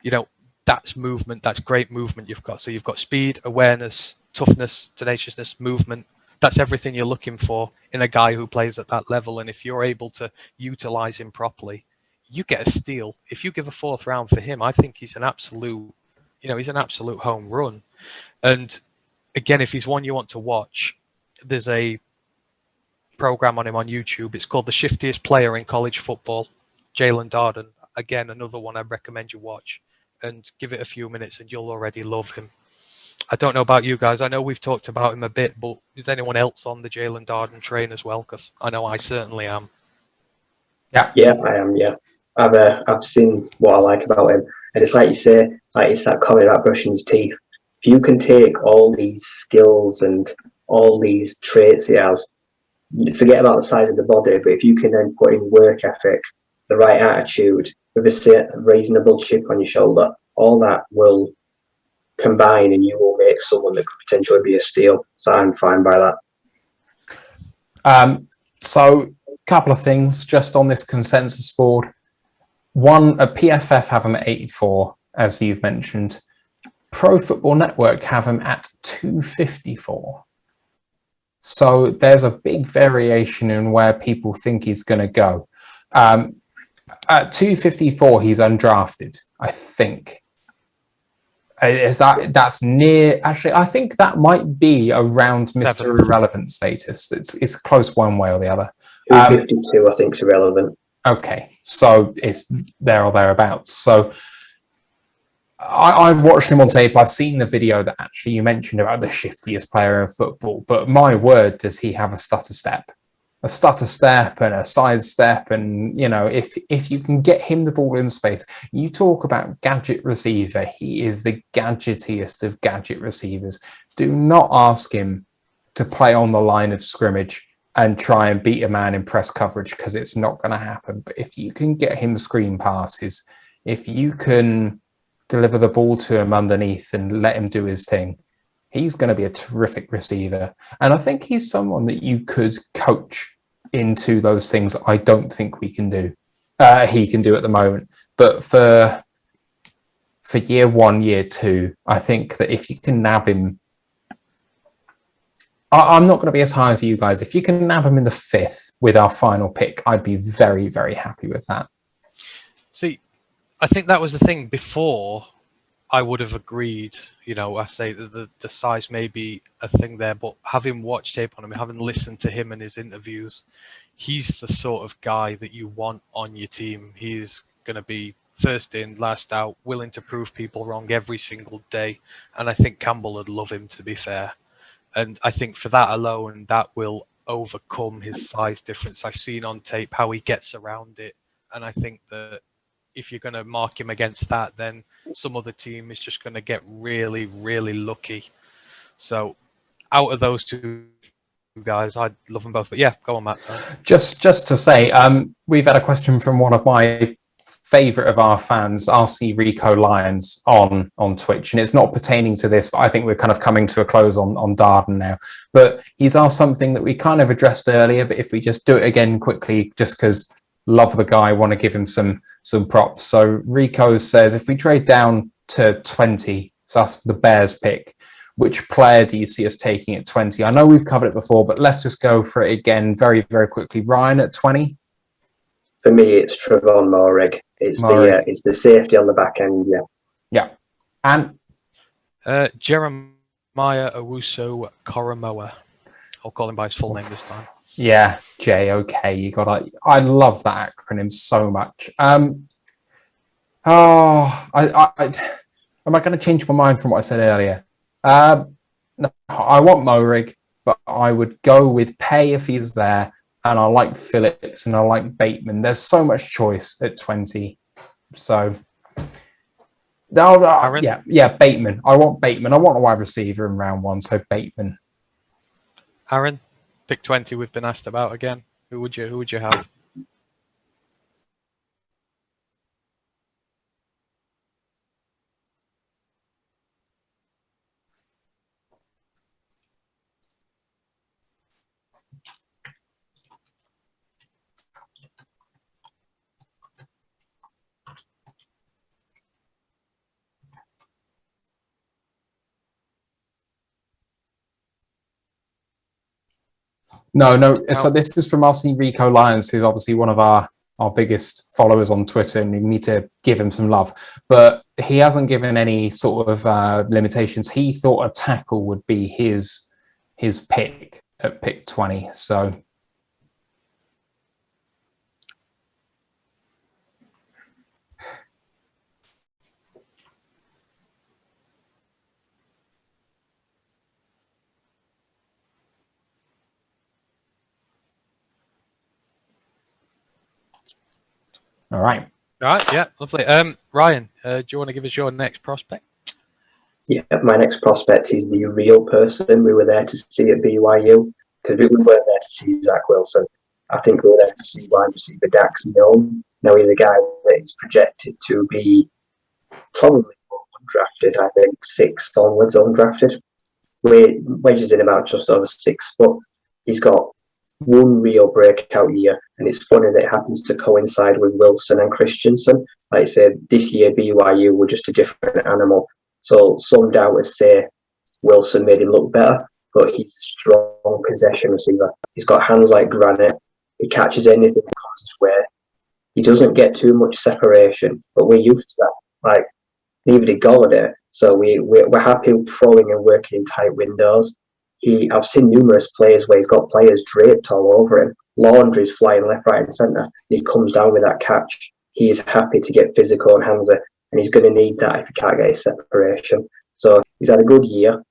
you know, that's movement. That's great movement you've got. So you've got speed, awareness, toughness, tenaciousness, movement. That's everything you're looking for in a guy who plays at that level. And if you're able to utilize him properly, you get a steal. If you give a 4th round for him, I think he's an absolute home run. And again, if he's one you want to watch, there's a program on him on YouTube. It's called The Shiftiest Player in College Football, Jalen Darden. Again, another one I recommend you watch, and give it a few minutes and you'll already love him. I don't know about you guys. I know we've talked about him a bit, but is anyone else on the Jalen Darden train as well? Because I know I certainly am. Yeah, I am. Yeah, I've seen what I like about him, and it's like you say, like it's that comment about brushing his teeth. If you can take all these skills and all these traits he has, forget about the size of the body, but if you can then put in work ethic, the right attitude, with a reasonable chip on your shoulder, all that will combine and you will make someone that could potentially be a steal. So I'm fine by that. So a couple of things just on this consensus board. One, a PFF have him at 84, as you've mentioned. Pro Football Network have him at 254. So there's a big variation in where people think he's going to go. At 254, he's undrafted, I think. That's near? Actually, I think that might be around Mr. Irrelevant status. It's close one way or the other. 252, I think, is irrelevant. Okay, so it's there or thereabouts. So I've watched him on tape. I've seen the video that actually you mentioned about the shiftiest player in football. But my word, does he have a stutter step and a side step? And, you know, if you can get him the ball in space, you talk about gadget receiver. He is the gadgetiest of gadget receivers. Do not ask him to play on the line of scrimmage and try and beat a man in press coverage, because it's not going to happen. But if you can get him screen passes, if you can deliver the ball to him underneath and let him do his thing, he's going to be a terrific receiver. And I think he's someone that you could coach into those things I don't think we can do. He can do at the moment. But for year one, year two, I think that if you can nab him, I'm not going to be as high as you guys. If you can nab him in the 5th with our final pick, I'd be very, very happy with that. See, I think that was the thing before. I would have agreed, you know, I say the size may be a thing there, but having watched tape on him, having listened to him and his interviews, he's the sort of guy that you want on your team. He's going to be first in, last out, willing to prove people wrong every single day. And I think Campbell would love him, to be fair. And I think for that alone, that will overcome his size difference. I've seen on tape how he gets around it. And I think that if you're going to mark him against that, then some other team is just going to get really, really lucky. So out of those two guys, I'd love them both. But yeah, go on, Matt. Sorry. Just to say, we've had a question from one of my favourite of our fans, RC Rico Lions, on Twitch, and it's not pertaining to this, but I think we're kind of coming to a close on Darden now. But he's asked something that we kind of addressed earlier, but if we just do it again quickly, just because love the guy, want to give him some props. So Rico says, if we trade down to 20, so that's the Bears pick, which player do you see us taking at 20? I know we've covered it before, but let's just go for it again very, very quickly. Ryan, at 20? For me, it's Trevon Moehrig. It's the safety on the back end, yeah. Yeah. And Jeremiah Owusu Koromoa. I'll call him by his full name this time. Yeah, JOK. I love that acronym so much. Am I going to change my mind from what I said earlier? No, I want Moehrig, but I would go with Pay if he's there. And I like Phillips and I like Bateman. There's so much choice at 20. So, yeah, Bateman. I want Bateman. I want a wide receiver in round 1, so Bateman. Aaron, pick 20. We've been asked about again. Who would you have? No. So this is from RC Rico Lions, who's obviously one of our biggest followers on Twitter, and you need to give him some love. But he hasn't given any sort of limitations. He thought a tackle would be his pick at pick 20. So. All right, yeah, lovely. Ryan, do you want to give us your next prospect? Yeah, my next prospect is the real person we were there to see at BYU, because we weren't there to see Zach Wilson. I think we were there to see wide receiver Dax Milne. Now he's a guy that is projected to be probably undrafted, I think 6 onwards undrafted. Wedges in about just over 6 foot. He's got one real breakout year, and it's funny that it happens to coincide with Wilson and Christiansen. Like I said, this year BYU were just a different animal. So some doubters say Wilson made him look better, but he's a strong possession receiver. He's got hands like granite. He catches anything that comes his way. He doesn't get too much separation, but we're used to that. Like, neither did Galladay. So we're happy throwing and working in tight windows. I've seen numerous players where he's got players draped all over him. Laundry's flying left, right, and centre. He comes down with that catch. He is happy to get physical and handsy, and he's going to need that if he can't get his separation. So he's had a good year.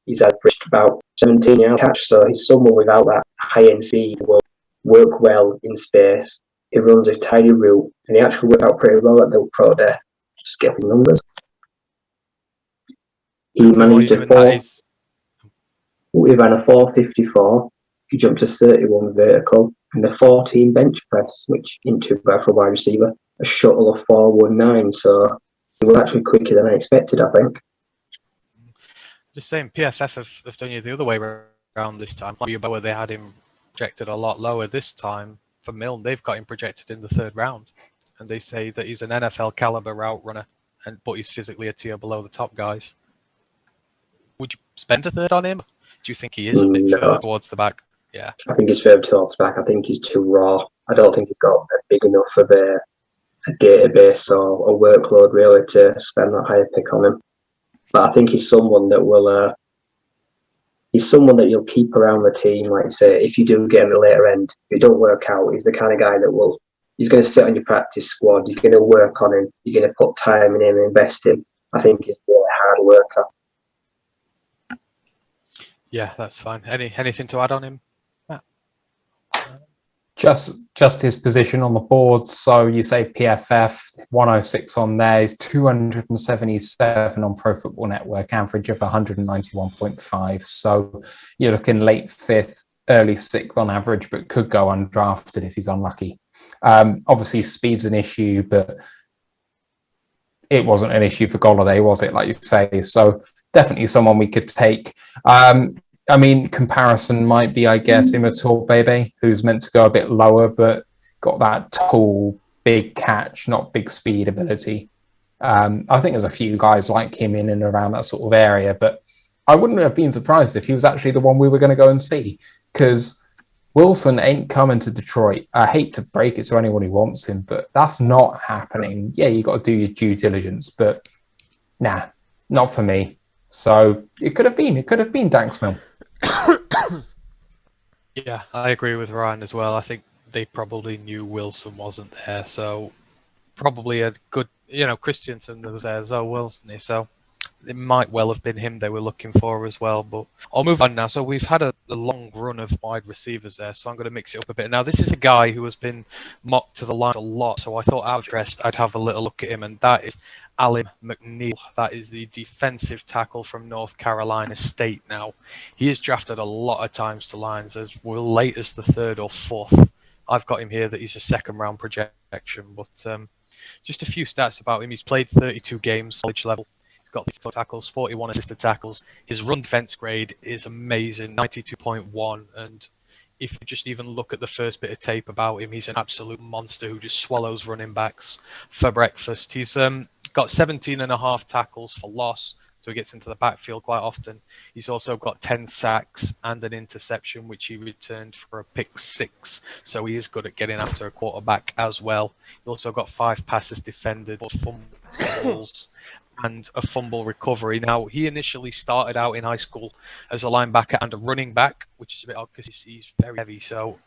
He's averaged about 17 yards catch. So he's someone without that high-end speed will work well in space. He runs a tidy route, and he actually worked out pretty well at the pro day. Just get the numbers. He managed we ran a 454. He jumped to 31 vertical and a 14 bench press, which into for a wide receiver. A shuttle of 419. So he was actually quicker than I expected, I think. Just saying, PFF have done you the other way around this time. Like Gabowa, they had him projected a lot lower this time. For Milne, they've got him projected in the 3rd round, and they say that he's an NFL caliber route runner, but he's physically a tier below the top guys. Would you spend a 3rd on him? Do you think he is a bit further towards the back? Yeah, I think he's further towards the back. I think he's too raw. I don't think he's got a big enough of a database or a workload really to spend that higher pick on him. But I think he's someone that will. He's someone that you'll keep around the team, like you say, if you do get him at the later end. If it don't work out, he's the kind of guy that he's going to sit on your practice squad. You're going to work on him. You're going to put time in him and invest in him. I think he's really a hard worker. Yeah, that's fine. Anything to add on him, Matt? Just his position on the board. So you say PFF, 106 on there. He's 277 on Pro Football Network, average of 191.5. So you're looking late 5th, early 6th on average, but could go undrafted if he's unlucky. Obviously, speed's an issue, but it wasn't an issue for Golladay, was it? Like you say. So definitely someone we could take. I mean, comparison might be, I guess, Immature Bebe, who's meant to go a bit lower, but got that tall, big catch, not big speed ability. I think there's a few guys like him in and around that sort of area, but I wouldn't have been surprised if he was actually the one we were going to go and see, because Wilson ain't coming to Detroit. I hate to break it to anyone who wants him, but that's not happening. Yeah, you got to do your due diligence, but nah, not for me. So it could have been Dax Milne. Yeah, I agree with Ryan as well. I think they probably knew Wilson wasn't there, so probably a good, Christiansen was there as well, wasn't he? So it might well have been him they were looking for as well. But I'll move on now. So we've had a long run of wide receivers there, so I'm going to mix it up a bit. Now, this is a guy who has been mocked to the line a lot, so I thought out of rest I'd have a little look at him, and that is Asim McNeill. That is the defensive tackle from North Carolina State now. He is drafted a lot of times to lines as late as the 3rd or 4th. I've got him here that he's a 2nd round projection, but just a few stats about him. He's played 32 games, college level. He's got these tackles, 41 assisted tackles. His run defense grade is amazing, 92.1. And if you just even look at the first bit of tape about him, he's an absolute monster who just swallows running backs for breakfast. He's got 17.5 tackles for loss, so he gets into the backfield quite often. He's also got 10 sacks and an interception, which he returned for a pick 6. So he is good at getting after a quarterback as well. He also got 5 passes defended, 4 fumbles, and a fumble recovery. Now, he initially started out in high school as a linebacker and a running back, which is a bit odd because he's very heavy. So,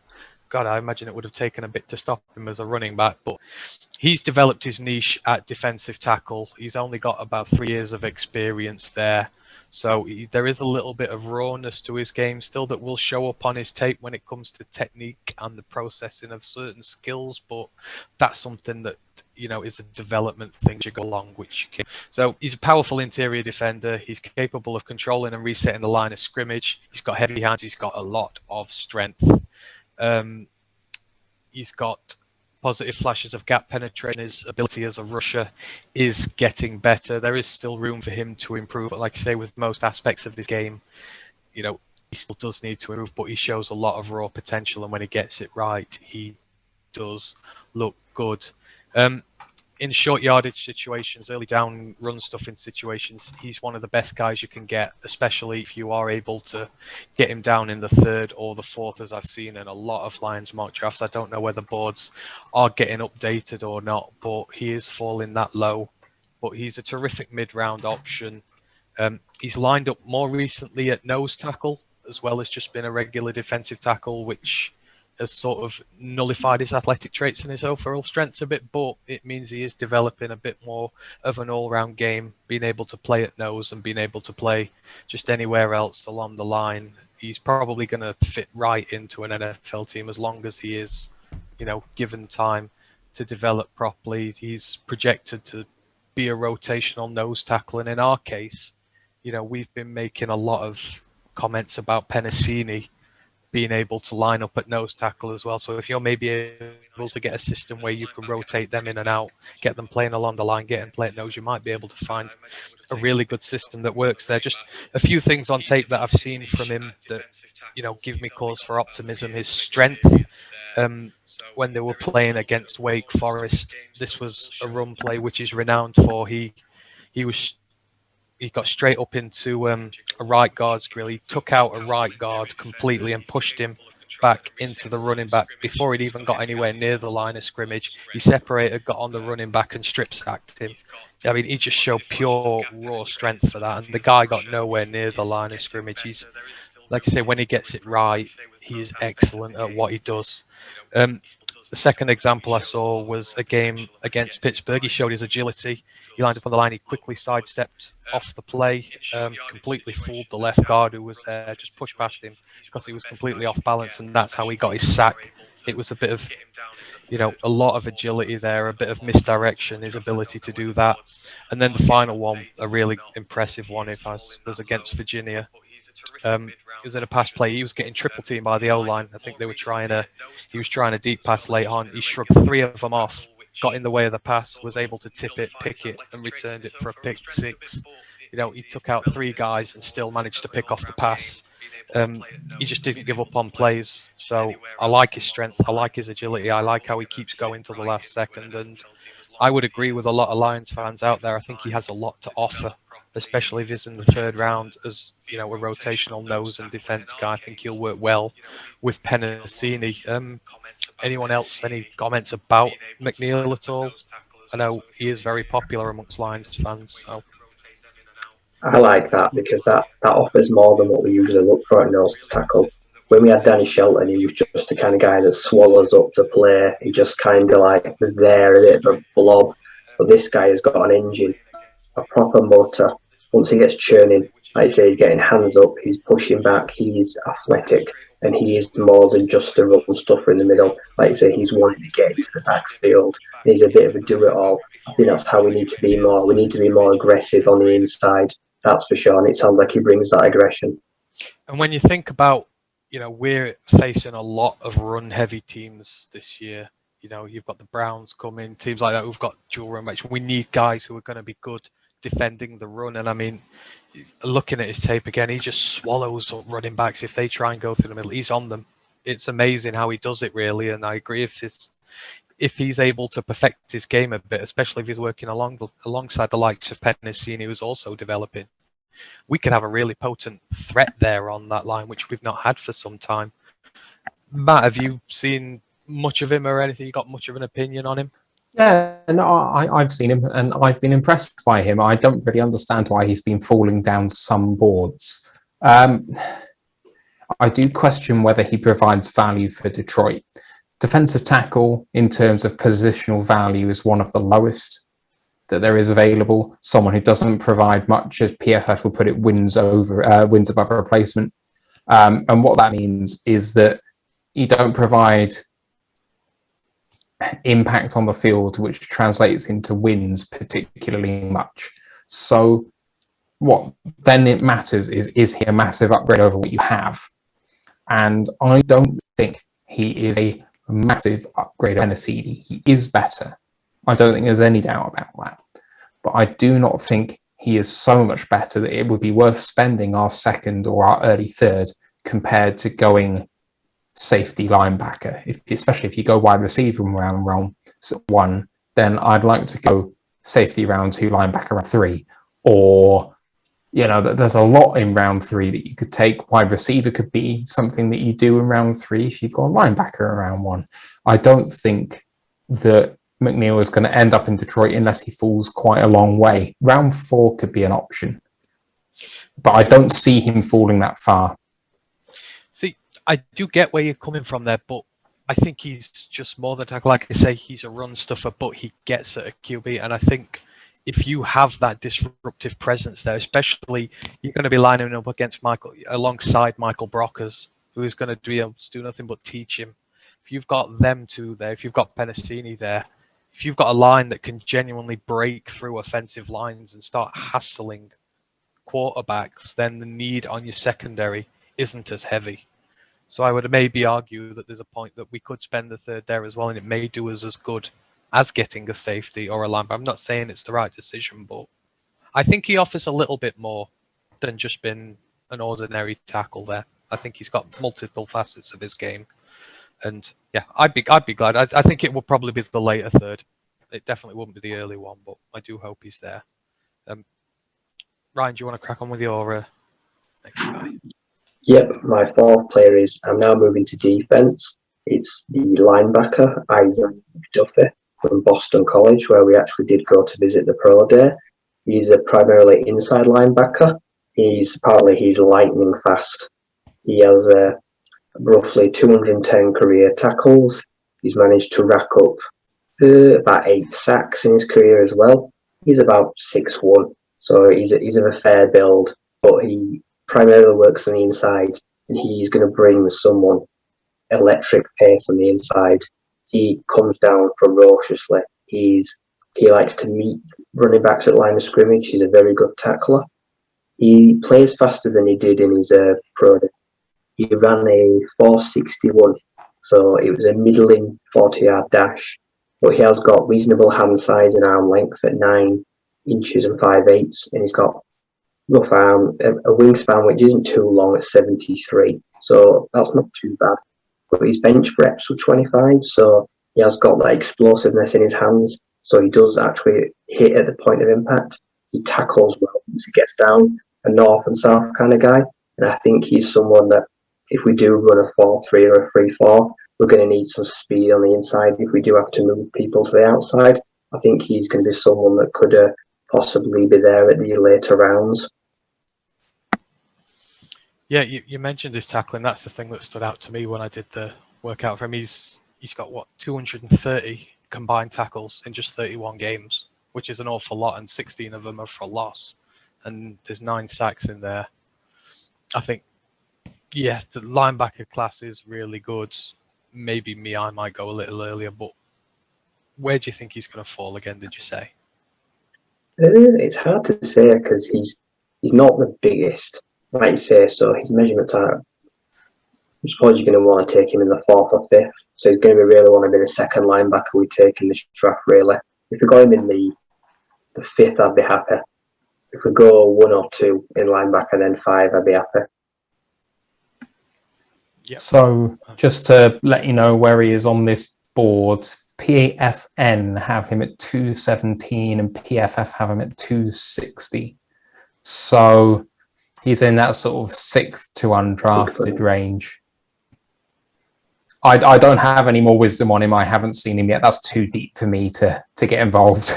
God, I imagine it would have taken a bit to stop him as a running back. But he's developed his niche at defensive tackle. He's only got about 3 years of experience there. So there is a little bit of rawness to his game still that will show up on his tape when it comes to technique and the processing of certain skills. But that's something that, is a development thing to go along, which you can. So he's a powerful interior defender. He's capable of controlling and resetting the line of scrimmage. He's got heavy hands. He's got a lot of strength. He's got positive flashes of gap penetration. His ability as a rusher is getting better. There is still room for him to improve, but like I say, with most aspects of his game, he still does need to improve, but he shows a lot of raw potential, and when he gets it right, he does look good. In short yardage situations, early down run stuffing situations, he's one of the best guys you can get, especially if you are able to get him down in the 3rd or the 4th, as I've seen in a lot of Lions mock drafts. I don't know whether boards are getting updated or not, but he is falling that low but he's a terrific mid-round option. He's lined up more recently at nose tackle, as well as just being a regular defensive tackle, which has sort of nullified his athletic traits and his overall strengths a bit, but it means he is developing a bit more of an all-round game, being able to play at nose and being able to play just anywhere else along the line. He's probably going to fit right into an NFL team as long as he is, given time to develop properly. He's projected to be a rotational nose tackle, and in our case, we've been making a lot of comments about Penasini being able to line up at nose tackle as well. So if you're maybe able to get a system where you can rotate them in and out, get them playing along the line, get them playing nose, you might be able to find a really good system that works there. Just a few things on tape that I've seen from him that, give me cause for optimism. His strength, when they were playing against Wake Forest, this was a run play which is renowned for. He got straight up into a right guard's grill. He took out a right guard completely and pushed him back into the running back before he'd even got anywhere near the line of scrimmage. He separated, got on the running back and strip sacked him. I mean, he just showed pure raw strength for that, and the guy got nowhere near the line of scrimmage. He's, like I say, when he gets it right, he is excellent at what he does. The second example I saw was a game against Pittsburgh. He showed his agility. He lined up on the line. He quickly sidestepped off the play, completely fooled the left guard who was there, just pushed past him because he was completely off balance, and that's how he got his sack. It was a bit of, a lot of agility there, a bit of misdirection, his ability to do that. And then the final one, a really impressive one, was against Virginia. It was in a pass play. He was getting triple teamed by the O-line. I think he was trying a deep pass late on. He shrugged three of them off, got in the way of the pass, was able to tip it, pick it, and returned it for a pick six. He took out three guys and still managed to pick off the pass. He just didn't give up on plays. So I like his strength. I like his agility. I like how he keeps going to the last second. And I would agree with a lot of Lions fans out there. I think he has a lot to offer, especially if he's in the third round as, a rotational nose and defense guy. I think he'll work well with Penasini. Anyone else, any comments about McNeil at all? I know he is very popular amongst Lions fans. So. I like that because that offers more than what we usually look for at nose tackle. When we had Danny Shelton, he was just the kind of guy that swallows up the play. He just kind of like was there, a bit of a blob. But this guy has got an engine, a proper motor. Once he gets churning, like I say, he's getting hands up, he's pushing back, he's athletic, and he is more than just a run stuffer in the middle. Like I say, he's wanting to get into the backfield. He's a bit of a do-it-all. I think that's how we need to be more. We need to be more aggressive on the inside, that's for sure, and it sounds like he brings that aggression. And when you think about, we're facing a lot of run-heavy teams this year. You've got the Browns coming, teams like that who've got dual run backs. We need guys who are going to be good defending the run. And I mean, looking at his tape again, he just swallows up running backs if they try and go through the middle. He's on them. It's amazing how he does it, really. And I agree if he's able to perfect his game a bit, especially if he's working alongside the likes of Penasini, who's also developing, we could have a really potent threat there on that line, which we've not had for some time. Matt, have you seen much of him or anything? You got much of an opinion on him? Yeah, no, I've seen him and I've been impressed by him. I don't really understand why he's been falling down some boards. I do question whether he provides value for Detroit. Defensive tackle, in terms of positional value, is one of the lowest that there is available. Someone who doesn't provide much, as PFF will put it, wins above a replacement. And what that means is that you don't provide impact on the field, which translates into wins particularly much. So what then it matters is he a massive upgrade over what you have? And I don't think he is a massive upgrade of Penasini. He is better. I don't think there's any doubt about that. But I do not think he is so much better that it would be worth spending our second or our early third compared to going safety linebacker. Especially if you go wide receiver round one, then I'd like to go safety round two, linebacker round three. Or, there's a lot in round three that you could take. Wide receiver could be something that you do in round three if you've got a linebacker in round one. I don't think that McNeil is going to end up in Detroit unless he falls quite a long way. Round 4 could be an option, but I don't see him falling that far. See, I do get where you're coming from there, but I think he's just more than tackle. Like I say, he's a run stuffer, but he gets at a QB, and I think if you have that disruptive presence there, especially you're going to be lining up alongside Michael Brockers, who is going to be able to do nothing but teach him. If you've got them two there, if you've got Penasini there, if you've got a line that can genuinely break through offensive lines and start hassling quarterbacks, then the need on your secondary isn't as heavy. So I would maybe argue that there's a point that we could spend the third there as well, and it may do us as good as getting a safety or a linebacker. I'm not saying it's the right decision, but I think he offers a little bit more than just being an ordinary tackle there. I think he's got multiple facets of his game. And yeah, I'd be glad. I think it will probably be the later third. It definitely wouldn't be the early one, but I do hope he's there. Ryan, do you want to crack on with your next guy? Yep, my fourth player is, I'm now moving to defense. It's the linebacker, Isaac Duffy from Boston College, where we actually did go to visit the pro day. He's a primarily inside linebacker. He's lightning fast. He has roughly 210 career tackles. He's managed to rack up about 8 sacks in his career as well. He's about 6'1", so he's of a fair build, but he primarily works on the inside, and he's going to bring someone electric pace on the inside. He comes down ferociously. He likes to meet running backs at line of scrimmage. He's a very good tackler. He plays faster than he did in his pro day. He ran a 4.61, so it was a middling 40-yard dash, but he has got reasonable hand size and arm length at 9 inches and 5/8, and he's got rough arm, a wingspan which isn't too long at 73, so that's not too bad. But his bench reps were 25, so he has got that explosiveness in his hands, so he does actually hit at the point of impact. He tackles well once he gets down, a north and south kind of guy, and I think he's someone that if we do run a 4-3 or a 3-4, we're going to need some speed on the inside if we do have to move people to the outside. I think he's going to be someone that could possibly be there at the later rounds. Yeah, you mentioned his tackling. That's the thing that stood out to me when I did the workout for him. He's got, 230 combined tackles in just 31 games, which is an awful lot, and 16 of them are for loss. And there's 9 sacks in there. I think, yeah, the linebacker class is really good. Maybe I might go a little earlier, but where do you think he's going to fall again, did you say? It's hard to say because he's not the biggest, like you say, so his measurements are, I suppose you're going to want to take him in the 4th or 5th, so he's going to really want to be the second linebacker we take in this draft, really. If we got him in the 5th, I'd be happy. If we go 1 or 2 in linebacker, then 5, I'd be happy. Yep. So just to let you know where he is on this board, PFN have him at 217 and PFF have him at 260. So he's in that sort of 6th to undrafted range. I don't have any more wisdom on him. I haven't seen him yet. That's too deep for me to get involved.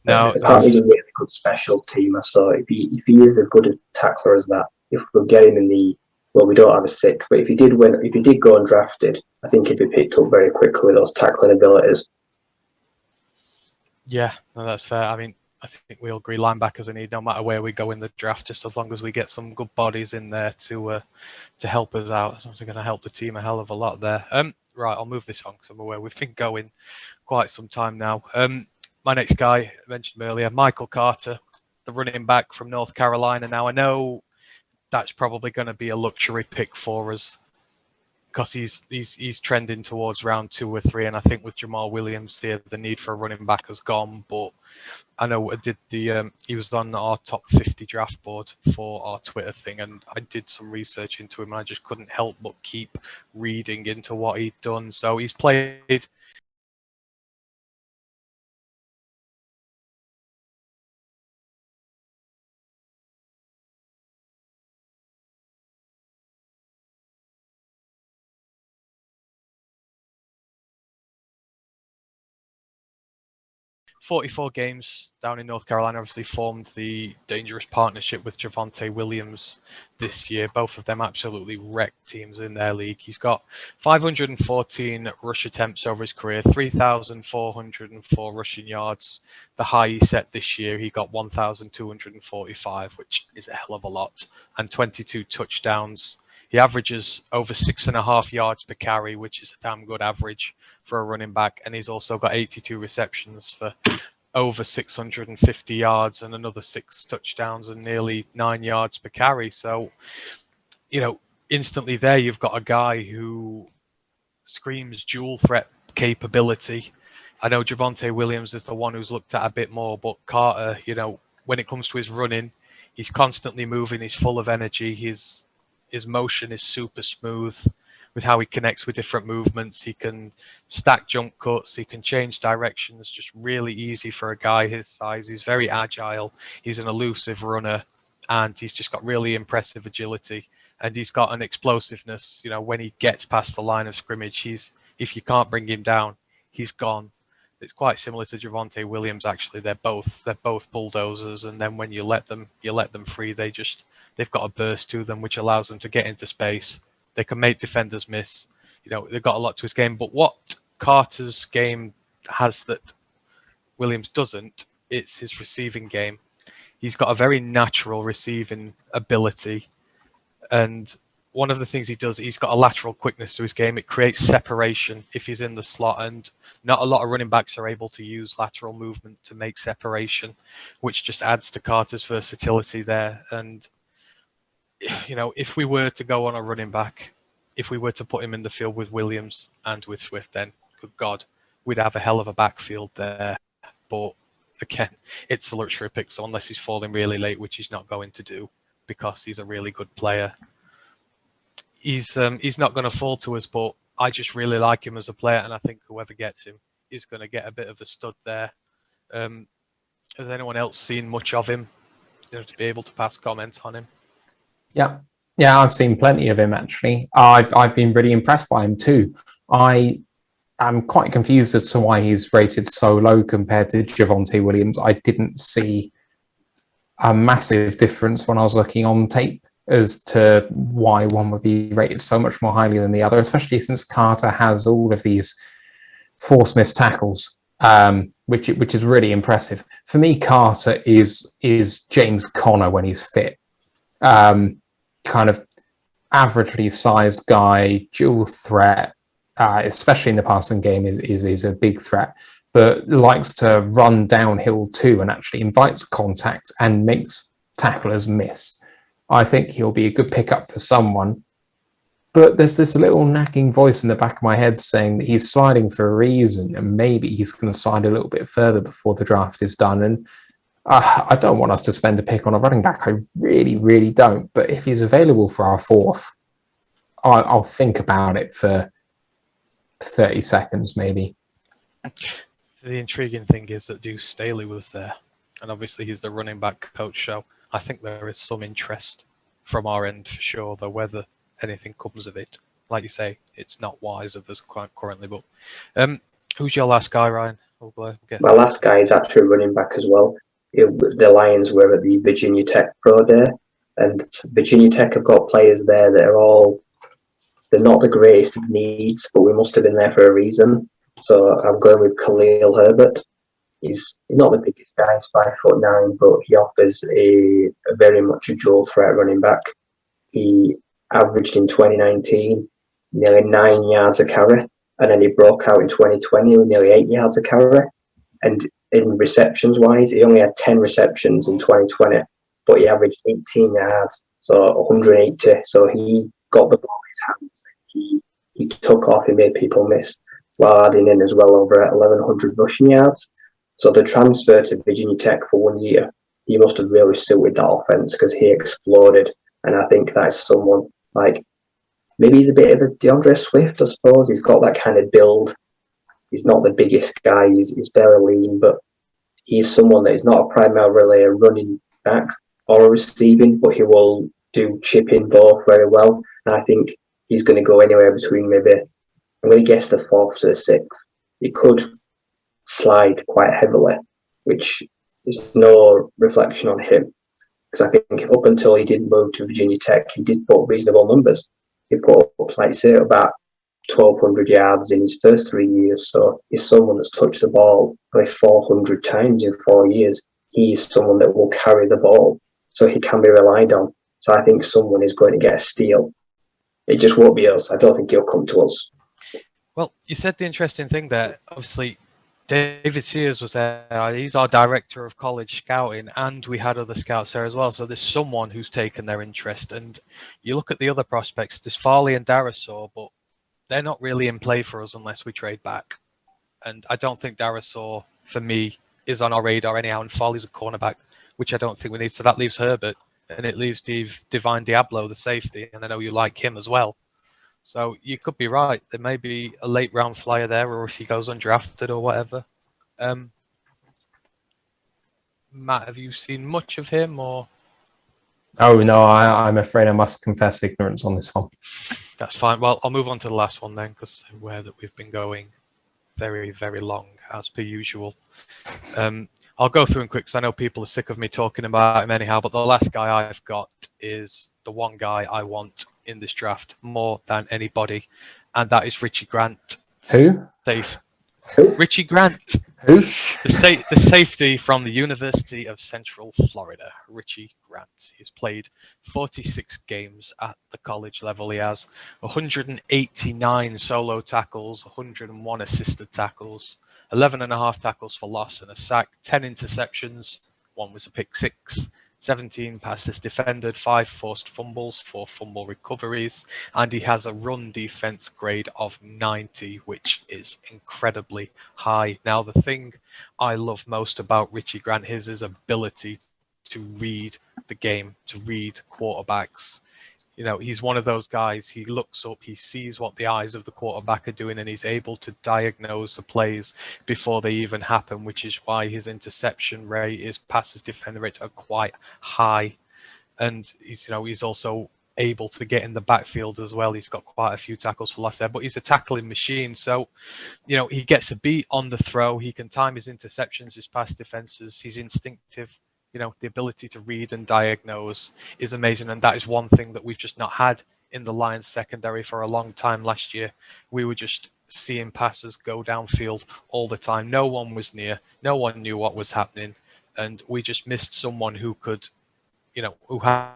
No, he's a really good special teamer. So if he is as good a tackler as that, if we get him in the, well, we don't have a 6th, but if he did go undrafted, I think he'd be picked up very quickly with those tackling abilities. Yeah, no, that's fair. I mean, I think we all agree linebackers are needed no matter where we go in the draft, just as long as we get some good bodies in there to help us out. It's obviously going to help the team a hell of a lot there. Right, I'll move this on because I'm aware we've been going quite some time now. My next guy, I mentioned earlier, Michael Carter, the running back from North Carolina. Now, I know that's probably going to be a luxury pick for us because he's trending towards round 2 or 3, and I think with Jamal Williams there, the need for a running back has gone. But I know I did he was on our top 50 draft board for our Twitter thing, and I did some research into him, and I just couldn't help but keep reading into what he'd done. So he's played 44 games down in North Carolina, obviously formed the dangerous partnership with Javonte Williams this year. Both of them absolutely wrecked teams in their league. He's got 514 rush attempts over his career, 3,404 rushing yards. The high he set this year, he got 1,245, which is a hell of a lot, and 22 touchdowns. He averages over 6.5 yards per carry, which is a damn good average for a running back. And he's also got 82 receptions for over 650 yards and another 6 touchdowns and nearly 9 yards per carry. So, instantly there you've got a guy who screams dual threat capability. I know Javonte Williams is the one who's looked at a bit more, but Carter, when it comes to his running, he's constantly moving, he's full of energy, his motion is super smooth with how he connects with different movements. He can stack jump cuts, he can change directions, just really easy for a guy his size. He's very agile, he's an elusive runner, and he's just got really impressive agility. And he's got an explosiveness, when he gets past the line of scrimmage, if you can't bring him down, he's gone. It's quite similar to Javonte Williams, actually. They're both bulldozers, and then when you let them free, they've got a burst to them, which allows them to get into space. They can make defenders miss. They've got a lot to his game. But what Carter's game has that Williams doesn't, it's his receiving game. He's got a very natural receiving ability. And one of the things he does, he's got a lateral quickness to his game. It creates separation if he's in the slot. And not a lot of running backs are able to use lateral movement to make separation, which just adds to Carter's versatility there. And if we were to go on a running back, if we were to put him in the field with Williams and with Swift, then good God, we'd have a hell of a backfield there. But again, it's a luxury pick, so unless he's falling really late, which he's not going to do because he's a really good player, he's not going to fall to us. But I just really like him as a player, and I think whoever gets him is going to get a bit of a stud there. Has anyone else seen much of him to be able to pass comment on him? Yeah, I've seen plenty of him, actually. I've been really impressed by him too. I am quite confused as to why he's rated so low compared to Javonte Williams. I didn't see a massive difference when I was looking on tape as to why one would be rated so much more highly than the other, especially since Carter has all of these force missed tackles, which is really impressive. For me, Carter is James Conner when he's fit. Kind of averagely sized guy, dual threat, especially in the passing game is a big threat, but likes to run downhill too and actually invites contact and makes tacklers miss. I think he'll be a good pickup for someone, but there's this little nagging voice in the back of my head saying that he's sliding for a reason and maybe he's going to slide a little bit further before the draft is done. And I don't want us to spend a pick on a running back. I really, really don't. But if he's available for our fourth, I'll think about it for 30 seconds, maybe. The intriguing thing is that Deuce Staley was there, and obviously he's the running back coach. So I think there is some interest from our end for sure, though whether anything comes of it, like you say, it's not wise of us currently. But who's your last guy, Ryan? My last guy is actually running back as well. The Lions were at the Virginia Tech Pro Day, and Virginia Tech have got players there that they're not the greatest of needs, but we must have been there for a reason. So I'm going with Khalil Herbert. He's not the biggest guy, he's 5'9", but he offers a very much a dual threat running back. He averaged in 2019 nearly 9 yards a carry, and then he broke out in 2020 with nearly 8 yards a carry. And in receptions wise, he only had 10 receptions in 2020, but he averaged 18 yards, so 180. So he got the ball in his hands. He took off, he made people miss, while adding in as well over 1,100 rushing yards. So the transfer to Virginia Tech for 1 year, he must have really suited that offense because he exploded. And I think that's someone like, maybe he's a bit of a DeAndre Swift, I suppose. He's got that kind of build. He's not the biggest guy. He's very lean, but he's someone that is not a primarily a running back or a receiving, but he will do chipping both very well. And I think he's going to go anywhere between maybe, I'm going to guess the 4th to the 6th. He could slide quite heavily, which is no reflection on him. Because I think up until he did move to Virginia Tech, he did put reasonable numbers. He put up, like say, about 1,200 yards in his first 3 years. So he's someone that's touched the ball by 400 times in 4 years. He's someone that will carry the ball, so he can be relied on. So I think someone is going to get a steal. It just won't be us. I don't think he'll come to us. Well, you said the interesting thing there. Obviously, David Sears was there. He's our director of college scouting, and we had other scouts there as well. So there's someone who's taken their interest. And you look at the other prospects. There's Farley and Darasaw, but they're not really in play for us unless we trade back. And I don't think Darasaw, for me, is on our radar anyhow. And Farley's a cornerback, which I don't think we need. So that leaves Herbert, and it leaves Divine Diablo, the safety. And I know you like him as well. So you could be right. There may be a late round flyer there, or if he goes undrafted or whatever. Matt, have you seen much of him, or? Oh no, I'm afraid I must confess ignorance on this one. That's fine. Well, I'll move on to the last one then, because I'm aware that we've been going very, very long as per usual. I'll go through him quick because I know people are sick of me talking about him anyhow. But the last guy I've got is the one guy I want in this draft more than anybody, and that is Richie Grant. Who? Richie Grant. Who? The safety from the University of Central Florida, Richie Grant. He's played 46 games at the college level. He has 189 solo tackles, 101 assisted tackles, 11.5 tackles for loss and a sack, 10 interceptions, 1 was a pick six, 17 passes defended, 5 forced fumbles, 4 fumble recoveries, and he has a run defense grade of 90, which is incredibly high. Now, the thing I love most about Richie Grant is his ability to read the game, to read quarterbacks. You know, he's one of those guys, he looks up, he sees what the eyes of the quarterback are doing, and he's able to diagnose the plays before they even happen, which is why his interception rate, his passes defender rates are quite high. And he's also able to get in the backfield as well. He's got quite a few tackles for loss there, but he's a tackling machine. So, he gets a beat on the throw. He can time his interceptions, his pass defenses. He's instinctive. The ability to read and diagnose is amazing. And that is one thing that we've just not had in the Lions secondary for a long time last year. We were just seeing passes go downfield all the time. No one was near. No one knew what was happening. And we just missed someone who could, who had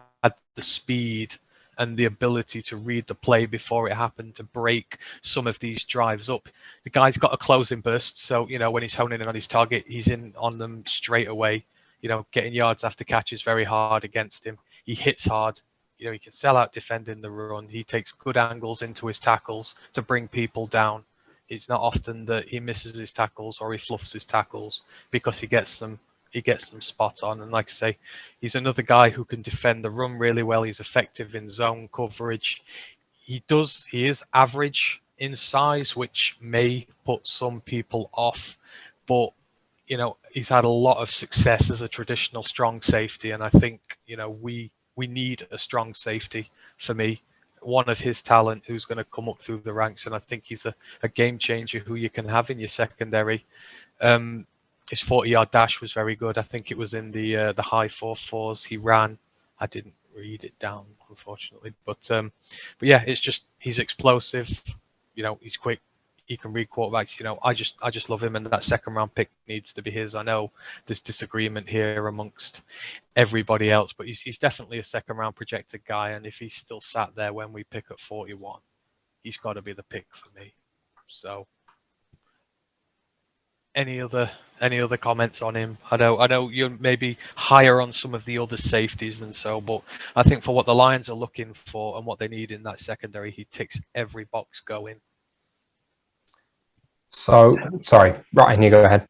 the speed and the ability to read the play before it happened, to break some of these drives up. The guy's got a closing burst. So, when he's honing in on his target, he's in on them straight away. Getting yards after catch is very hard against him. He hits hard. He can sell out defending the run. He takes good angles into his tackles to bring people down. It's not often that he misses his tackles or he fluffs his tackles, because he gets them spot on. And like I say, he's another guy who can defend the run really well. He's effective in zone coverage. He is average in size, which may put some people off, but he's had a lot of success as a traditional strong safety, and I think we need a strong safety. For me, one of his talent who's going to come up through the ranks, and I think he's a game changer who you can have in your secondary. His 40-yard dash was very good. I think it was in the high 4.4s he ran. I didn't read it down, unfortunately, but yeah, it's just he's explosive. He's quick. He can read quarterbacks. I just love him, and that second round pick needs to be his. I know there's disagreement here amongst everybody else, but he's definitely a second round projected guy. And if he's still sat there when we pick at 41, he's got to be the pick for me. So, any other comments on him? I know you're maybe higher on some of the other safeties than so, but I think for what the Lions are looking for and what they need in that secondary, he ticks every box going. So, sorry, Ryan, you go ahead.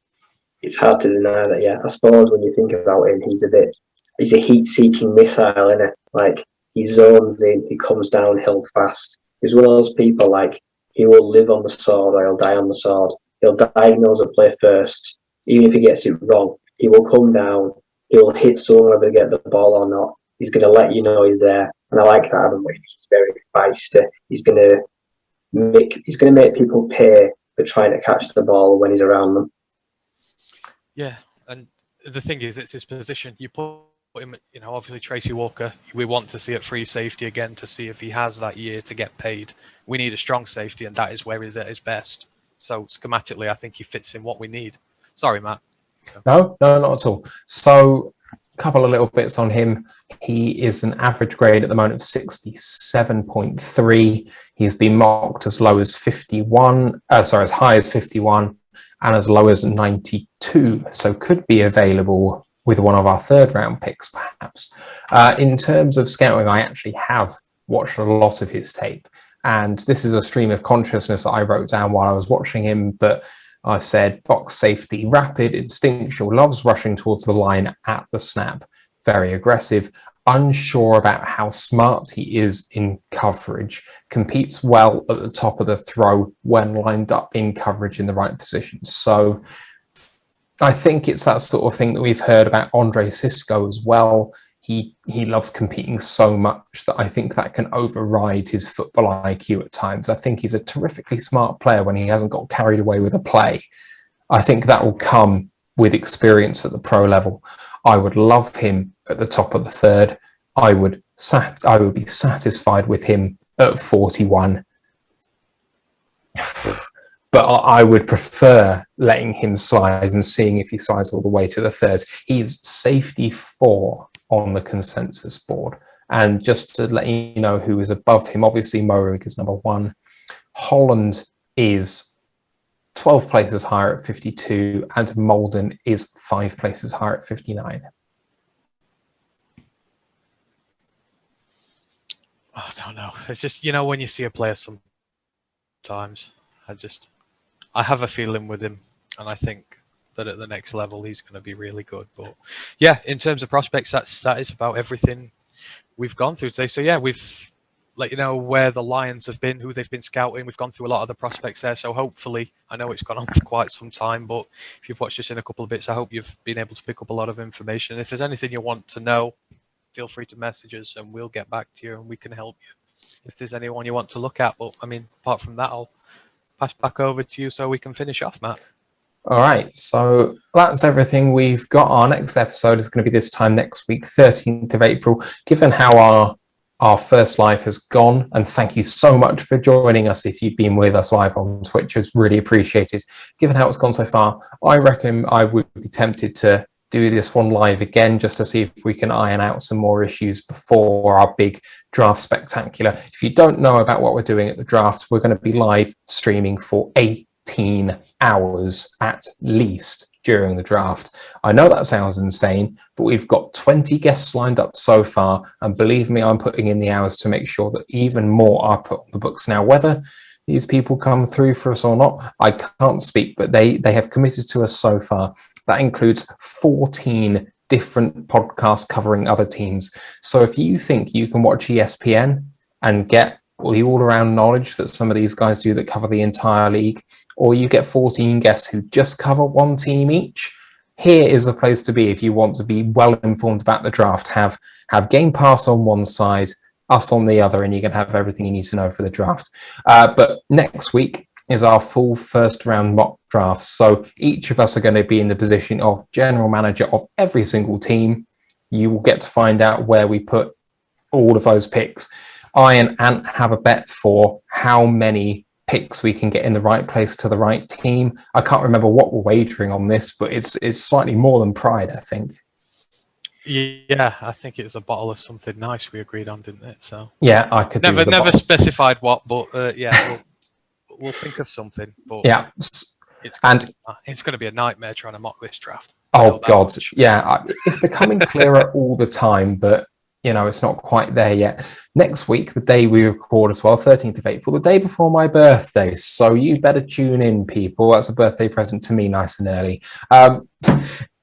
It's hard to deny that, yeah. I suppose when you think about him, he's a heat-seeking missile, isn't it? Like, he zones in, he comes downhill fast. He's one of those people, like, he will live on the sword or he'll die on the sword. He'll diagnose a play first. Even if he gets it wrong, he will come down, he will hit someone whether they get the ball or not. He's going to let you know he's there. And I like that, Adam. He's very feisty. He's going to make people pay for trying to catch the ball when he's around them. Yeah, And the thing is, it's his position. You put him, obviously Tracy Walker, we want to see at free safety again to see if he has that year to get paid. We need a strong safety, and that is where he's at his best. So schematically, I think he fits in what we need. Sorry, Matt. No, not at all. So a couple of little bits on him. He is an average grade at the moment of 67.3. He's been mocked as low as 51, as high as 51 and as low as 92. So could be available with one of our third round picks, perhaps. In terms of scouting, I actually have watched a lot of his tape. And this is a stream of consciousness that I wrote down while I was watching him, but I said box safety, rapid, instinctual, loves rushing towards the line at the snap, very aggressive, unsure about how smart he is in coverage, competes well at the top of the throw when lined up in coverage in the right position. So I think it's that sort of thing that we've heard about Andre Cisco as well. He loves competing so much that I think that can override his football IQ at times. I think he's a terrifically smart player when he hasn't got carried away with a play. I think that will come with experience at the pro level. I would love him at the top of the third. I would be satisfied with him at 41. But I would prefer letting him slide and seeing if he slides all the way to the thirds. He's safety 4 on the consensus board. And just to let you know who is above him, obviously Moerig is number 1. Holland is 12 places higher at 52, and Molden is 5 places higher at 59. I don't know. It's just, when you see a player sometimes, I have a feeling with him, and I think that at the next level he's going to be really good. But yeah, in terms of prospects, that is about everything we've gone through today. So yeah, we've let you know where the Lions have been, who they've been scouting. We've gone through a lot of the prospects there. So hopefully, I know it's gone on for quite some time, but if you've watched us in a couple of bits, I hope you've been able to pick up a lot of information. If there's anything you want to know, feel free to message us and we'll get back to you and we can help you if there's anyone you want to look at. But I mean, apart from that, I'll pass back over to you so we can finish off, Matt. All right, so that's everything we've got. Our next episode is going to be this time next week, 13th of April. Given how our first live has gone, and thank you so much for joining us if you've been with us live on Twitch, it's really appreciated. Given how it's gone so far, I reckon I would be tempted to do this one live again just to see if we can iron out some more issues before our big draft spectacular. If you don't know about what we're doing at the draft, we're going to be live streaming for 18 hours at least during the draft. I know that sounds insane, but we've got 20 guests lined up so far, and believe me, I'm putting in the hours to make sure that even more are put on the books. Now, whether these people come through for us or not, I can't speak, but they have committed to us so far. That includes 14 different podcasts covering other teams. So if you think you can watch ESPN and get the all-around knowledge that some of these guys do that cover the entire league, or you get 14 guests who just cover one team each, here is the place to be if you want to be well informed about the draft. Have Game Pass on one side, us on the other, and you can have everything you need to know for the draft. But next week is our full first round mock draft. So each of us are going to be in the position of general manager of every single team. You will get to find out where we put all of those picks. I and Ant have a bet for how many picks we can get in the right place to the right team. I can't remember what we're wagering on this, but it's slightly more than pride, I think. Yeah, I think it was a bottle of something nice we agreed on, didn't it? So yeah, I could never specified what, but yeah, we'll think of something. But yeah, it's going to be a nightmare trying to mock this draft. Oh God, yeah, it's becoming clearer all the time, but it's not quite there yet. Next week, the day we record as well, 13th of April, the day before my birthday. So you better tune in, people. That's a birthday present to me, nice and early.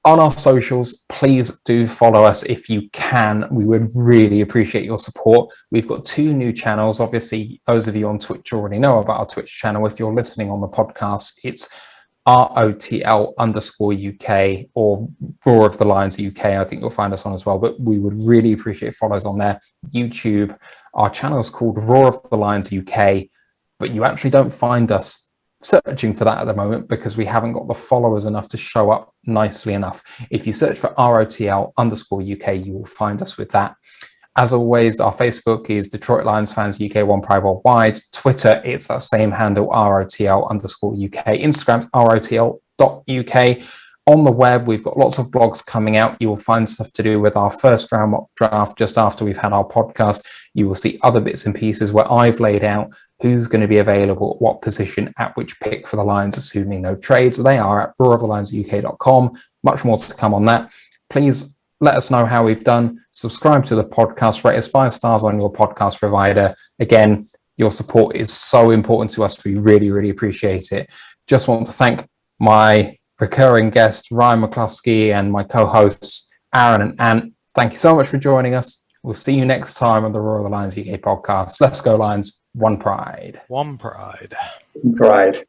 On our socials, please do follow us if you can. We would really appreciate your support. We've got 2 new channels. Obviously, those of you on Twitch already know about our Twitch channel. If you're listening on the podcast, it's ROTL_UK or Roar of the Lions UK. I think you'll find us on as well, but we would really appreciate follows on there. YouTube, our channel is called Roar of the Lions UK, but you actually don't find us searching for that at the moment because we haven't got the followers enough to show up nicely enough. If you search for ROTL_UK, you will find us with that. As always, our Facebook is Detroit Lions Fans UK One Pride Worldwide. Twitter, it's that same handle, ROTL_UK. Instagram's ROTL.UK. On the web, we've got lots of blogs coming out. You will find stuff to do with our first round mock draft just after we've had our podcast. You will see other bits and pieces where I've laid out who's going to be available at what position at which pick for the Lions, assuming no trades. They are at roarofthelionsuk.com. Much more to come on that. Please let us know how we've done. Subscribe to the podcast. Rate us 5 stars on your podcast provider. Again, your support is so important to us. We really, really appreciate it. Just want to thank my recurring guest, Ryan McCluskey, and my co-hosts, Aaron and Ant. Thank you so much for joining us. We'll see you next time on the Roar of the Lions UK podcast. Let's go, Lions. One pride. One pride. Pride.